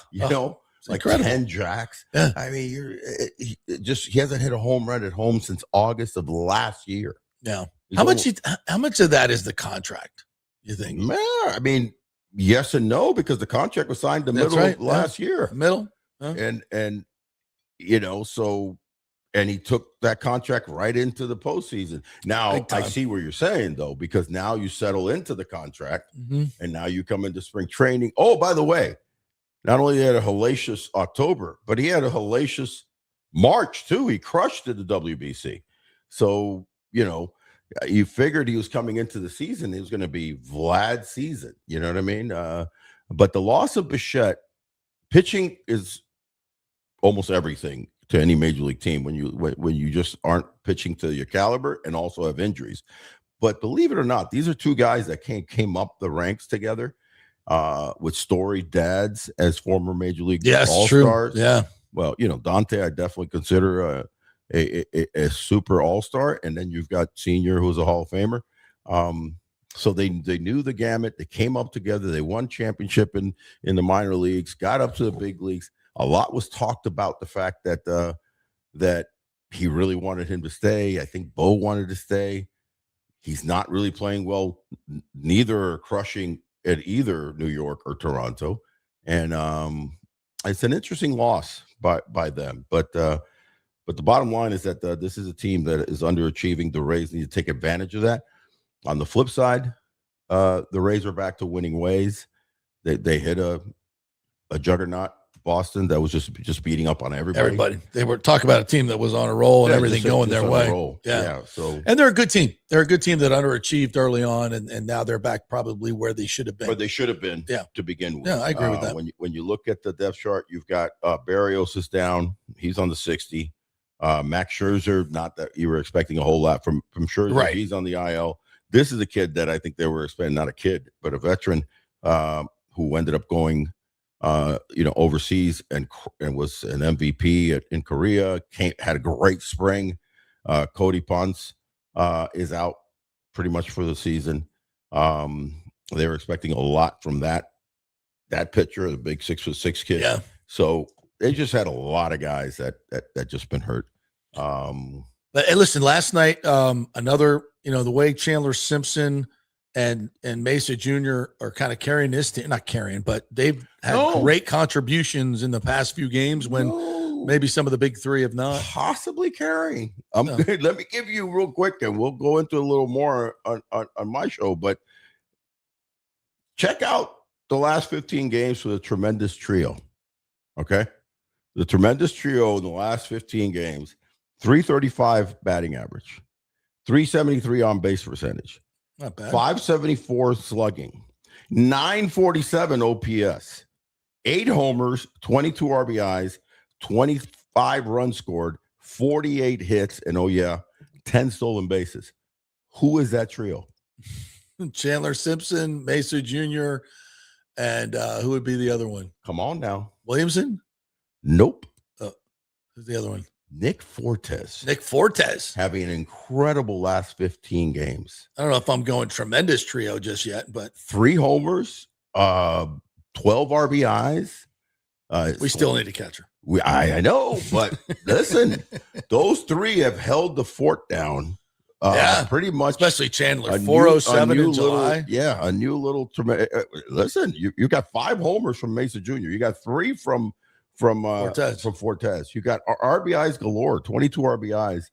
like incredible. 10 jacks. Yeah. I mean, he hasn't hit a home run at home since August of last year. Yeah. How much of that is the contract, you think? Man, I mean, yes and no, because the contract was signed the middle of last year. Middle. Huh? And he took that contract right into the postseason. Now I see where you're saying though, because now you settle into the contract and now you come into spring training. Oh, by the way, not only had a hellacious October, but he had a hellacious March too. He crushed at the WBC. So, you figured he was coming into the season. It was going to be Vlad's season. You know what I mean? But the loss of Bichette, pitching is almost everything to any major league team when you just aren't pitching to your caliber and also have injuries. But believe it or not, these are two guys that came up the ranks together. With storied dads as former major league all-stars. True. Yeah. Well, Dante, I definitely consider a super all-star, and then you've got Senior, who's a Hall of Famer. So they knew the gamut. They came up together. They won championship in the minor leagues, got up to the big leagues. A lot was talked about the fact that that he really wanted him to stay. I think Bo wanted to stay. He's not really playing well. Neither are crushing at either New York or Toronto. And it's an interesting loss by them. But the bottom line is that this is a team that is underachieving. The Rays need to take advantage of that. On the flip side, the Rays are back to winning ways. They hit a juggernaut Boston that was just beating up on everybody. They were talking about a team that was on a roll and Yeah, everything just going on their a way. roll. Yeah. So and they're a good team. They're a good team that underachieved early on, and now they're back probably where they should have been. Where they should have been to begin with. Yeah, I agree with that. When you look at the depth chart, you've got Barrios is down. He's on the 60. Max Scherzer, not that you were expecting a whole lot from Scherzer. Right. He's on the IL. This is a kid that I think they were expecting, not a kid, but a veteran who ended up going overseas and was an MVP in Korea. Had a great spring. Cody Ponce is out pretty much for the season. They were expecting a lot from that pitcher, the big 6'6" kid. Yeah. So they just had a lot of guys that just been hurt. But hey, listen, last night, another, the way Chandler Simpson and Mesa Jr. are kind of carrying this team, not carrying, but they've had great contributions in the past few games when maybe some of the big three have not. Possibly carrying. Let me give you real quick, and we'll go into a little more on my show, but check out the last 15 games for the tremendous trio. Okay? The tremendous trio in the last 15 games, 335 batting average, 373 on base percentage. Not bad. 574 slugging, 947 OPS, 8 homers, 22 RBIs, 25 runs scored, 48 hits, and 10 stolen bases. Who is that trio? Chandler Simpson, Mesa Jr., and who would be the other one? Come on now. Williamson? Nope. Who's the other one? Nick Fortes. Nick Fortes. Having an incredible last 15 games. I don't know if I'm going tremendous trio just yet, but 3 homers, 12 RBIs. We still need a catcher. I know, but listen, those 3 have held the fort down. Pretty much. Especially Chandler, 407 in July. A new little. Listen, you got 5 homers from Mesa Jr. You got 3 from Fortes. You got RBIs galore, 22 RBIs,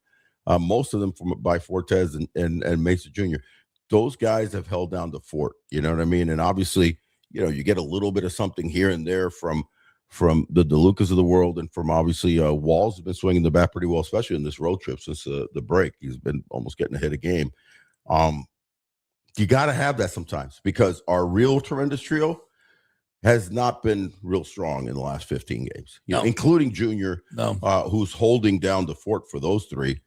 most of them by Fortes and Mesa Jr. Those guys have held down the fort. You know what I mean? And obviously, you get a little bit of something here and there from the DeLucas of the world, and from obviously Walls has been swinging the bat pretty well, especially in this road trip since the break. He's been almost getting a hit a game. You got to have that sometimes, because our real tremendous trio has not been real strong in the last 15 games, including Junior, who's holding down the fort for those 3.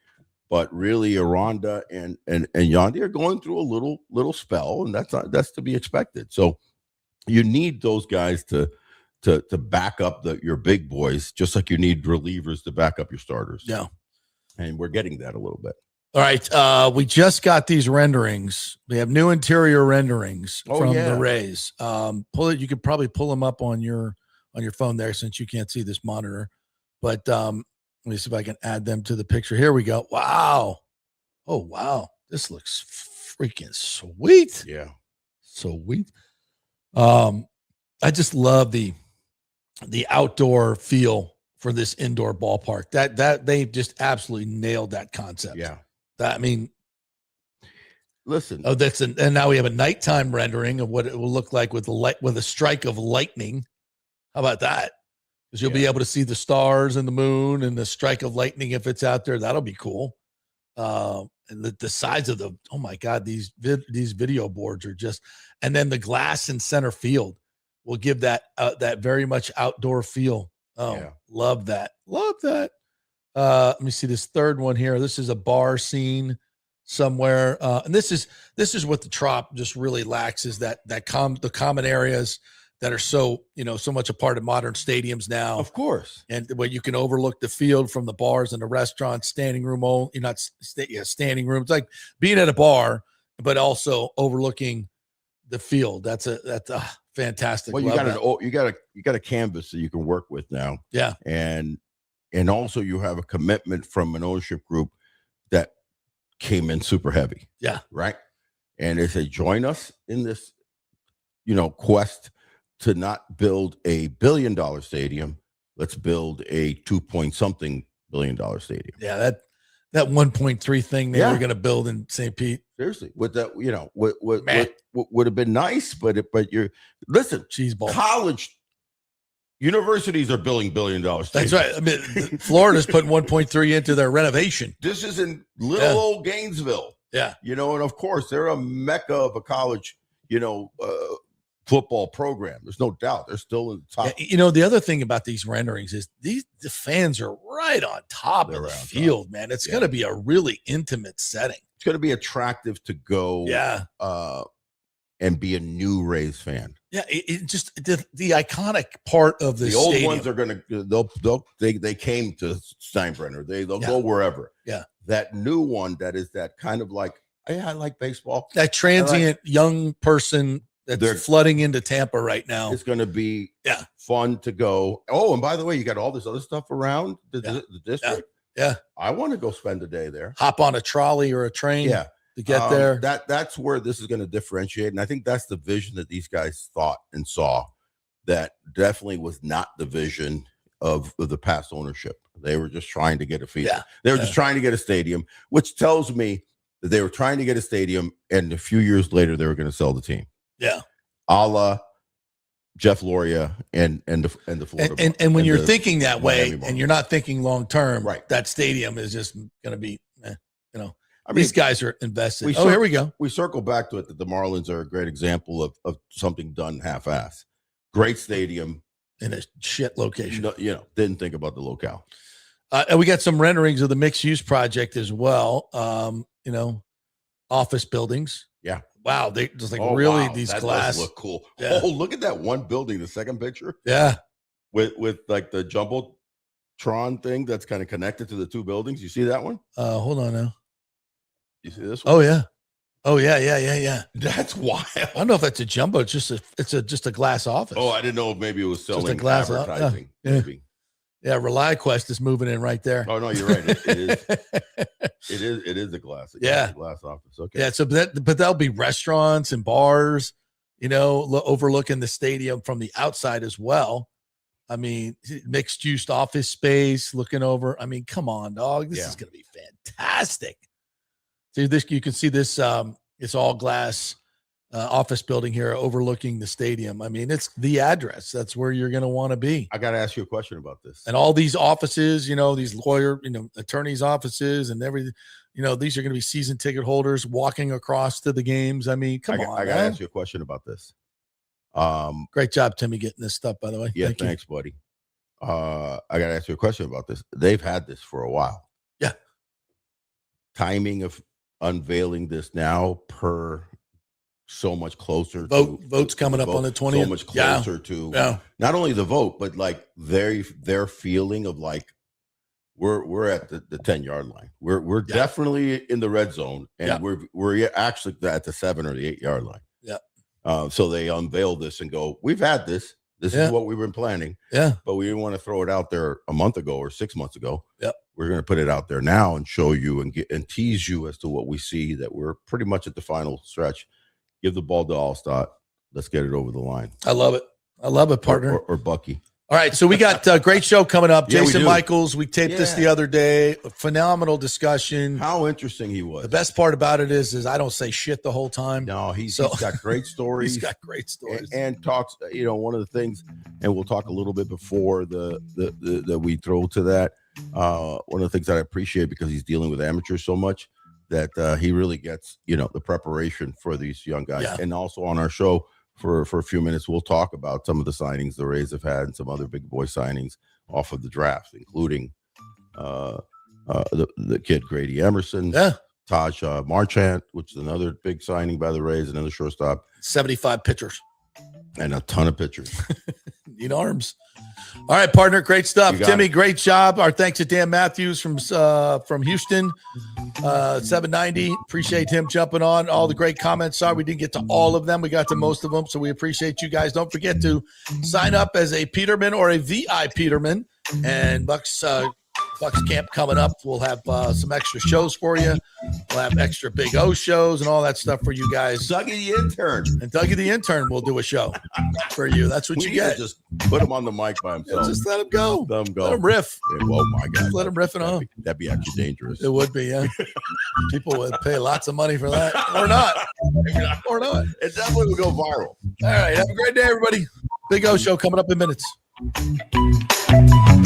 But really, Aranda and Yandy are going through a little spell, and that's to be expected. So you need those guys to back up your big boys, just like you need relievers to back up your starters. Yeah, and we're getting that a little bit. All right, we just got these renderings. We have new interior renderings from the Rays. Pull it. You could probably pull them up on your phone there, since you can't see this monitor. But let me see if I can add them to the picture. Here we go. Wow. Oh, wow. This looks freaking sweet. Yeah. Sweet. I just love the outdoor feel for this indoor ballpark. That they just absolutely nailed that concept. Yeah. I mean, listen. Oh, and now we have a nighttime rendering of what it will look like with a strike of lightning. How about that? Because you'll be able to see the stars and the moon and the strike of lightning if it's out there. That'll be cool. And the size of oh my God, these video boards are just, and then the glass in center field will give that very much outdoor feel. Oh, yeah. Love that. Love that. Let me see this third one here. This is a bar scene somewhere. And this is what the Trop just really lacks, is the common areas that are so much a part of modern stadiums now. Of course. And where you can overlook the field from the bars and the restaurants, standing room only, standing room. It's like being at a bar, but also overlooking the field. That's a fantastic. Well, you got a canvas that you can work with now. Yeah. And also you have a commitment from an ownership group that came in super heavy. Yeah. Right. And they say, join us in this, quest to not build a $1 billion stadium. Let's build a 2-point-something $billion stadium. Yeah. That 1.3 thing they were going to build in St. Pete. Seriously. With that, would have been nice, but you're listen, cheese ball. College, Universities are billing $1 billion. That's right. I mean, Florida's putting 1.3 into their renovation. This is in little old Gainesville. Yeah. And of course, they're a mecca of a college, football program. There's no doubt. They're still in the top. Yeah, the other thing about these renderings is the fans are right on top of the field, man. It's going to be a really intimate setting. It's going to be attractive to go and be a new Rays fan. Yeah, it just the iconic part of the old stadium. ones are going to they came to Steinbrenner. They'll go wherever. Yeah. That new one that is that kind of like, I like baseball. That transient young person that's flooding into Tampa right now. It's going to be fun to go. Oh, and by the way, you got all this other stuff around the district. Yeah. I want to go spend a day there. Hop on a trolley or a train to get there. That's where this is going to differentiate. And I think that's the vision that these guys thought and saw. That definitely was not the vision of the past ownership. They were just trying to get a field. Yeah. They were just trying to get a stadium, which tells me that they were trying to get a stadium, and a few years later they were going to sell the team. Yeah. A la Jeff Loria and the Florida. And when you're thinking that way and you're not thinking long term, that stadium is just going to be, these guys are invested. Here we go. We circle back to it that the Marlins are a great example of something done half-ass. Great stadium. In a shit location. Didn't think about the locale. And we got some renderings of the mixed-use project as well. Office buildings. Yeah. Wow, they just these that glass does look cool. Yeah. Oh, look at that one building, the second picture. Yeah. With like the Jumbotron thing that's kind of connected to the two buildings. You see that one? Hold on now. You see this one? Oh yeah. Oh yeah. That's wild. I don't know if that's a jumbo. It's just a glass office. Oh, I didn't know if maybe it was selling just a glass advertising. Maybe. Yeah, ReliQuest is moving in right there. Oh no, you're right. It is. It is a glass. Yeah, a glass office. Okay. Yeah. So, but there'll be restaurants and bars, overlooking the stadium from the outside as well. I mean, mixed use office space, looking over. I mean, come on, dog. This is going to be fantastic. See this. You can see this. It's all glass office building here overlooking the stadium. I mean, it's the address. That's where you're going to want to be. I got to ask you a question about this. And all these offices, these lawyer, attorneys' offices and everything, these are going to be season ticket holders walking across to the games. I mean, come on. I got to ask you a question about this. Great job, Timmy, getting this stuff, by the way. Yeah, thanks, buddy. I got to ask you a question about this. They've had this for a while. Yeah. Timing of unveiling this now per so much closer votes coming up on the 20th. So much closer to not only the vote, but like their feeling of like we're at the 10-yard line. We're definitely in the red zone, and we're actually at the 7 or the 8-yard line. Yeah. So they unveil this and go, we've had this. This is what we've been planning. Yeah. But we didn't want to throw it out there a month ago or 6 months ago. Yep. We're going to put it out there now and show you and tease you as to what we see, that we're pretty much at the final stretch. Give the ball to Allstott. Let's get it over the line. I love it, partner. Or Bucky. All right, so we got a great show coming up. Yeah, Jason Michaels, we taped this the other day. A phenomenal discussion. How interesting he was. The best part about it is I don't say shit the whole time. No, he's got great stories. He's got great stories. And talks, one of the things, and we'll talk a little bit before that we throw to that. One of the things that I appreciate, because he's dealing with amateurs so much, that he really gets, the preparation for these young guys. Yeah. And also on our show for a few minutes, we'll talk about some of the signings the Rays have had and some other big boy signings off of the draft, including the kid Grady Emerson, Taj Marchant, which is another big signing by the Rays, another shortstop. 75 pitchers. And a ton of pitchers. Need arms. All right, partner. Great stuff. Timmy, it. great job. Our thanks to Dan Matthews from Houston, 790. Appreciate him jumping on. All the great comments. Sorry we didn't get to all of them. We got to most of them, so we appreciate you guys. Don't forget to sign up as a Peterman or a VI Peterman. And Bucs camp coming up. We'll have some extra shows for you. We'll have extra Big O shows and all that stuff for you guys. Dougie the intern. And Dougie the intern will do a show for you. That's what you get. Just put him on the mic by himself. Just let him go. Let him go. Let him riff. Yeah, oh my God. Just let him riff it on. That'd be actually dangerous. It would be, yeah. People would pay lots of money for that. Or not. Or not. It definitely would go viral. All right. Have a great day, everybody. Big O show coming up in minutes. you.